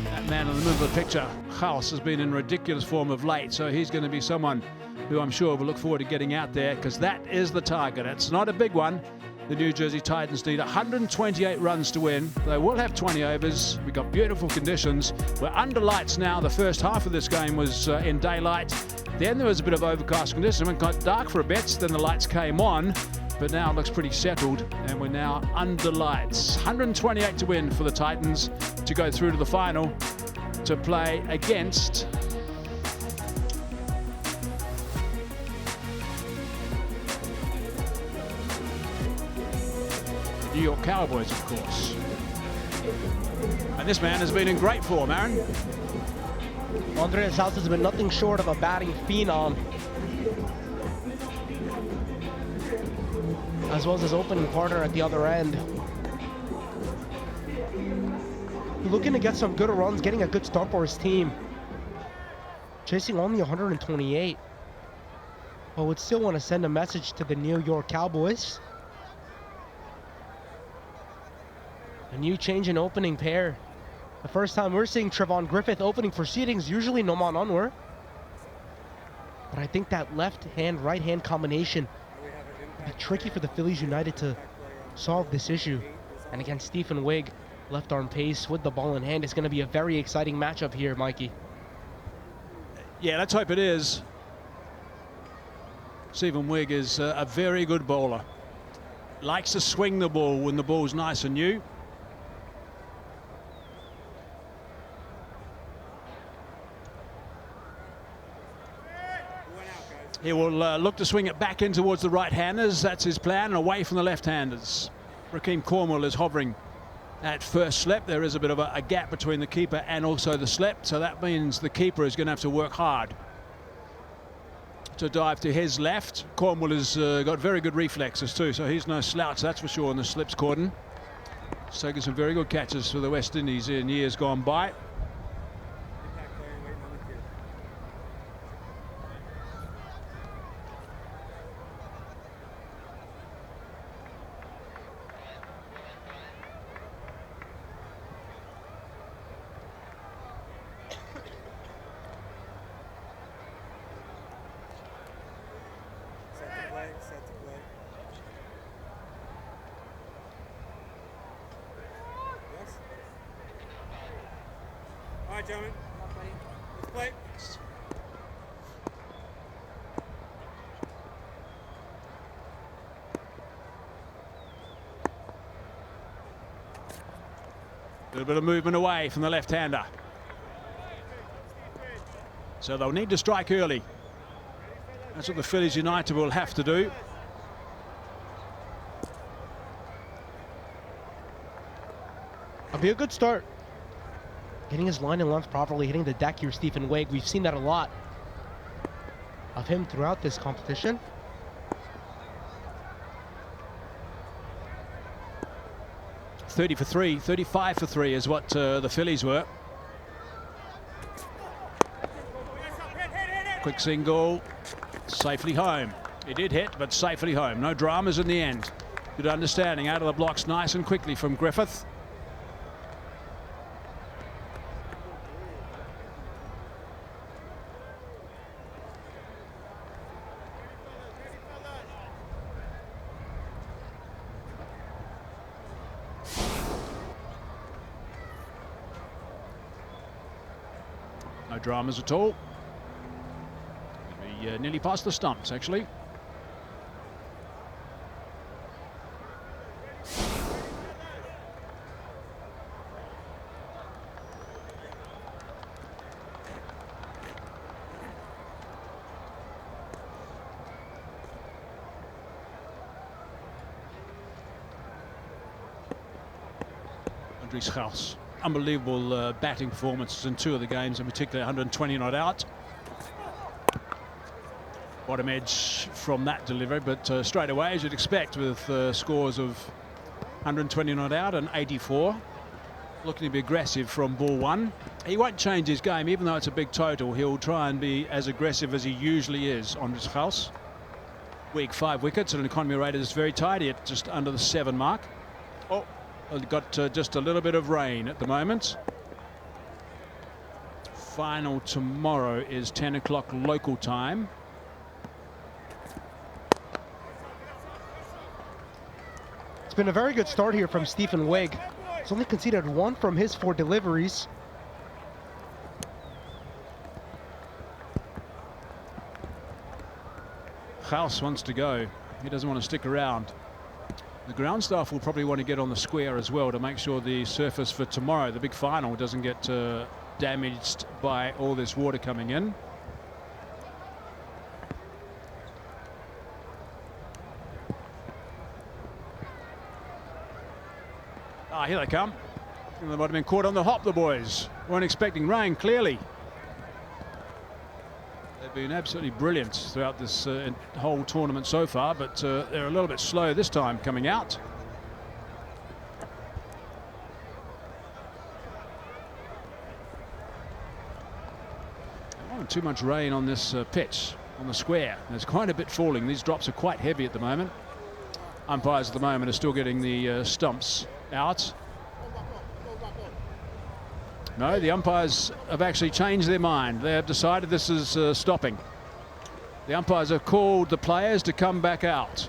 That man in the middle of the picture, House, has been in ridiculous form of late, so he's going to be someone who I'm sure will look forward to getting out there, because that is the target. It's not a big one. The New Jersey Titans need 128 runs to win. They will have 20 overs. We've got beautiful conditions. We're under lights now. The first half of this game was in daylight. Then there was a bit of overcast conditions. It got dark for a bit, then the lights came on. But now it looks pretty settled, and we're now under lights. 128 to win for the Titans to go through to the final to play against New York Cowboys, of course. And this man has been in great form, Aaron. Andres House has been nothing short of a batting phenom, as well as his opening partner at the other end. Looking to get some good runs, getting a good start for his team. Chasing only 128. But would still want to send a message to the New York Cowboys. A new change in opening pair. The first time we're seeing Trevon Griffith opening for Seedings, usually Noman Anwar. But I think that left-hand, right-hand combination be tricky for the Phillies United to solve this issue. And again, Stephen Wigg, left arm pace with the ball in hand. It's going to be a very exciting matchup here, Mikey. Yeah, let's hope it is. Stephen Wigg is a very good bowler. Likes to swing the ball when the ball's nice and new. He will look to swing it back in towards the right-handers. That's his plan, and away from the left-handers. Rakeem Cornwall is hovering At first slip, there is a bit of a gap between the keeper and also the slip, so that means the keeper is going to have to work hard to dive to his left. Cornwall has got very good reflexes too, so he's no slouch, that's for sure, in the slips cordon. He's taken some very good catches for the West Indies in years gone by. Set to play. Yes? All right, gentlemen. Let's play. A little bit of movement away from the left-hander. So they'll need to strike early. That's what the Phillies United will have to do. It'll be a good start. Hitting his line and length properly, hitting the deck here, Stephen Wigg. We've seen that a lot of him throughout this competition. .30 for 3, 35 for 3 is what the Phillies were. Quick single, safely home. He did hit, but safely home. No dramas in the end. Good understanding out of the blocks nice and quickly from Griffith. No dramas at all. We nearly past the stumps, actually. Andries Gauss. Unbelievable batting performances in 2 of the games, in particular 120 not out. Bottom edge from that delivery, but straight away, as you'd expect, with scores of 120 not out and 84. Looking to be aggressive from ball 1. He won't change his game, even though it's a big total. He'll try and be as aggressive as he usually is on his house. Week 5 wickets and an economy rate is very tidy at just under the 7 mark. Oh, got just a little bit of rain at the moment. Final tomorrow is 10 o'clock local time. It's been a very good start here from Stephen Wigg. He's only conceded 1 from his 4 deliveries. Gauss wants to go. He doesn't want to stick around. The ground staff will probably want to get on the square as well to make sure the surface for tomorrow, the big final, doesn't get damaged by all this water coming in. Ah, here they come. They might have been caught on the hop, the boys. Weren't expecting rain, clearly. They've been absolutely brilliant throughout this whole tournament so far, but they're a little bit slow this time coming out. Not too much rain on this pitch, on the square. There's quite a bit falling. These drops are quite heavy at the moment. Umpires at the moment are still getting the stumps out. No, the umpires have actually changed their mind. They have decided this is stopping. The umpires have called the players to come back out.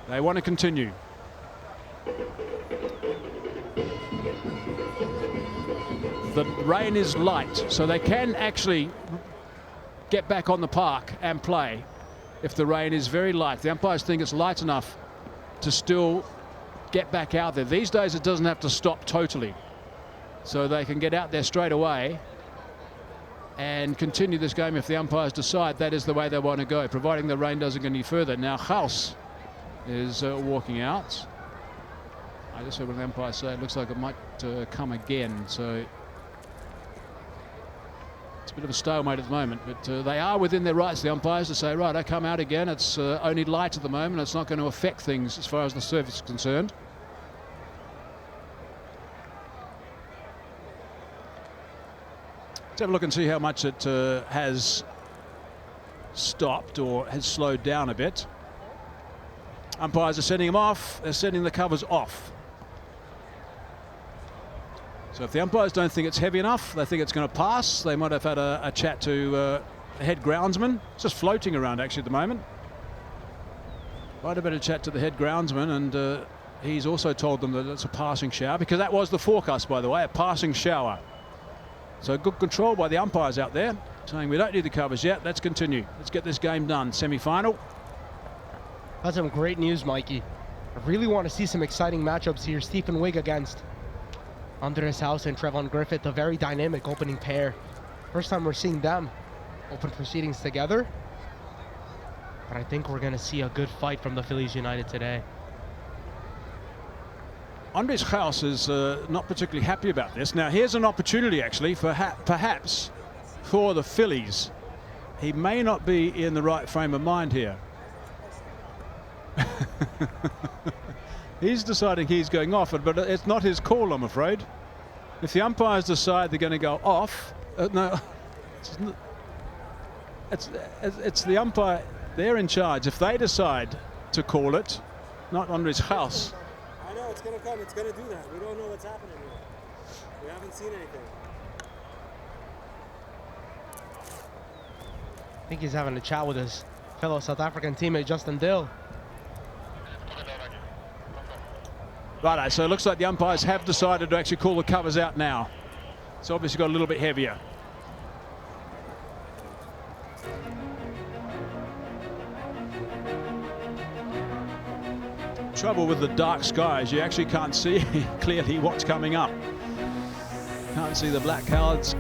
They want to continue. The rain is light, so they can actually get back on the park and play if the rain is very light. The umpires think it's light enough to still get back out there. These days it doesn't have to stop totally. So they can get out there straight away and continue this game if the umpires decide that is the way they want to go, providing the rain doesn't go any further. Now Gauss is walking out. I just heard one of the umpires say it looks like it might come again. So it's a bit of a stalemate at the moment, but they are within their rights, the umpires, to say, right, I come out again. It's only light at the moment. It's not going to affect things as far as the surface is concerned. Let's have a look and see how much it has stopped or has slowed down a bit. Umpires are sending them off. They're sending the covers off. So if the umpires don't think it's heavy enough, they think it's going to pass, they might have had a chat to the head groundsman. It's just floating around actually at the moment. Quite a bit of chat to the head groundsman, and he's also told them that it's a passing shower, because that was the forecast, by the way, a passing shower. So good control by the umpires out there, saying we don't need the covers yet, let's continue. Let's get this game done. Semi-final. That's some great news, Mikey. I really want to see some exciting matchups here. Stephen Wigg against Andres House and Trevon Griffith, a very dynamic opening pair. First time we're seeing them open proceedings together. But I think we're going to see a good fight from the Phillies United today. Andres House is not particularly happy about this. Now here's an opportunity actually for perhaps for the Phillies. He may not be in the right frame of mind here. He's deciding he's going off it, but it's not his call, I'm afraid. If the umpires decide they're going to go off, no, it's the umpire. They're in charge. If they decide to call it, not Andres House. I know it's going to come. It's going to do that. We don't know what's happening yet. We haven't seen anything. I think he's having a chat with his fellow South African teammate Justin Dill. Righto, so it looks like the umpires have decided to actually call the covers out now. It's obviously got a little bit heavier. Trouble with the dark skies, you actually can't see clearly what's coming up. Can't see the black clouds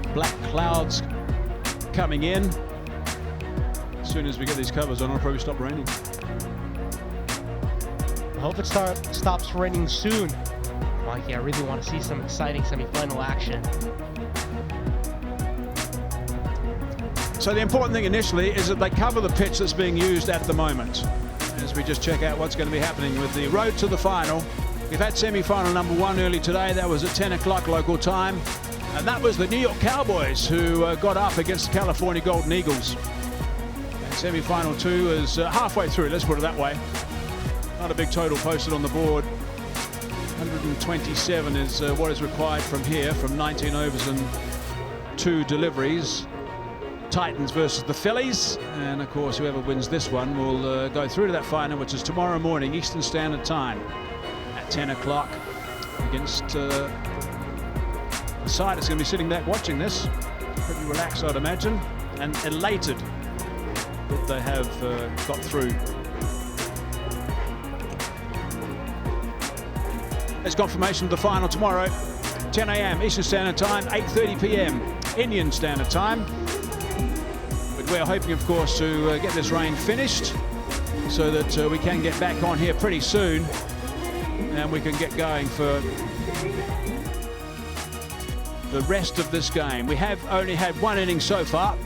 coming in. As soon as we get these covers on, it'll probably stop raining. I hope it stops raining soon. Mikey, I really want to see some exciting semi-final action. So the important thing initially is that they cover the pitch that's being used at the moment. As we just check out what's going to be happening with the road to the final. We've had semi-final number 1 early today. That was at 10 o'clock local time. And that was the New York Cowboys who got up against the California Golden Eagles. And semi-final 2 is halfway through, let's put it that way. Not a big total posted on the board. 127 is what is required from here, from 19 overs and 2 deliveries. Titans versus the Phillies, and of course whoever wins this one will go through to that final, which is tomorrow morning Eastern Standard Time at 10 o'clock against the side that's going to be sitting back watching this, pretty relaxed I'd imagine, and elated that they have got through. There's confirmation of the final tomorrow, 10 a.m. Eastern Standard Time, 8:30 p.m. Indian Standard Time. But we're hoping, of course, to get this rain finished so that we can get back on here pretty soon and we can get going for the rest of this game. We have only had 1 inning so far.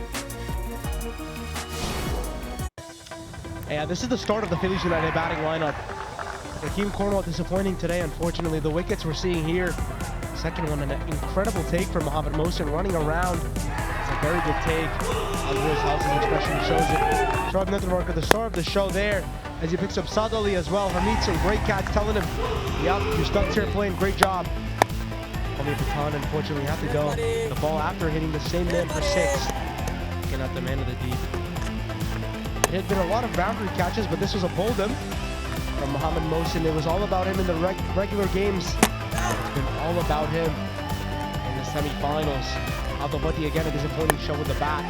Yeah, this is the start of the Phillies United batting lineup. Raheem Cornwall disappointing today, unfortunately. The wickets we're seeing here. Second one, an incredible take from Mohamed Mohsin running around. It's a very good take. Andres House's expression shows it. Shoaib Nethermarker, the star of the show there, as he picks up Sadali as well. Harmeet Singh, great catch, telling him, yep, you're stuck here playing, great job. Omir Patan unfortunately had to go. The ball after hitting the same man for 6. Looking at the man of the deep. It had been a lot of boundary catches, but this was a boldem from Mohamed Mohsin. It was all about him in the regular games. It's been all about him in the semi-finals. Abdelbati again, a disappointing show with the bat.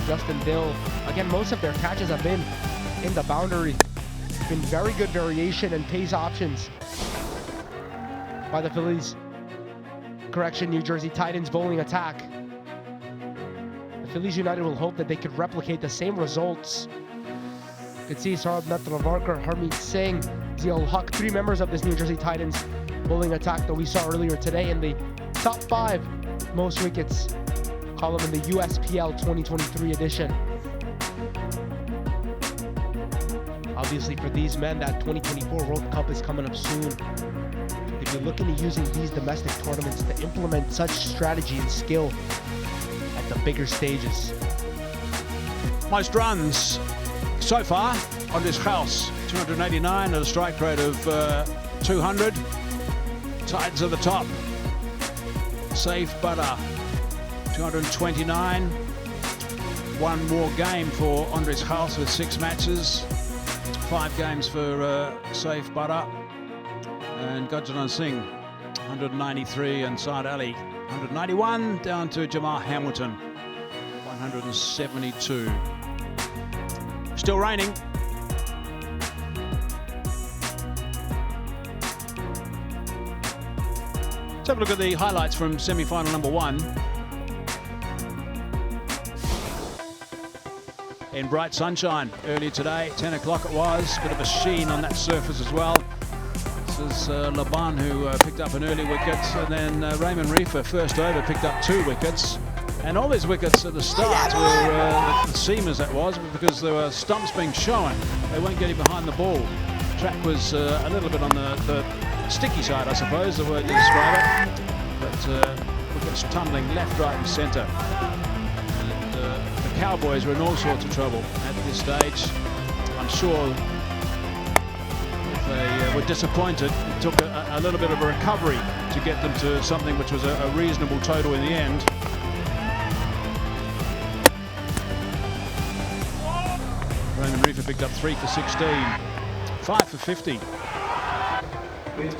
Justin Dill, again, most of their catches have been in the boundary. Been very good variation and pace options by the Phillies. Correction, New Jersey Titans bowling attack. The Phillies United will hope that they could replicate the same results. You can see Saurabh Netravarkar, Harmeet Singh, Zeel Huck, 3 members of this New Jersey Titans bowling attack that we saw earlier today in the top 5 most wickets column in the USPL 2023 edition. Obviously for these men, that 2024 World Cup is coming up soon. If you're looking at using these domestic tournaments to implement such strategy and skill at the bigger stages. Most runs so far on this house, 289 at a strike rate of 200. Titans at the top. Safe Butter, 229. One more game for Andres House with 6 matches. 5 games for Safe Butter. And Gurjanath Singh, 193, and Saad Ali, 191, down to Jamal Hamilton, 172. Still raining. Let's have a look at the highlights from semi-final number 1. In bright sunshine early today, 10 o'clock it was, bit of a sheen on that surface as well. This is Laban who picked up an early wicket, and then Raymond Reifer first over picked up 2 wickets. And all these wickets at the start were the seamers, that was, because there were stumps being shown. They weren't getting behind the ball. Track was a little bit on the sticky side, I suppose, the word to describe it. But wickets tumbling left, right and centre. And the Cowboys were in all sorts of trouble at this stage. I'm sure they were disappointed. It took a little bit of a recovery to get them to something which was a reasonable total in the end. Raymond Reifer picked up 3 for 16, 5 for 50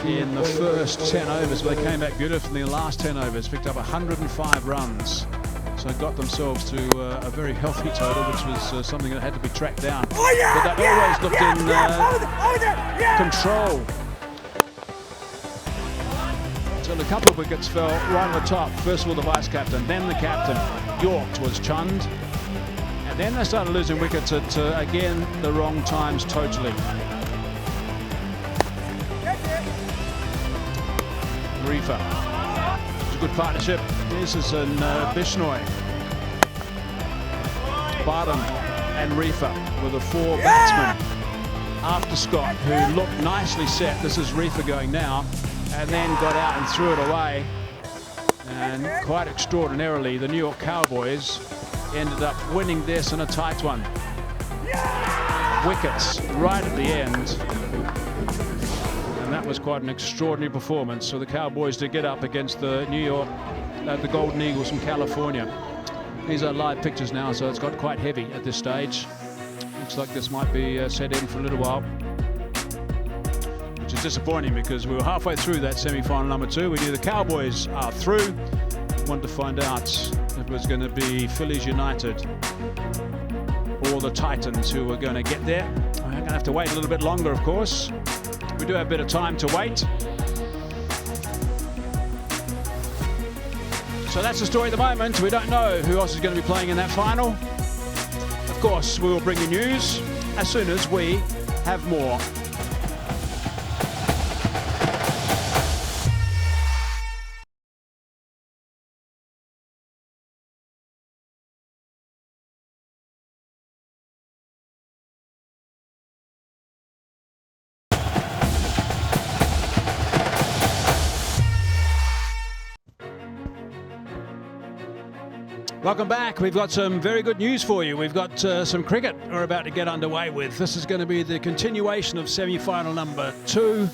in the first 10 overs. But they came back beautifully in the last 10 overs, picked up 105 runs. So got themselves to a very healthy total, which was something that had to be tracked down. But they always looked in control. Until a couple of wickets fell right on the top. First of all, the vice-captain, then the captain. York was chunned. And then they started losing wickets at, again, the wrong times totally. Reifer. It's a good partnership. This is an Bishnoi. Bardem and Reifer were the 4 batsmen after Scott, who looked nicely set. This is Reifer going now, and then got out and threw it away. And quite extraordinarily, the New York Cowboys ended up winning this in a tight one. Wickets right at the end. And that was quite an extraordinary performance. So the Cowboys did get up against the the Golden Eagles from California. These are live pictures now, so it's got quite heavy at this stage. Looks like this might be set in for a little while, which is disappointing because we were halfway through that semi-final number 2. We knew the Cowboys are through. Wanted to find out if it was going to be Phillies United or the Titans who were going to get there. We're going to have to wait a little bit longer, of course. We do have a bit of time to wait. So that's the story at the moment. We don't know who else is going to be playing in that final. Of course, we will bring you news as soon as we have more. Welcome back. We've got some very good news for you. We've got some cricket we're about to get underway with. This is going to be the continuation of semi-final number 2.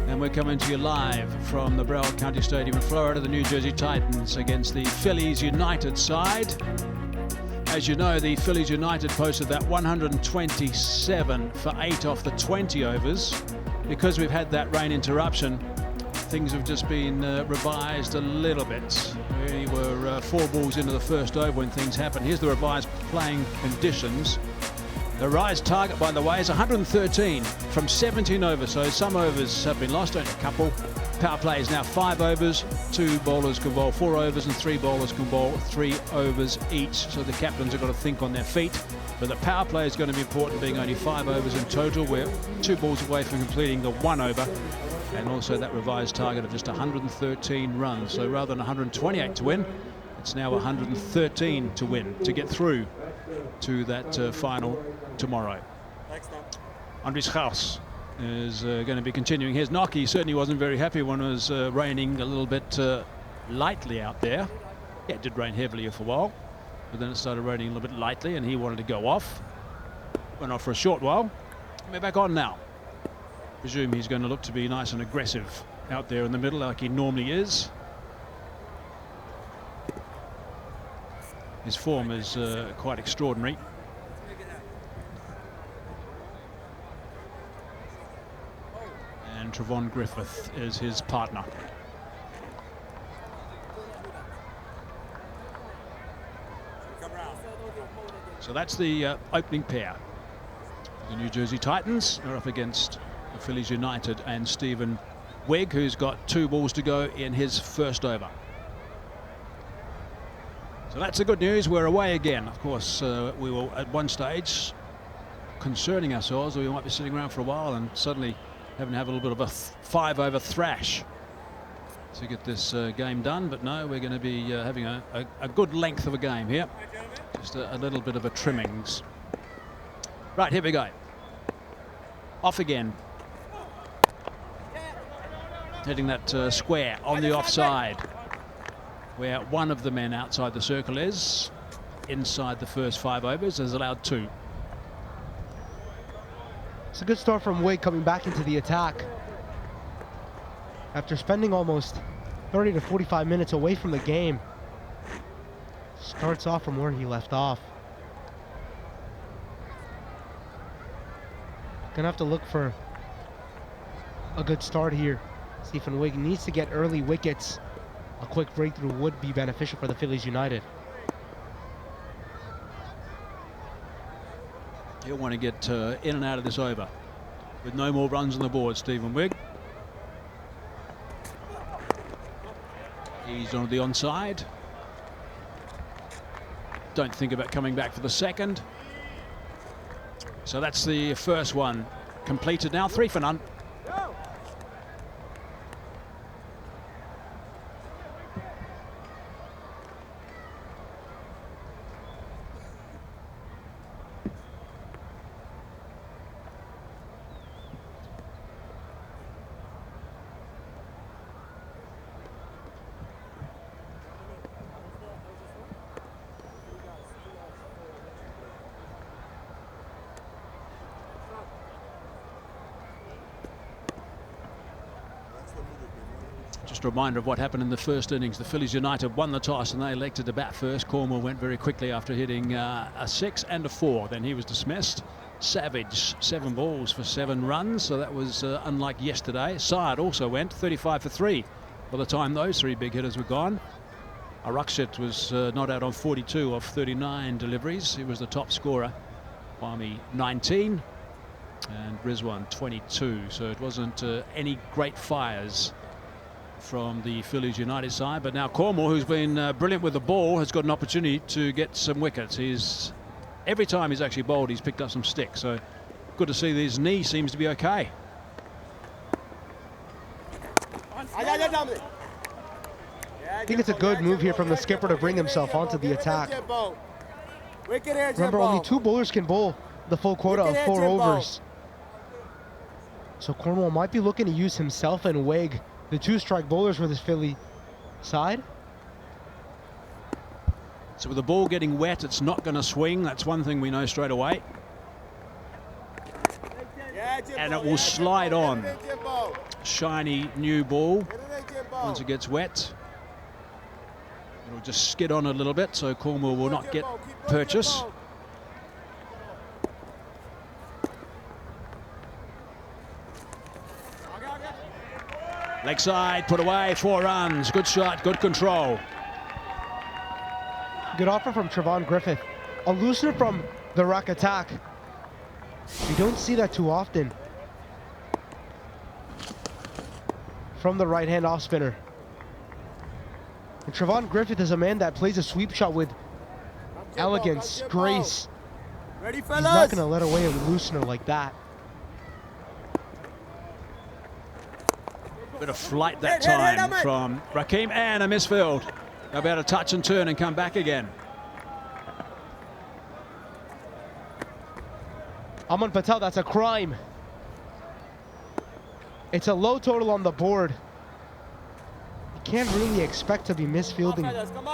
And we're coming to you live from the Broward County Stadium in Florida, the New Jersey Titans against the Phillies United side. As you know, the Phillies United posted that 127 for 8 off the 20 overs. Because we've had that rain interruption, things have just been revised a little bit. We were 4 balls into the first over when things happened. Here's the revised playing conditions. The rise target, by the way, is 113 from 17 overs. So some overs have been lost, only a couple. Power play is now 5 overs. 2 bowlers can bowl 4 overs and 3 bowlers can bowl 3 overs each. So the captains have got to think on their feet. But the power play is going to be important, being only 5 overs in total. We're 2 balls away from completing the 1 over, and also that revised target of just 113 runs. So rather than 128 to win, it's now 113 to win to get through to that final tomorrow. Andries Gauss is going to be continuing his knock. He certainly wasn't very happy when it was raining a little bit lightly out there. Yeah, it did rain heavily for a while, but then it started raining a little bit lightly and he wanted to go off. Went off for a short while. We're back on now. Presume he's going to look to be nice and aggressive out there in the middle like he normally is. His form is quite extraordinary. And Trevon Griffith is his partner. So that's the opening pair. The New Jersey Titans are up against the Phillies United and Stephen Wigg, who's got 2 balls to go in his first over. So that's the good news. We're away again. Of course, we were at one stage concerning ourselves that we might be sitting around for a while and suddenly having to have a little bit of a 5 over thrash to get this game done. But no, we're going to be having a good length of a game here. Just a little bit of a trimmings. Right, here we go. Off again. Hitting that square on the offside, where one of the men outside the circle is. Inside the first 5 overs is allowed 2. It's a good start from Wigg coming back into the attack. After spending almost 30 to 45 minutes away from the game. Starts off from where he left off. Gonna have to look for a good start here. Stephen Wigg needs to get early wickets. A quick breakthrough would be beneficial for the Phillies United. He'll want to get in and out of this over with no more runs on the board. Stephen Wigg. He's on the onside. Don't think about coming back for the second. So that's the first one completed now. 3 for none. Just a reminder of what happened in the first innings. The Phillies United won the toss and they elected to bat first. Cornwall went very quickly after hitting a 6 and a 4. Then he was dismissed. Savage, 7 balls for 7 runs. So that was unlike yesterday. Syed also went 35 for 3. By the time those 3 big hitters were gone, Arakshit was not out on 42 of 39 deliveries. He was the top scorer. Kwame 19 and Rizwan 22. So it wasn't any great fires from the Phillies United side, but now Cornwall, who's been brilliant with the ball, has got an opportunity to get some wickets. Every time he's actually bowled, he's picked up some sticks, so good to see his knee seems to be okay. I think it's a good move here from the skipper to bring himself onto the attack. Remember, only 2 bowlers can bowl the full quota of 4 overs. So Cornwall might be looking to use himself and Wigg, the 2 strike bowlers for this Philly side. So with the ball getting wet, it's not going to swing. That's one thing we know straight away. And it will slide on. Shiny new ball. Once it gets wet, it'll just skid on a little bit, so Cornwall will not get purchase. Leg side, put away, 4 runs. Good shot, good control. Good offer from Trevon Griffith. A loosener from the ruck attack. You don't see that too often from the right-hand off spinner. And Trevon Griffith is a man that plays a sweep shot with elegance, grace, Ready, He's fellas? not going to let away a loosener like that. Bit of flight that time from Rakeem, and a misfield. About a touch and turn and come back again. Aman Patel, that's a crime. It's a low total on the board. You can't really expect to be misfielding something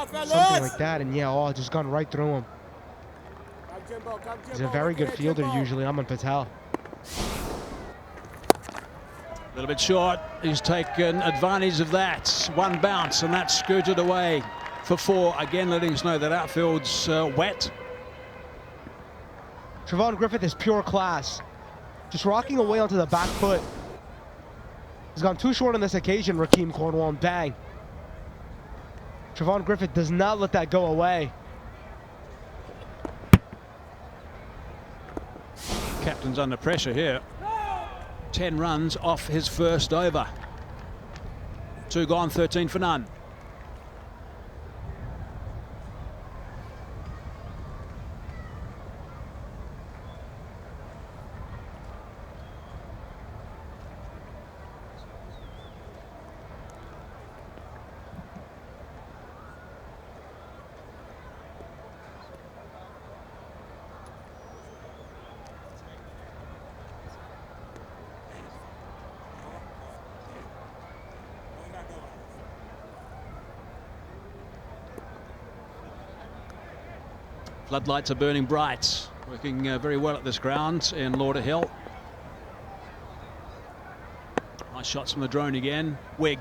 like that, and yeah, oh, just gone right through him. He's a very good fielder usually, Aman Patel. A little bit short. He's taken advantage of that. One bounce, and that's scooted away for 4. Again, letting us know that outfield's wet. Trevon Griffith is pure class. Just rocking away onto the back foot. He's gone too short on this occasion, Rakeem Cornwall, and bang. Trevon Griffith does not let that go away. Captain's under pressure here. 10 runs off his first over. 2 gone, 13 for none. Floodlights are burning bright. Working very well at this ground in Lauderhill. Nice shots from the drone again. Wig.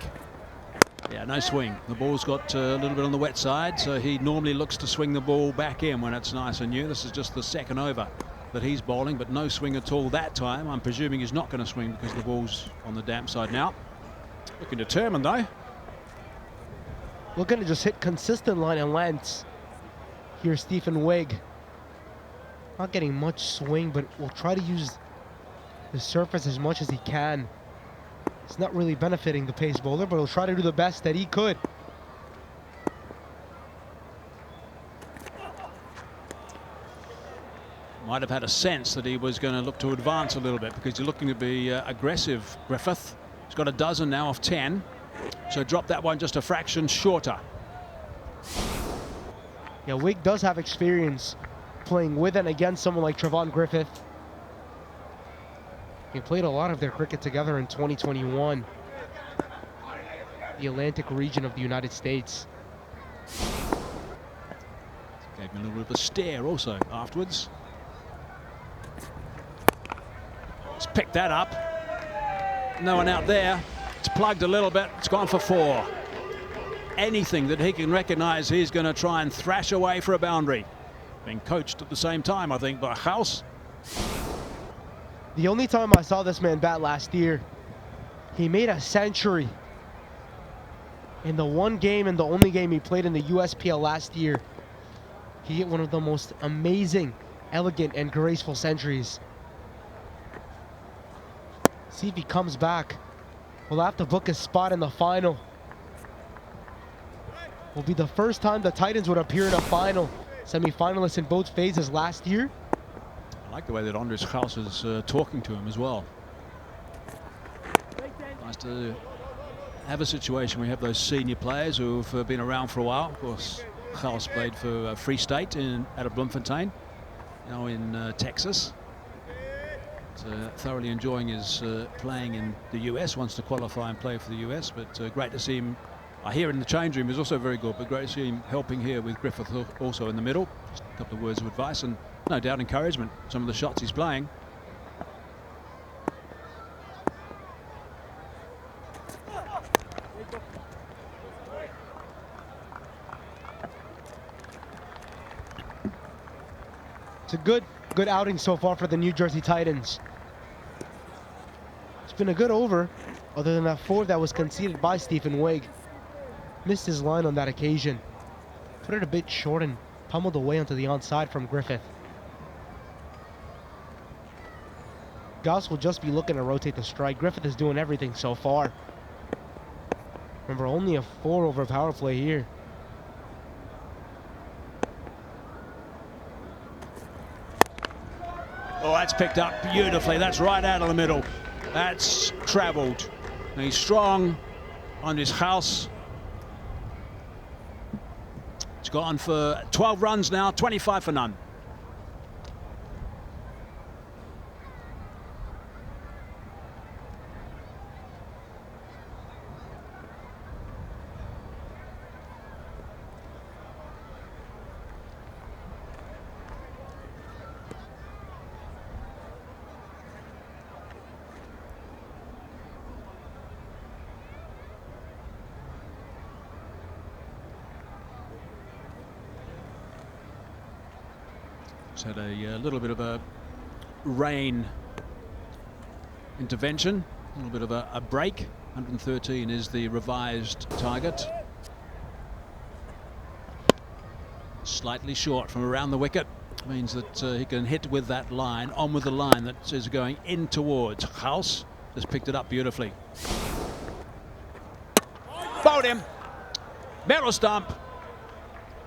Yeah, no swing. The ball's got a little bit on the wet side, so he normally looks to swing the ball back in when it's nice and new. This is just the second over that he's bowling, but no swing at all that time. I'm presuming he's not going to swing because the ball's on the damp side now. Looking determined though. Looking to just hit consistent line and lengths. Here's Stephen Wigg. Not getting much swing, but will try to use the surface as much as he can. It's not really benefiting the pace bowler, but he'll try to do the best that he could. Might have had a sense that he was going to look to advance a little bit because he's looking to be aggressive, Griffith. He's got a dozen now off 10. So drop that one just a fraction shorter. Yeah, Wigg does have experience playing with and against someone like Trevon Griffith. They played a lot of their cricket together in 2021. The Atlantic region of the United States. Gave him a little bit of a stare also afterwards. Let's pick that up. No one out there. It's plugged a little bit. It's gone for 4. Anything that he can recognize, he's going to try and thrash away for a boundary. Being coached at the same time, I think, by House. The only time I saw this man bat last year, he made a century. In the one game and the only game he played in the USPL last year, he hit one of the most amazing, elegant, and graceful centuries. See if he comes back. We'll have to book his spot in the final. Will be the first time the Titans would appear in a final. Semi-finalists in both phases last year. I like the way that Andres House is talking to him as well. Nice to have a situation where you have those senior players who've been around for a while. Of course, House played for Free State out of Bloemfontein, now in Texas. So thoroughly enjoying his playing in the US, wants to qualify and play for the US, but great to see him. I hear in the change room is also very good, but great to see him helping here with Griffith also in the middle. Just a couple of words of advice and no doubt encouragement. Some of the shots he's playing. It's a good outing so far for the New Jersey Titans. It's been a good over, other than that 4 that was conceded by Stephen Wigg. Missed his line on that occasion. Put it a bit short and pummeled away onto the onside from Griffith. Gauss will just be looking to rotate the strike. Griffith is doing everything so far. Remember, only a 4 over power play here. Oh, that's picked up beautifully. That's right out of the middle. That's travelled. He's strong on his house. It's gone for 12 runs now, 25 for none. Had a little bit of a rain intervention, a little bit of a break. 113 is the revised target. Slightly short from around the wicket. Means that he can hit with that line, on with the line that is going in towards House. Just picked it up beautifully. Bowled him. Middle stump.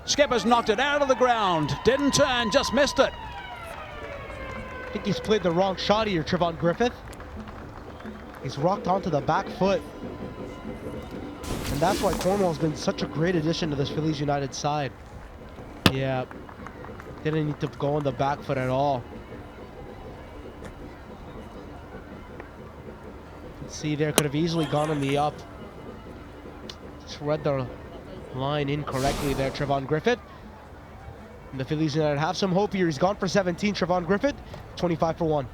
Skipper's knocked it out of the ground. Didn't turn, just missed it. I think he's played the wrong shot here, Trevon Griffith. He's rocked onto the back foot. And that's why Cornwall's been such a great addition to this Phillies United side. Yeah, didn't need to go on the back foot at all. See there, could have easily gone on the up. Just read the line incorrectly there, Trevon Griffith. And the Phillies United have some hope here. He's gone for 17, Trevon Griffith, 25 for 1.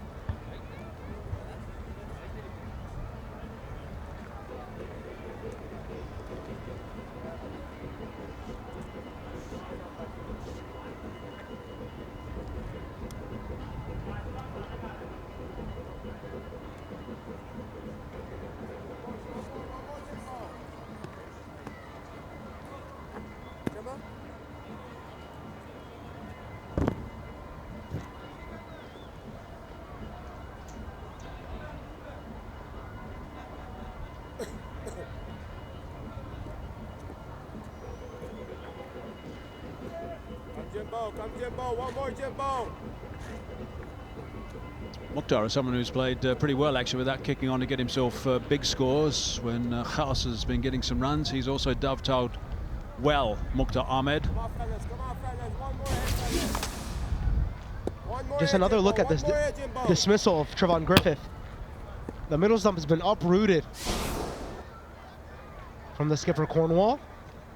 Come Jimbo, one more Jimbo. Mukhtar is someone who's played pretty well actually without kicking on to get himself big scores. When House has been getting some runs, he's also dovetailed well, Mukhtar Ahmed. Come on, fellas, one more head, fellas. One more Just head, another Jimbo, look at this one more head, Jimbo. dismissal of Trevon Griffith. The middle stump has been uprooted from the skipper Cornwall.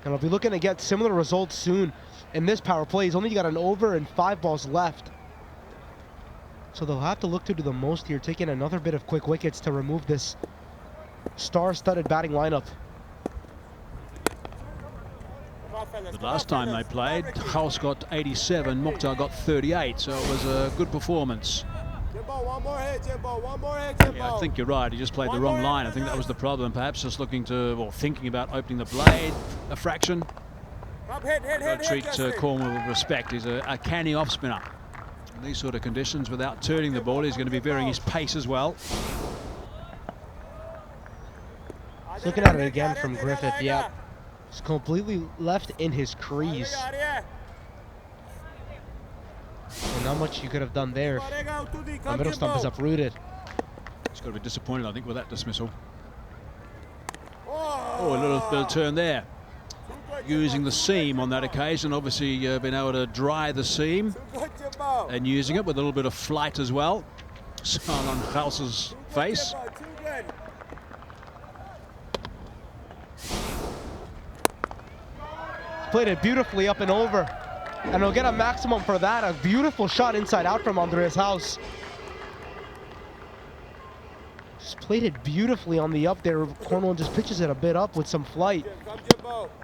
And I'll be looking to get similar results soon in this power play. He's only got an over and 5 balls left. So they'll have to look to do the most here, taking another bit of quick wickets to remove this star-studded batting lineup. The last time they played, House got 87, Mukhtar got 38, so it was a good performance. Jimbo, one more head, Jimbo, one more head, Jimbo. Yeah, I think you're right. He just played the wrong line. I think that was the problem. Perhaps just looking to, or thinking about opening the blade a fraction. Got to treat Cornwall with respect. He's a canny off spinner. In these sort of conditions, without turning the ball, he's going to be varying his pace as well. Looking at it again from Griffith, yeah. It's completely left in his crease. And not much you could have done there. The middle stump is uprooted. He's got to be disappointed, I think, with that dismissal. Oh, a little turn there. Using the seam on that occasion, obviously been able to dry the seam and using it with a little bit of flight as well. Sun on House's face. Played it beautifully up and over. And he'll get a maximum for that. A beautiful shot inside out from Andreas House. Just played it beautifully on the up there. Cornwall just pitches it a bit up with some flight.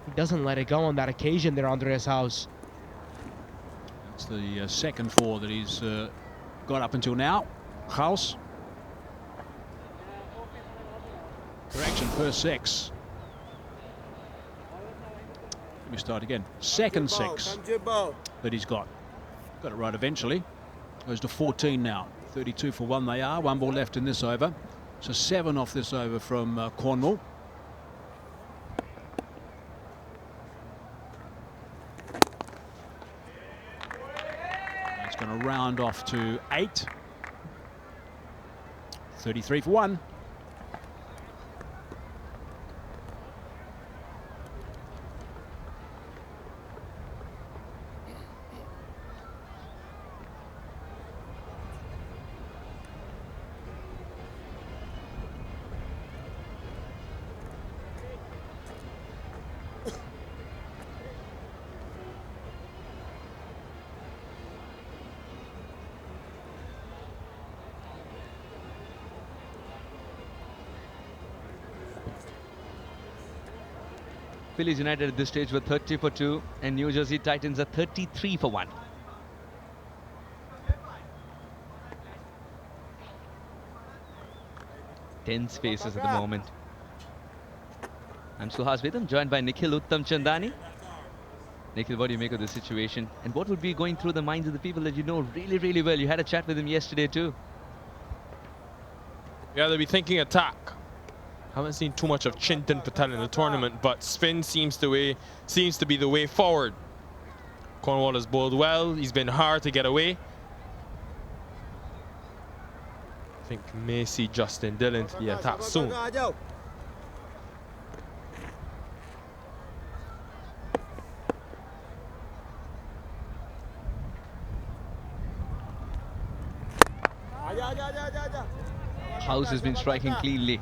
He doesn't let it go on that occasion there, Andreas House. That's the second 4 that he's got up until now. House. Correction, first 6. Let me start again. Second 6 that he's got. Got it right eventually. Goes to 14 now. 32 for 1 they are. 1 ball left in this over. So 7 off this over from Cornwall. It's going to round off to 8. 33 for 1. Phillies United at this stage were 30 for 2 and New Jersey Titans are 33 for 1. Tense faces at the moment. I'm Suhas Vedam, joined by Nikhil Uttam Chandani. Nikhil, what do you make of the situation? And what would be going through the minds of the people that you know really, really well? You had a chat with him yesterday too. Yeah, they'll be thinking attack. Haven't seen too much of Chintan Patel in the tournament, but spin seems to be the way forward. Cornwall has bowled well. He's been hard to get away. I think may see Justin Dillon to the attack soon. House has been striking cleanly.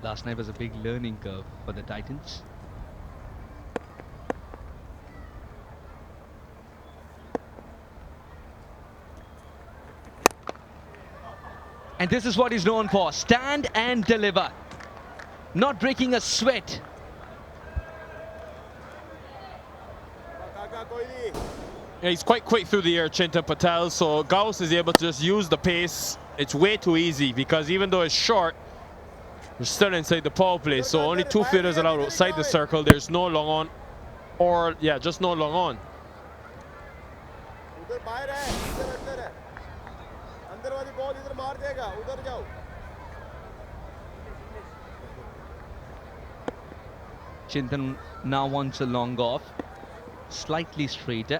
Last night was a big learning curve for the Titans. And this is what he's known for. Stand and deliver. Not breaking a sweat. Yeah, he's quite quick through the air, Chintan Patel, so Gauss is able to just use the pace. It's way too easy because even though it's short, we're still inside the power play, so only 2 fielders allowed outside the circle. There's no long on, or yeah, just no long on. Chintan now wants a long off, slightly straighter.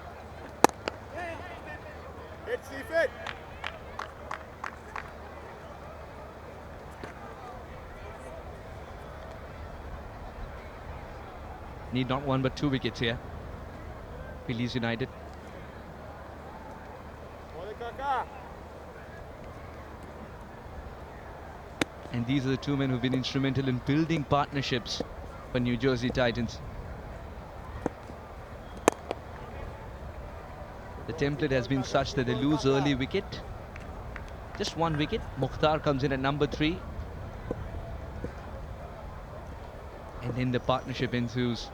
Need not 1 but 2 wickets here. Phillies United. And these are the 2 men who've been instrumental in building partnerships for New Jersey Titans. The template has been such that they lose early wicket. Just 1 wicket. Mukhtar comes in at number 3. And then the partnership ensues.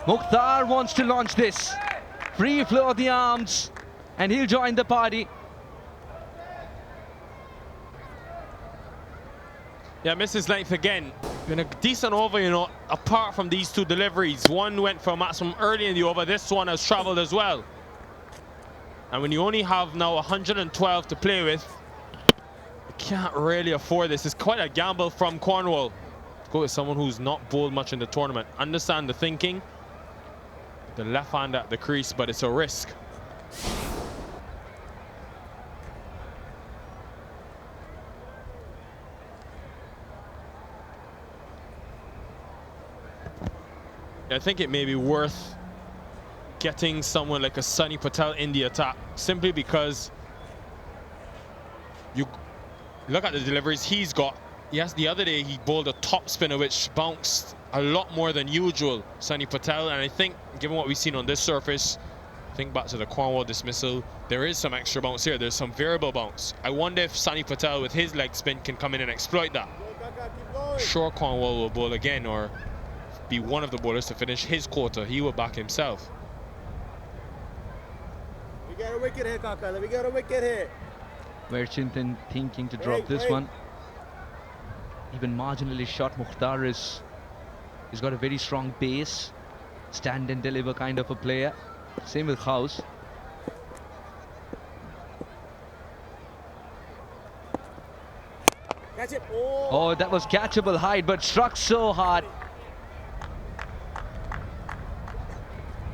Mukhtar wants to launch this. Free flow of the arms. And he'll join the party. Yeah, misses length again. Been a decent over, you know, apart from these 2 deliveries. One went for a maximum early in the over. This one has traveled as well. And when you only have now 112 to play with, you can't really afford this. It's quite a gamble from Cornwall. Go with someone who's not bowled much in the tournament. Understand the thinking. The left hand at the crease, but it's a risk. I think it may be worth getting someone like a Sunny Patel in the attack, simply because you look at the deliveries he's got. Yes, the other day he bowled a top spinner which bounced a lot more than usual, Sunny Patel, and I think given what we've seen on this surface, think back to the Cornwall dismissal, there is some extra bounce here. There's some variable bounce. I wonder if Sunny Patel with his leg spin can come in and exploit that. Sure, Cornwall will bowl again or be one of the bowlers to finish his quarter. He will back himself. We got a wicket here, Kaka. We got a wicket here. Where Chintan thinking to drop this one. Even marginally short. Mukhtar he's got a very strong base. Stand and deliver kind of a player. Same with House. Catch it. Oh. Oh, that was catchable height, but struck so hard.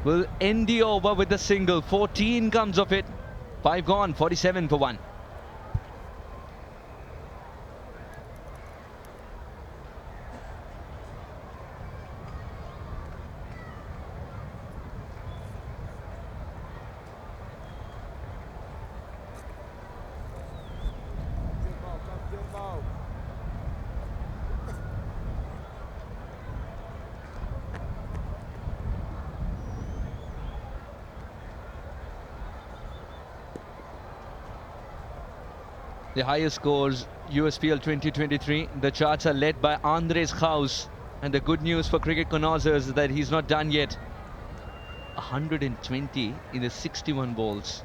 Will end the over with a single. 14 comes of it. 5 gone, 47 for 1. The highest scores, USPL 2023. The charts are led by Andres House. And the good news for cricket connoisseurs is that he's not done yet. 120 in the 61 balls.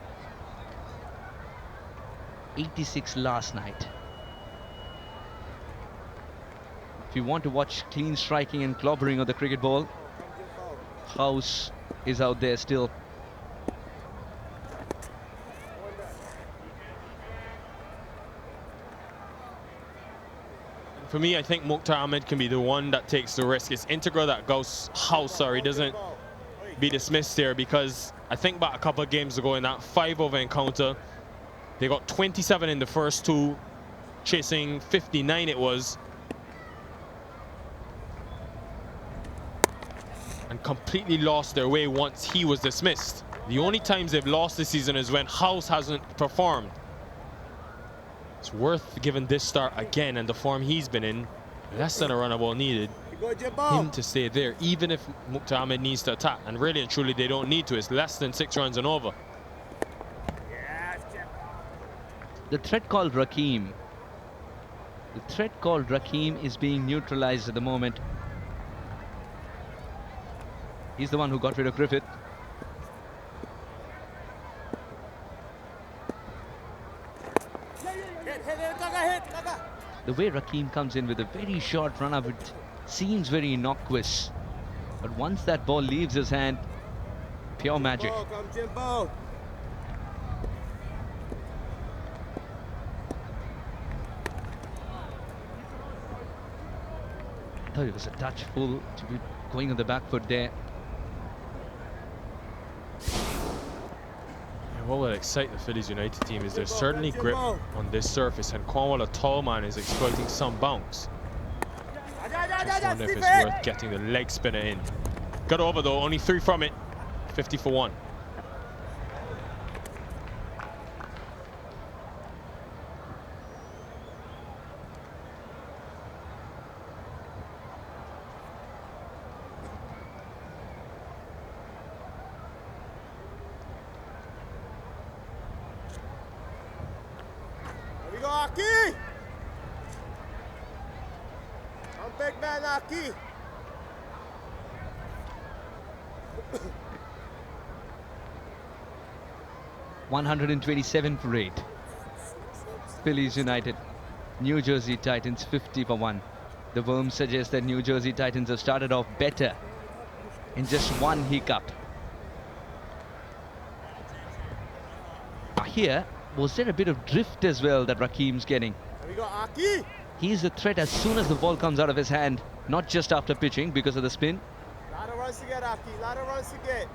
86 last night. If you want to watch clean striking and clobbering of the cricket ball, House is out there still. For me, I think Mukhtar Ahmed can be the one that takes the risk. It's integral that House doesn't be dismissed there, because I think back a couple of games ago in that 5-over encounter, they got 27 in the first 2, chasing 59 it was. And completely lost their way once he was dismissed. The only times they've lost this season is when House hasn't performed. It's worth giving this start again, and the form he's been in, less than a run ball needed, him to stay there, even if Mukhtar Ahmed needs to attack. And really and truly, they don't need to. It's less than 6 runs and over. The threat called Rakeem. The threat called Rakeem is being neutralized at the moment. He's the one who got rid of Griffith. The way Rakeem comes in with a very short run-up, it seems very innocuous. But once that ball leaves his hand, pure magic. I thought it was a touch full to be going on the back foot there. What will excite the Phillies United team is there's certainly grip on this surface, and Cornwall, a tall man, is exploiting some bounce. Just wonder if it's worth getting the leg spinner in. Got over though, only 3 from it. 50 for 1. Aki! I'm big man Aki. $127 for 8. Phillies United. New Jersey Titans 50 for 1. The worm suggests that New Jersey Titans have started off better in just one hiccup. Here, was there a bit of drift as well that Rakeem's getting? There we go, Aki. He's a threat as soon as the ball comes out of his hand, not just after pitching because of the spin. Lot of runs to get, Aki. Lot of runs to get.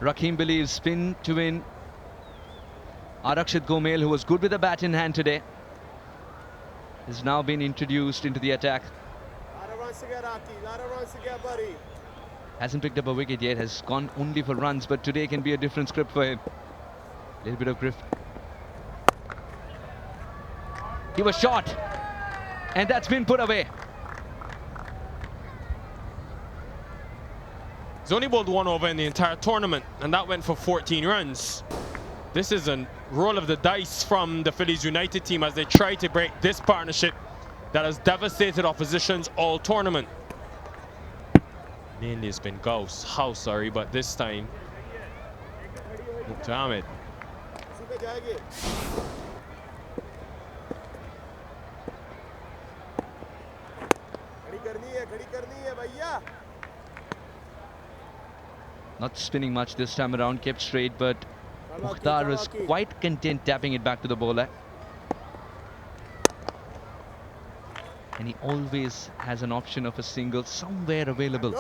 Rakeem believes spin to win. Arakshit Gomel, who was good with the bat in hand today, has now been introduced into the attack. Lot of runs to get, Aki. Lot of runs to get, buddy. Hasn't picked up a wicket yet, has gone only for runs, but today can be a different script for him. A little bit of grip. He was shot, and that's been put away. He's only bowled 1 over in the entire tournament, and that went for 14 runs. This is a roll of the dice from the Phillies United team as they try to break this partnership that has devastated oppositions all tournament. Mainly it's been House, sorry, but this time Mukhtar Ahmed. Not spinning much this time around, kept straight, but Mukhtar was quite content tapping it back to the bowler. And he always has an option of a single somewhere available.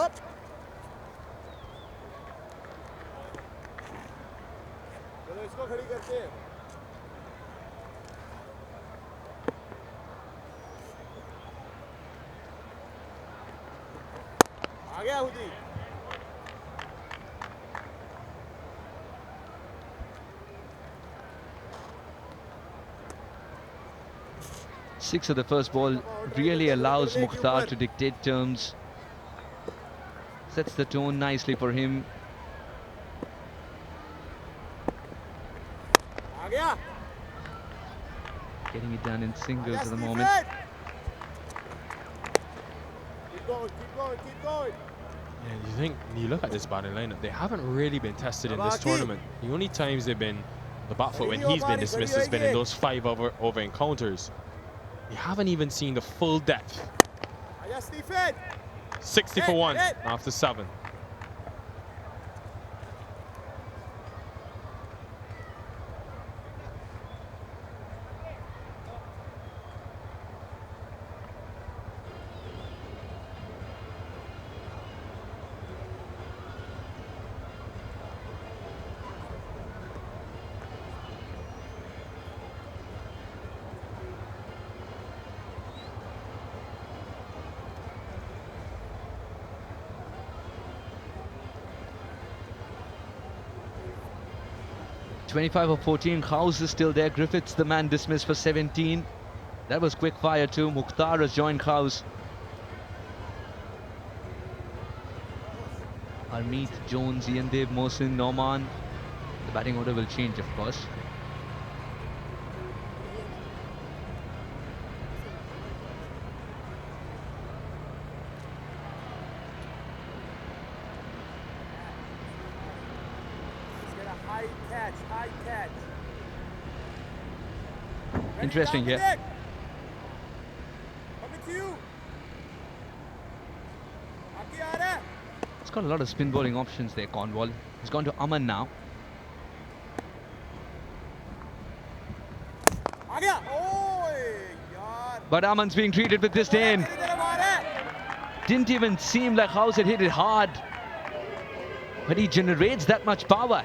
Six of the first ball really allows Mukhtar to dictate terms. Sets the tone nicely for him. Getting it done in singles at the moment. Keep going, keep going. And you think, when you look at this batting lineup, they haven't really been tested in this tournament. The only times they've been the bat foot when he's been dismissed has been in those 5 over encounters. You haven't even seen the full depth. 60 for 1 after 7. .25 of 14, House is still there. Griffiths, the man dismissed for 17. That was quick fire too. Mukhtar has joined House. Harmeet, Jones, Ian Dev, Mohsin, Norman. The batting order will change, of course. High catch. Interesting here. Coming to you. It's got a lot of spin bowling options there, Cornwall. He's gone to Aman now. But Aman's being treated with disdain. Didn't even seem like House had hit it hard. But he generates that much power.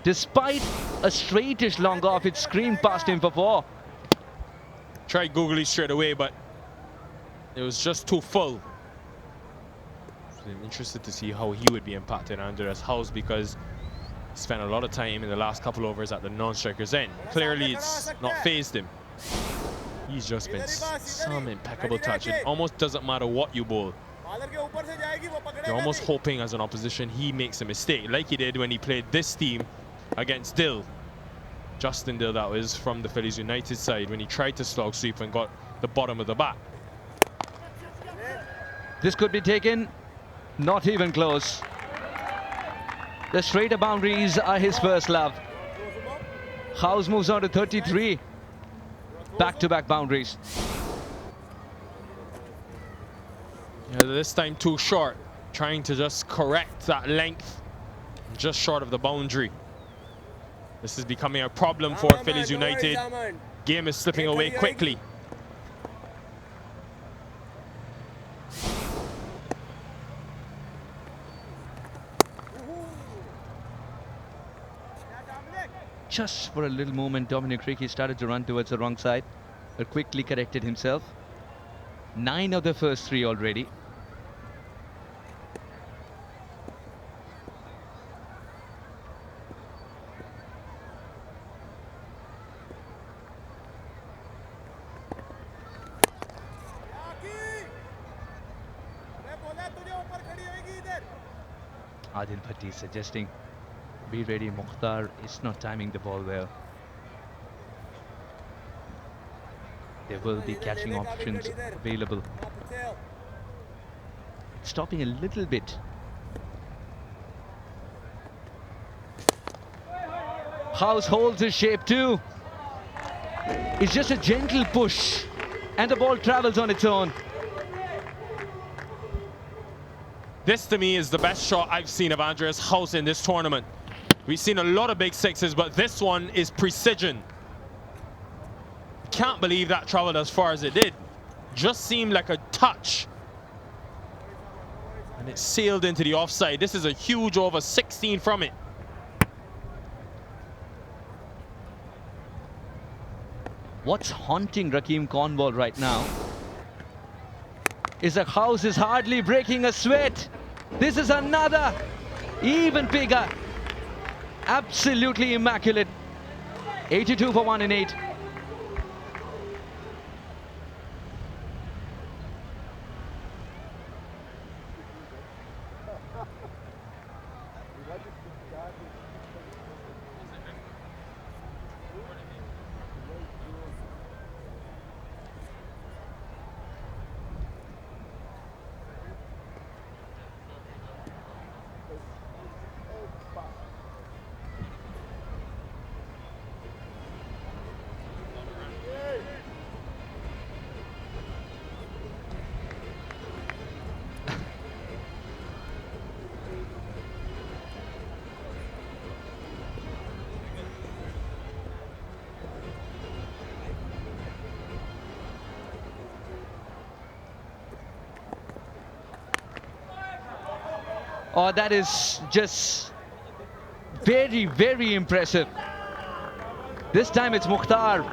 Despite a straightish long off, it screamed past him for 4. Tried googly straight away, but it was just too full. I'm interested to see how he would be impacted Andreas House, because he spent a lot of time in the last couple overs at the non-striker's end. Clearly, it's not phased him. He's just been some impeccable touch. It almost doesn't matter what you bowl. You're almost hoping as an opposition he makes a mistake, like he did when he played this team against Dill. Justin Dill, that was, from the Phillies United side, when he tried to slog sweep and got the bottom of the bat. This could be taken. Not even close. The straighter boundaries are his first love. House moves on to 33. Back-to-back boundaries. Yeah, this time too short. Trying to just correct that length. Just short of the boundary. This is becoming a problem for Phillies United. Game is slipping away quickly. Just for a little moment, Dominic Ricky started to run towards the wrong side, but quickly corrected himself. 9 of the first 3 already. Adil Bhatti suggesting be ready. Mukhtar is not timing the ball well. There will be catching options available. Stopping a little bit. House holds his shape too. It's just a gentle push and the ball travels on its own. This to me is the best shot I've seen of Andreas House in this tournament. We've seen a lot of big sixes, but this one is precision. Can't believe that traveled as far as it did. Just seemed like a touch. And it sailed into the offside. This is a huge over 16 from it. What's haunting Rakeem Cornwall right now is the house is hardly breaking a sweat. This is another even bigger. Absolutely immaculate. 82 for 1 in 8. Oh, that is just very, very impressive. This time it's Mukhtar.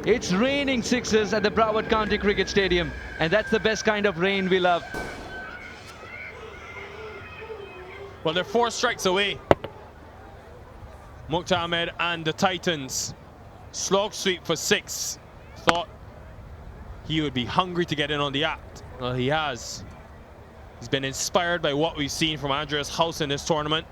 It's raining sixes at the Broward County Cricket Stadium, and that's the best kind of rain we love. Well, they're 4 strikes away. Mukhtar Ahmed and the Titans. Slog sweep for 6. Thought he would be hungry to get in on the act. Well, he has. He's been inspired by what we've seen from Andreas House in this tournament.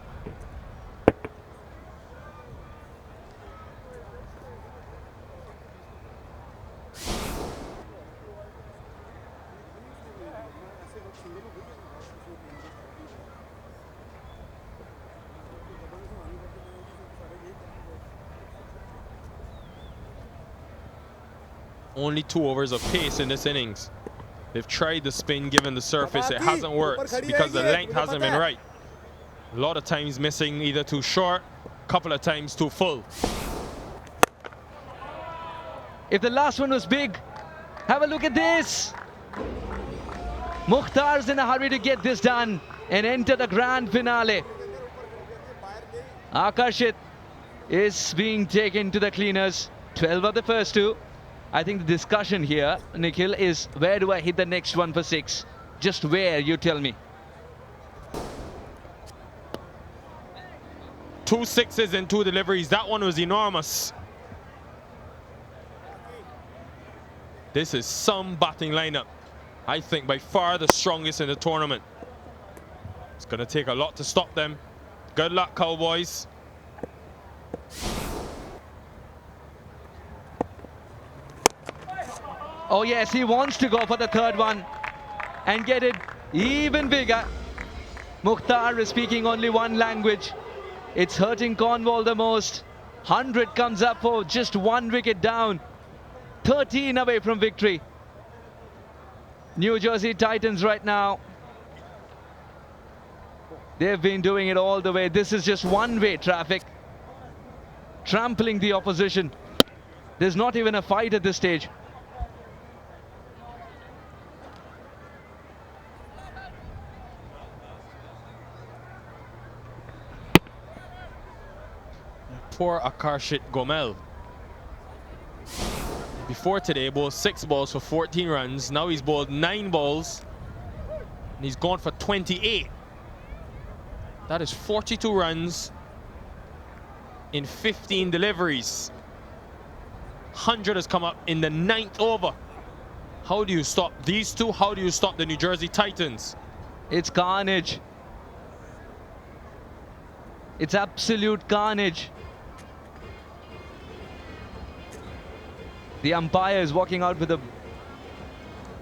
Only 2 overs of pace in this innings. They've tried the spin given the surface. It hasn't worked because the length hasn't been right. A lot of times missing either too short, a couple of times too full. If the last one was big, have a look at this. Mukhtar's in a hurry to get this done and enter the grand finale. Akarshit is being taken to the cleaners. 12 of the first 2. I think the discussion here, Nikhil, is where do I hit the next one for 6? Just where, you tell me. 2 sixes and 2 deliveries. That one was enormous. This is some batting lineup. I think by far the strongest in the tournament. It's going to take a lot to stop them. Good luck, Cowboys. Oh yes, he wants to go for the 3rd one and get it even bigger. Mukhtar is speaking only one language. It's hurting Cornwall the most. 100 comes up for just 1 wicket down. 13 away from victory. New Jersey Titans right now. They've been doing it all the way. This is just one-way traffic. Trampling the opposition. There's not even a fight at this stage. Poor Akarshit Gomel. Before today, bowled 6 balls for 14 runs. Now he's bowled 9 balls and he's gone for 28. That is 42 runs in 15 deliveries. 100 has come up in the 9th over. How do you stop these two? How do you stop the New Jersey Titans? It's carnage. It's absolute carnage. The umpire is walking out with a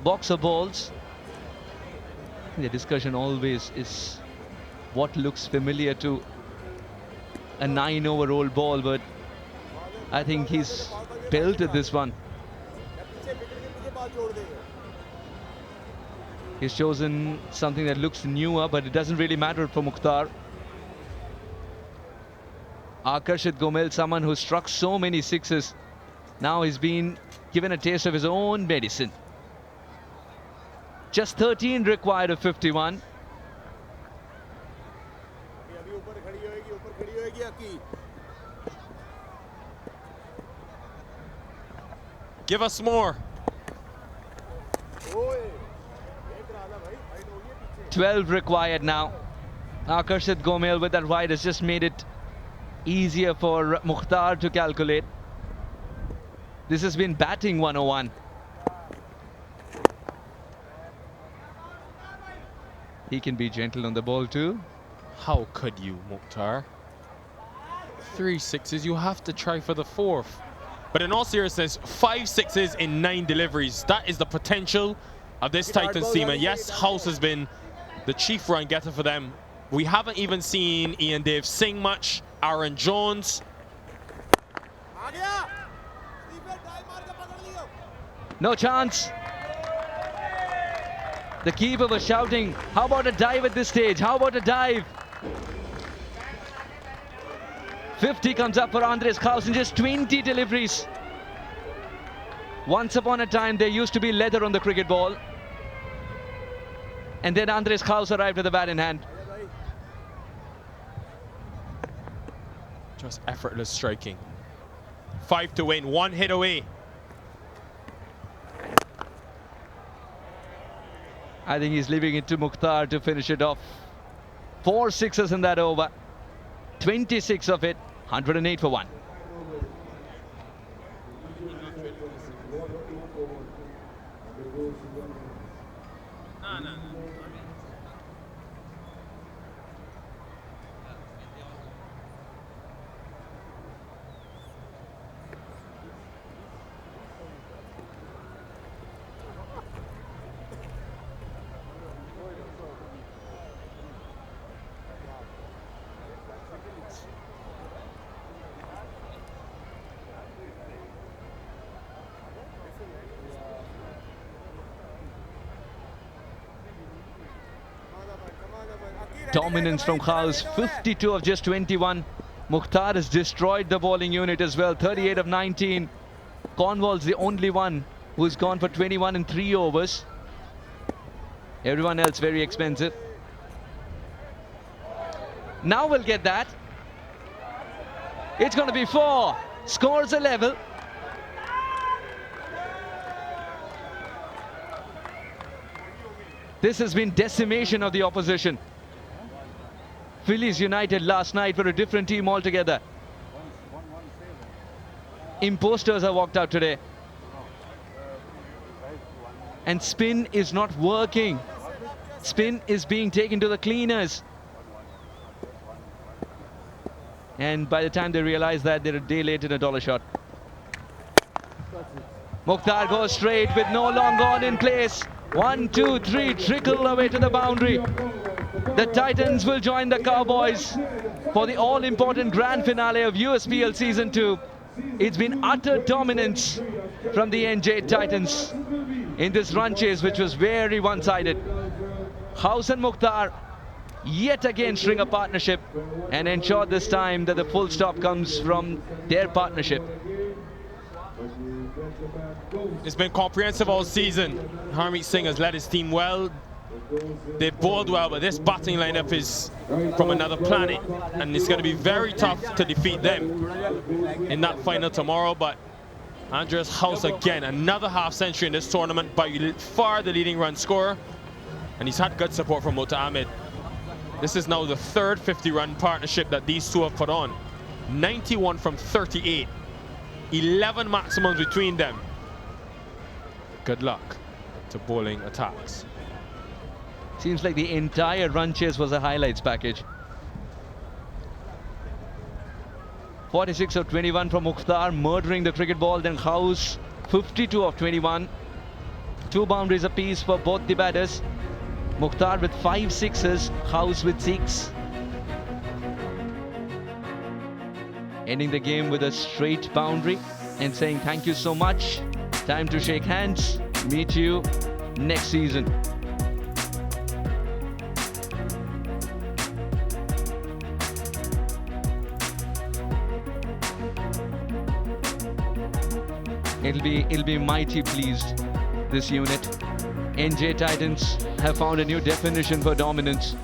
box of balls. The discussion always is what looks familiar to a 9-over-old ball, but I think he's belted this one. He's chosen something that looks newer, but it doesn't really matter for Mukhtar. Akarshit Gomel, someone who struck so many sixes, now he's been given a taste of his own medicine. Just 13 required of 51. Give us more. 12 required now. Akarshit Gomel with that wide has just made it easier for Mukhtar to calculate. This has been batting 101. He can be gentle on the ball too. How could you, Mukhtar? 3 sixes, you have to try for the 4th. But in all seriousness, 5 sixes in 9 deliveries. That is the potential of this Titans team. And yes, House has been the chief run getter for them. We haven't even seen Ian Dave sing much. Aaron Jones. No chance. The keeper was shouting, how about a dive at this stage? How about a dive? 50 comes up for Andres Kraus in just 20 deliveries. Once upon a time, there used to be leather on the cricket ball. And then Andres Kraus arrived with the bat in hand. Just effortless striking. 5 to win, 1 hit away. I think he's leaving it to Mukhtar to finish it off. 4 sixes in that over. 26 of it, 108 for 1. Dominance from Kraus, 52 of just 21. Mukhtar has destroyed the bowling unit as well, 38 of 19. Cornwall's the only one who's gone for 21 in 3 overs. Everyone else very expensive. Now we'll get that. It's going to be 4. Scores a level. This has been decimation of the opposition. Phillies United last night were a different team altogether. Imposters have walked out today. And spin is not working. Spin is being taken to the cleaners. And by the time they realize that, they're a day late in a dollar shot. Mukhtar goes straight with no long on in place. 1, 2, 3, trickle away to the boundary. The Titans will join the Cowboys for the all-important grand finale of USPL Season 2. It's been utter dominance from the NJ Titans in this run chase, which was very one-sided. House and Mukhtar yet again string a partnership and ensure this time that the full stop comes from their partnership. It's been comprehensive all season. Harmeet Singh has led his team well. They've bowled well, but this batting lineup is from another planet, and it's going to be very tough to defeat them in that final tomorrow. But Andres House again, another half century in this tournament, by far the leading run scorer, and he's had good support from Mota Ahmed. This is now the 3rd 50-run partnership that these two have put on. 91 from 38, 11 maximums between them. Good luck to bowling attacks. Seems like the entire run chase was a highlights package. 46 of 21 from Mukhtar, murdering the cricket ball. Then House, 52 of 21. 2 boundaries apiece for both the batters. Mukhtar with 5 sixes, House with 6. Ending the game with a straight boundary and saying thank you so much. Time to shake hands. Meet you next season. It'll be mighty pleased, this unit. NJ Titans have found a new definition for dominance.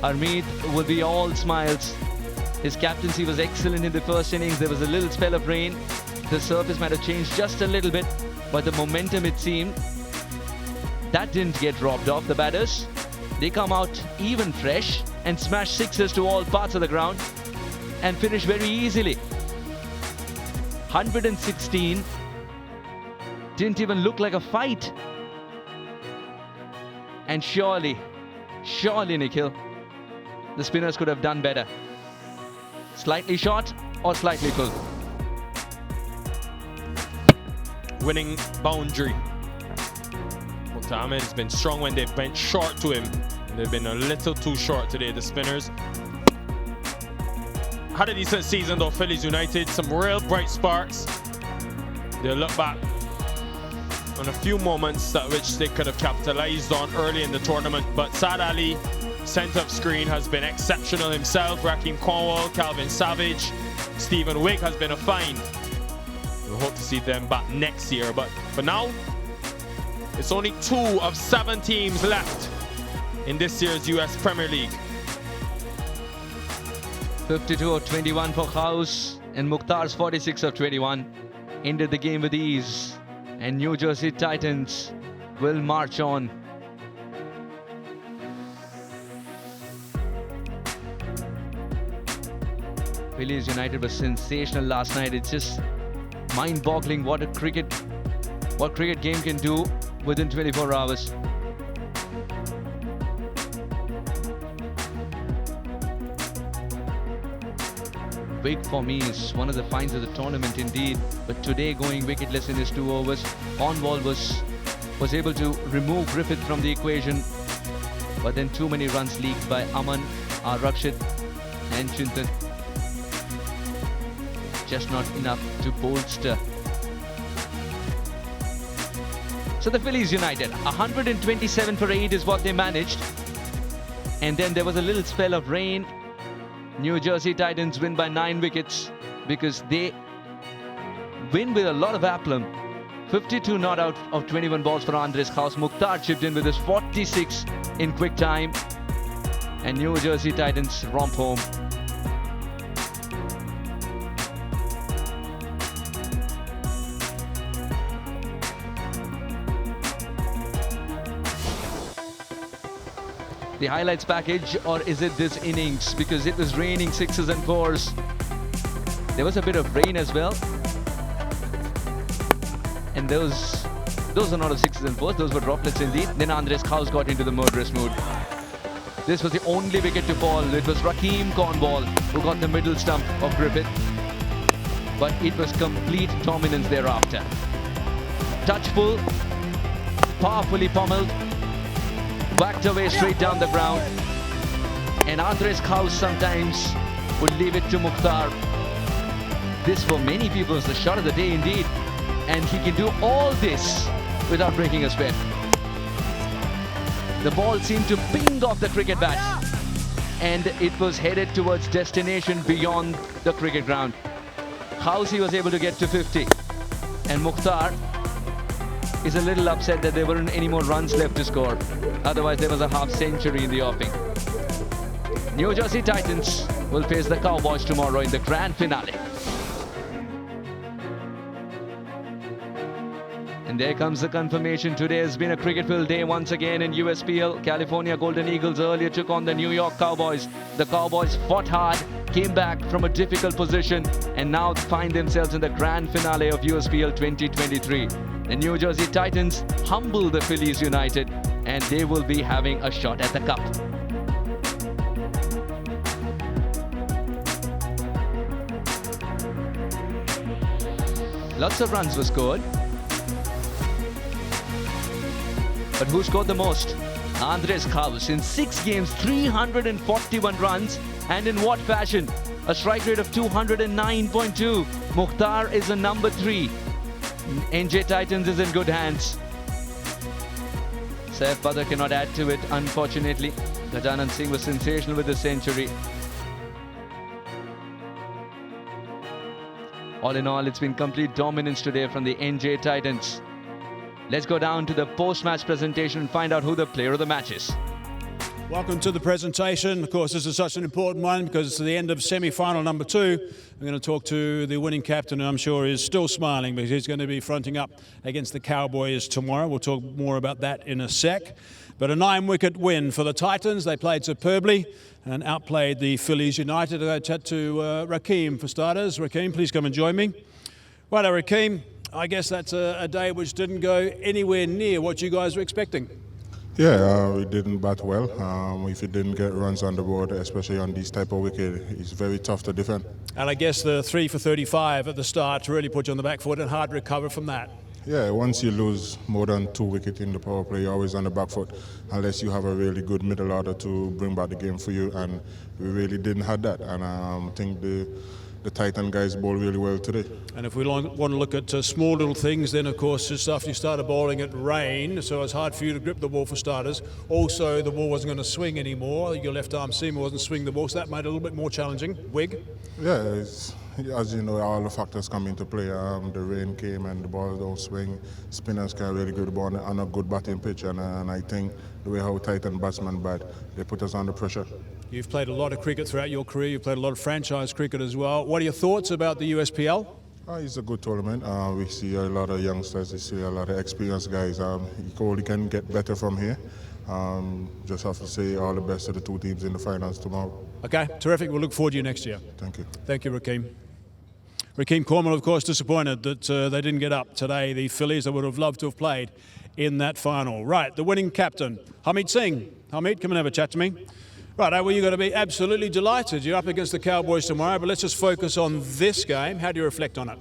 Harmeet will be all smiles. His captaincy was excellent in the first innings. There was a little spell of rain. The surface might have changed just a little bit, but the momentum, it seemed, that didn't get dropped off the batters. They come out even fresh and smash sixes to all parts of the ground and finish very easily. 116 didn't even look like a fight. And surely, Nikhil, the spinners could have done better. Slightly short or slightly full. Winning boundary. Mukhtar Ahmed has been strong when they've been short to him. They've been a little too short today, the spinners. Had a decent season though, Phillies United. Some real bright sparks. They'll look back on a few moments that which they could have capitalized on early in the tournament. But Saad Ali, centre of screen, has been exceptional himself. Raheem Cornwall, Calvin Savage, Stephen Wigg has been a find. We hope to see them back next year. But for now, it's only 2 of 7 teams left in this year's US Premier League. 52 of 21 for House, and Mukhtar's 46 of 21 ended the game with ease. And New Jersey Titans will march on. Phillies United was sensational last night. It's just mind-boggling what cricket game can do within 24 hours. Wigg for me is one of the finds of the tournament indeed. But today, going wicketless in his 2 overs, Cornwall was able to remove Griffith from the equation. But then too many runs leaked by Aman, Rakshit and Chintan. Just not enough to bolster. So the Phillies United, 127 for 8 is what they managed. And then there was a little spell of rain. New Jersey Titans win by 9 wickets because they win with a lot of aplomb. 52 not out of 21 balls for Andres House. Mukhtar chipped in with his 46 in quick time. And New Jersey Titans romp home. The highlights package, or is it this innings? Because it was raining 6s and 4s. There was a bit of rain as well. And those are not 6s and 4s, those were droplets indeed. Then Andres House got into the murderous mood. This was the only wicket to fall. It was Raheem Cornwall who got the middle stump of Griffith. But it was complete dominance thereafter. Touchful, powerfully pummeled, whacked away straight down the ground. And Andres House sometimes would leave it to Mukhtar. This for many people was the shot of the day indeed. And he can do all this without breaking a sweat. The ball seemed to ping off the cricket bat. And it was headed towards destination beyond the cricket ground. House he was able to get to 50. And Mukhtar is a little upset that there weren't any more runs left to score. Otherwise, there was a half century in the offing. New Jersey Titans will face the Cowboys tomorrow in the grand finale. And there comes the confirmation. Today has been a cricket-filled day once again in USPL. California Golden Eagles earlier took on the New York Cowboys. The Cowboys fought hard, came back from a difficult position, and now find themselves in the grand finale of USPL 2023. The New Jersey Titans humble the Phillies United, and they will be having a shot at the cup. Lots of runs were scored. But who scored the most? Andres House. In 6 games, 341 runs. And in what fashion? A strike rate of 209.2. Mukhtar is a number 3. NJ Titans is in good hands. Saif Badr cannot add to it, unfortunately. Gajanand Singh was sensational with the century. All in all, it's been complete dominance today from the NJ Titans. Let's go down to the post-match presentation and find out who the player of the match is. Welcome to the presentation. Of course, this is such an important one because it's the end of semi-final number 2. We're going to talk to the winning captain, and I'm sure he's still smiling because he's going to be fronting up against the Cowboys tomorrow. We'll talk more about that in a sec. But a 9-wicket win for the Titans. They played superbly and outplayed the Phillies United. I'll chat to Rakeem for starters. Rakeem, please come and join me. Righto, Rakeem, I guess that's a day which didn't go anywhere near what you guys were expecting. Yeah, we didn't bat well. If you didn't get runs on the board, especially on these type of wicket, it's very tough to defend. And I guess the 3 for 35 at the start really put you on the back foot and hard to recover from that. Yeah, once you lose more than 2 wickets in the power play, you're always on the back foot, unless you have a really good middle order to bring back the game for you, and we really didn't have that. And I think the Titan guys bowled really well today. And if we want to look at small little things, then of course just after you started bowling it rained, so it's hard for you to grip the ball for starters. Also, the ball wasn't going to swing anymore. Your left arm seamer wasn't swinging the ball, so that made it a little bit more challenging. Wig? Yeah, as you know, all the factors come into play. The rain came and the ball don't swing. Spinners can really good ball on a good batting pitch, and I think the way how Titan batsmen bat, they put us under pressure. You've played a lot of cricket throughout your career. You've played a lot of franchise cricket as well. What are your thoughts about the USPL? It's a good tournament. We see a lot of youngsters. We see a lot of experienced guys. You only can get better from here. Just have to say all the best to the 2 teams in the finals tomorrow. Okay, terrific. We'll look forward to you next year. Thank you. Thank you, Rakeem. Rakeem Cornwall, of course, disappointed that they didn't get up today. The Phillies, they would have loved to have played in that final. Right, the winning captain, Harmeet Singh. Harmeet, come and have a chat to me. Right, well, you're going to be absolutely delighted. You're up against the Cowboys tomorrow, but let's just focus on this game. How do you reflect on it?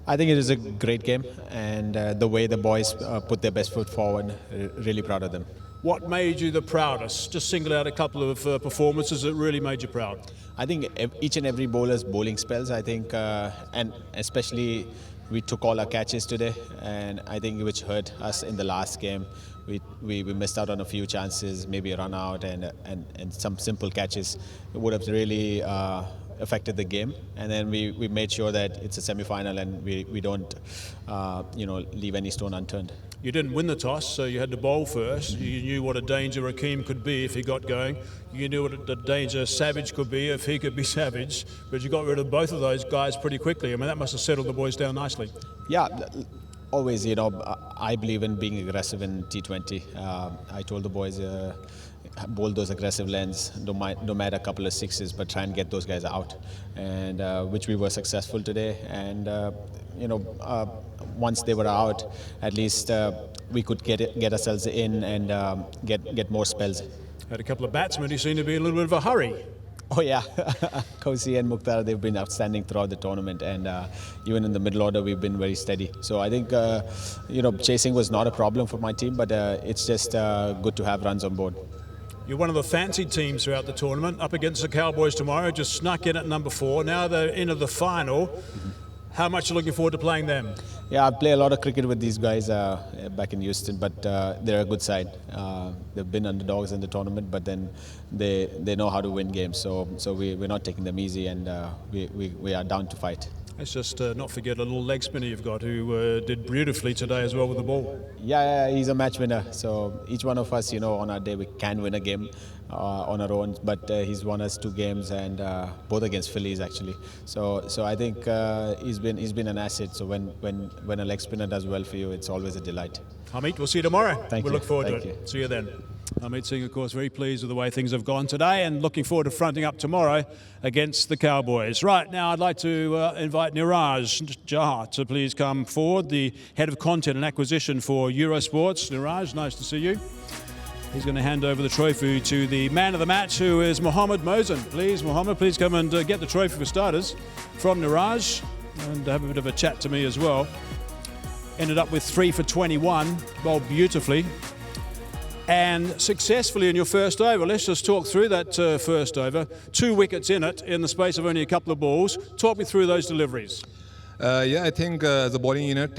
I think it is a great game, and the way the boys put their best foot forward, really proud of them. What made you the proudest? Just single out a couple of performances that really made you proud. I think each and every bowler's bowling spells, I think, and especially we took all our catches today, and I think which hurt us in the last game. We missed out on a few chances, maybe a run out and some simple catches. It would have really affected the game, and then we made sure that it's a semi-final and we don't leave any stone unturned. You didn't win the toss, so you had to bowl first. You knew what a danger Rakeem could be if he got going. You knew what the danger Savage could be if he could be savage, but you got rid of both of those guys pretty quickly. I mean, that must have settled the boys down nicely. Yeah. Always, I believe in being aggressive in T20. I told the boys, bowl those aggressive lens, don't matter a couple of sixes, but try and get those guys out, and which we were successful today. And once they were out, at least we could get ourselves in and get more spells. Had a couple of batsmen who seem to be in a little bit of a hurry. Oh yeah, Kosi and Mukhtar, they've been outstanding throughout the tournament, and even in the middle order we've been very steady. So I think chasing was not a problem for my team, but it's just good to have runs on board. You're one of the fancied teams throughout the tournament, up against the Cowboys tomorrow, just snuck in at number 4. Now they're into the final. Mm-hmm. How much are you looking forward to playing them? Yeah, I play a lot of cricket with these guys back in Houston, but they're a good side. They've been underdogs in the tournament, but then they know how to win games. So we're not taking them easy, and we are down to fight. Let's just not forget a little leg spinner you've got who did beautifully today as well with the ball. Yeah, he's a match winner. So each one of us, on our day, we can win a game on our own. But he's won us 2 games, and both against Phillies actually. So I think he's been an asset. So when a leg spinner does well for you, it's always a delight. Harmeet, we'll see you tomorrow. Thank you. We'll look forward Thank to you. it. See you then. Harmeet Singh, of course, very pleased with the way things have gone today and looking forward to fronting up tomorrow against the Cowboys. Right, now I'd like to invite Niraj Jha to please come forward, the Head of Content and Acquisition for Eurosports. Niraj, nice to see you. He's going to hand over the trophy to the man of the match, who is Mohammed Mohsen. Please, Mohammed, please come and get the trophy for starters from Niraj and have a bit of a chat to me as well. Ended up with 3 for 21, bowled beautifully and successfully in your first over. Let's just talk through that first over. 2 wickets in it in the space of only a couple of balls. Talk me through those deliveries. I think as a bowling unit,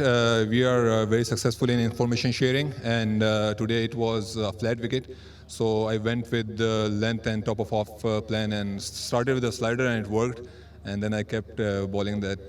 we are very successful in information sharing, and today it was a flat wicket. So I went with the length and top of off plan and started with a slider, and it worked. and then I kept bowling that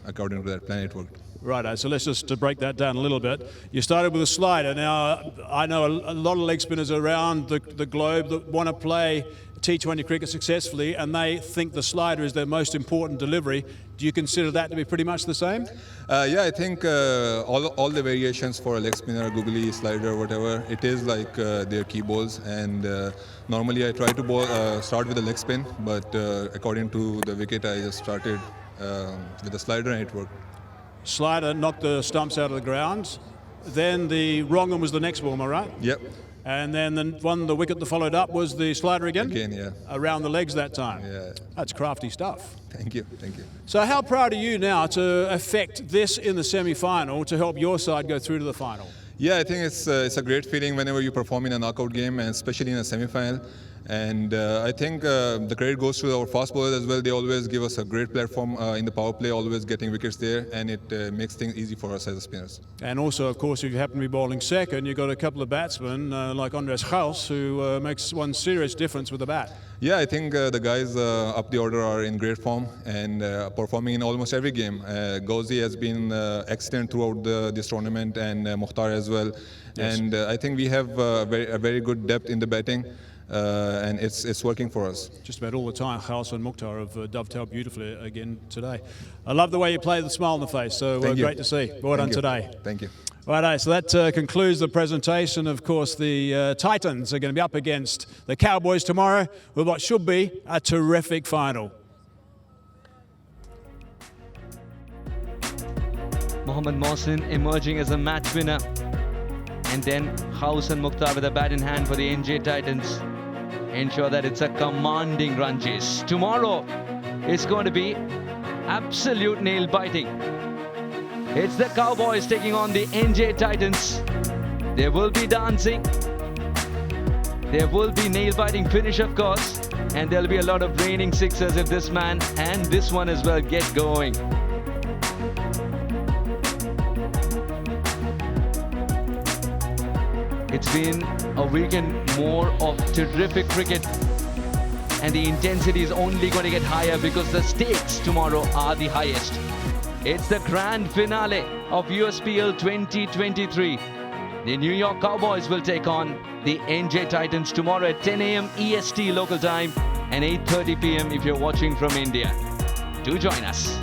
according to that plan. It worked. Righto, so let's just to break that down a little bit. You started with a slider. Now, I know a lot of leg spinners around the globe that want to play T20 cricket successfully, and they think the slider is their most important delivery. Do you consider that to be pretty much the same? Yeah, I think all the variations for a leg spinner, googly, slider, whatever, it is like their key balls. And normally I try to start with a leg spin, but according to the wicket, I just started with the slider and it worked. Slider knocked the stumps out of the ground. Then the wrong one was the next ball, am I right? Yep. And then the wicket that followed up was the slider again? Again, yeah. Around the legs that time? Yeah. That's crafty stuff. Thank you, thank you. So how proud are you now to affect this in the semi-final to help your side go through to the final? Yeah, I think it's a great feeling whenever you perform in a knockout game, and especially in a semi-final. And I think the credit goes to our fast bowlers as well. They always give us a great platform in the power play, always getting wickets there, and it makes things easy for us as spinners. And also, of course, if you happen to be bowling second, you've got a couple of batsmen like Andres Gauss, who makes one serious difference with the bat. Yeah, I think the guys up the order are in great form and performing in almost every game. Gauzy has been excellent throughout this tournament, and Mukhtar as well. Yes. And I think we have a very good depth in the batting. And it's working for us. Just about all the time, Gauss and Mukhtar have dovetailed beautifully again today. I love the way you play, the smile on the face, so great to see. Well done today. Thank you. Righto, so that concludes the presentation. Of course, the Titans are going to be up against the Cowboys tomorrow with what should be a terrific final. Mohammad Mohsin emerging as a match winner. And then Gauss and Mukhtar with a bat in hand for the NJ Titans. Ensure that it's a commanding run chase. Tomorrow, it's going to be absolute nail-biting. It's the Cowboys taking on the NJ Titans. There will be dancing. There will be nail-biting finish, of course. And there'll be a lot of raining sixers if this man and this one as well get going. It's been a weekend more of terrific cricket, and the intensity is only going to get higher because the stakes tomorrow are the highest. It's the grand finale of USPL 2023. The New York Cowboys will take on the NJ Titans tomorrow at 10 a.m. EST local time and 8:30 p.m. if you're watching from India. Do join us.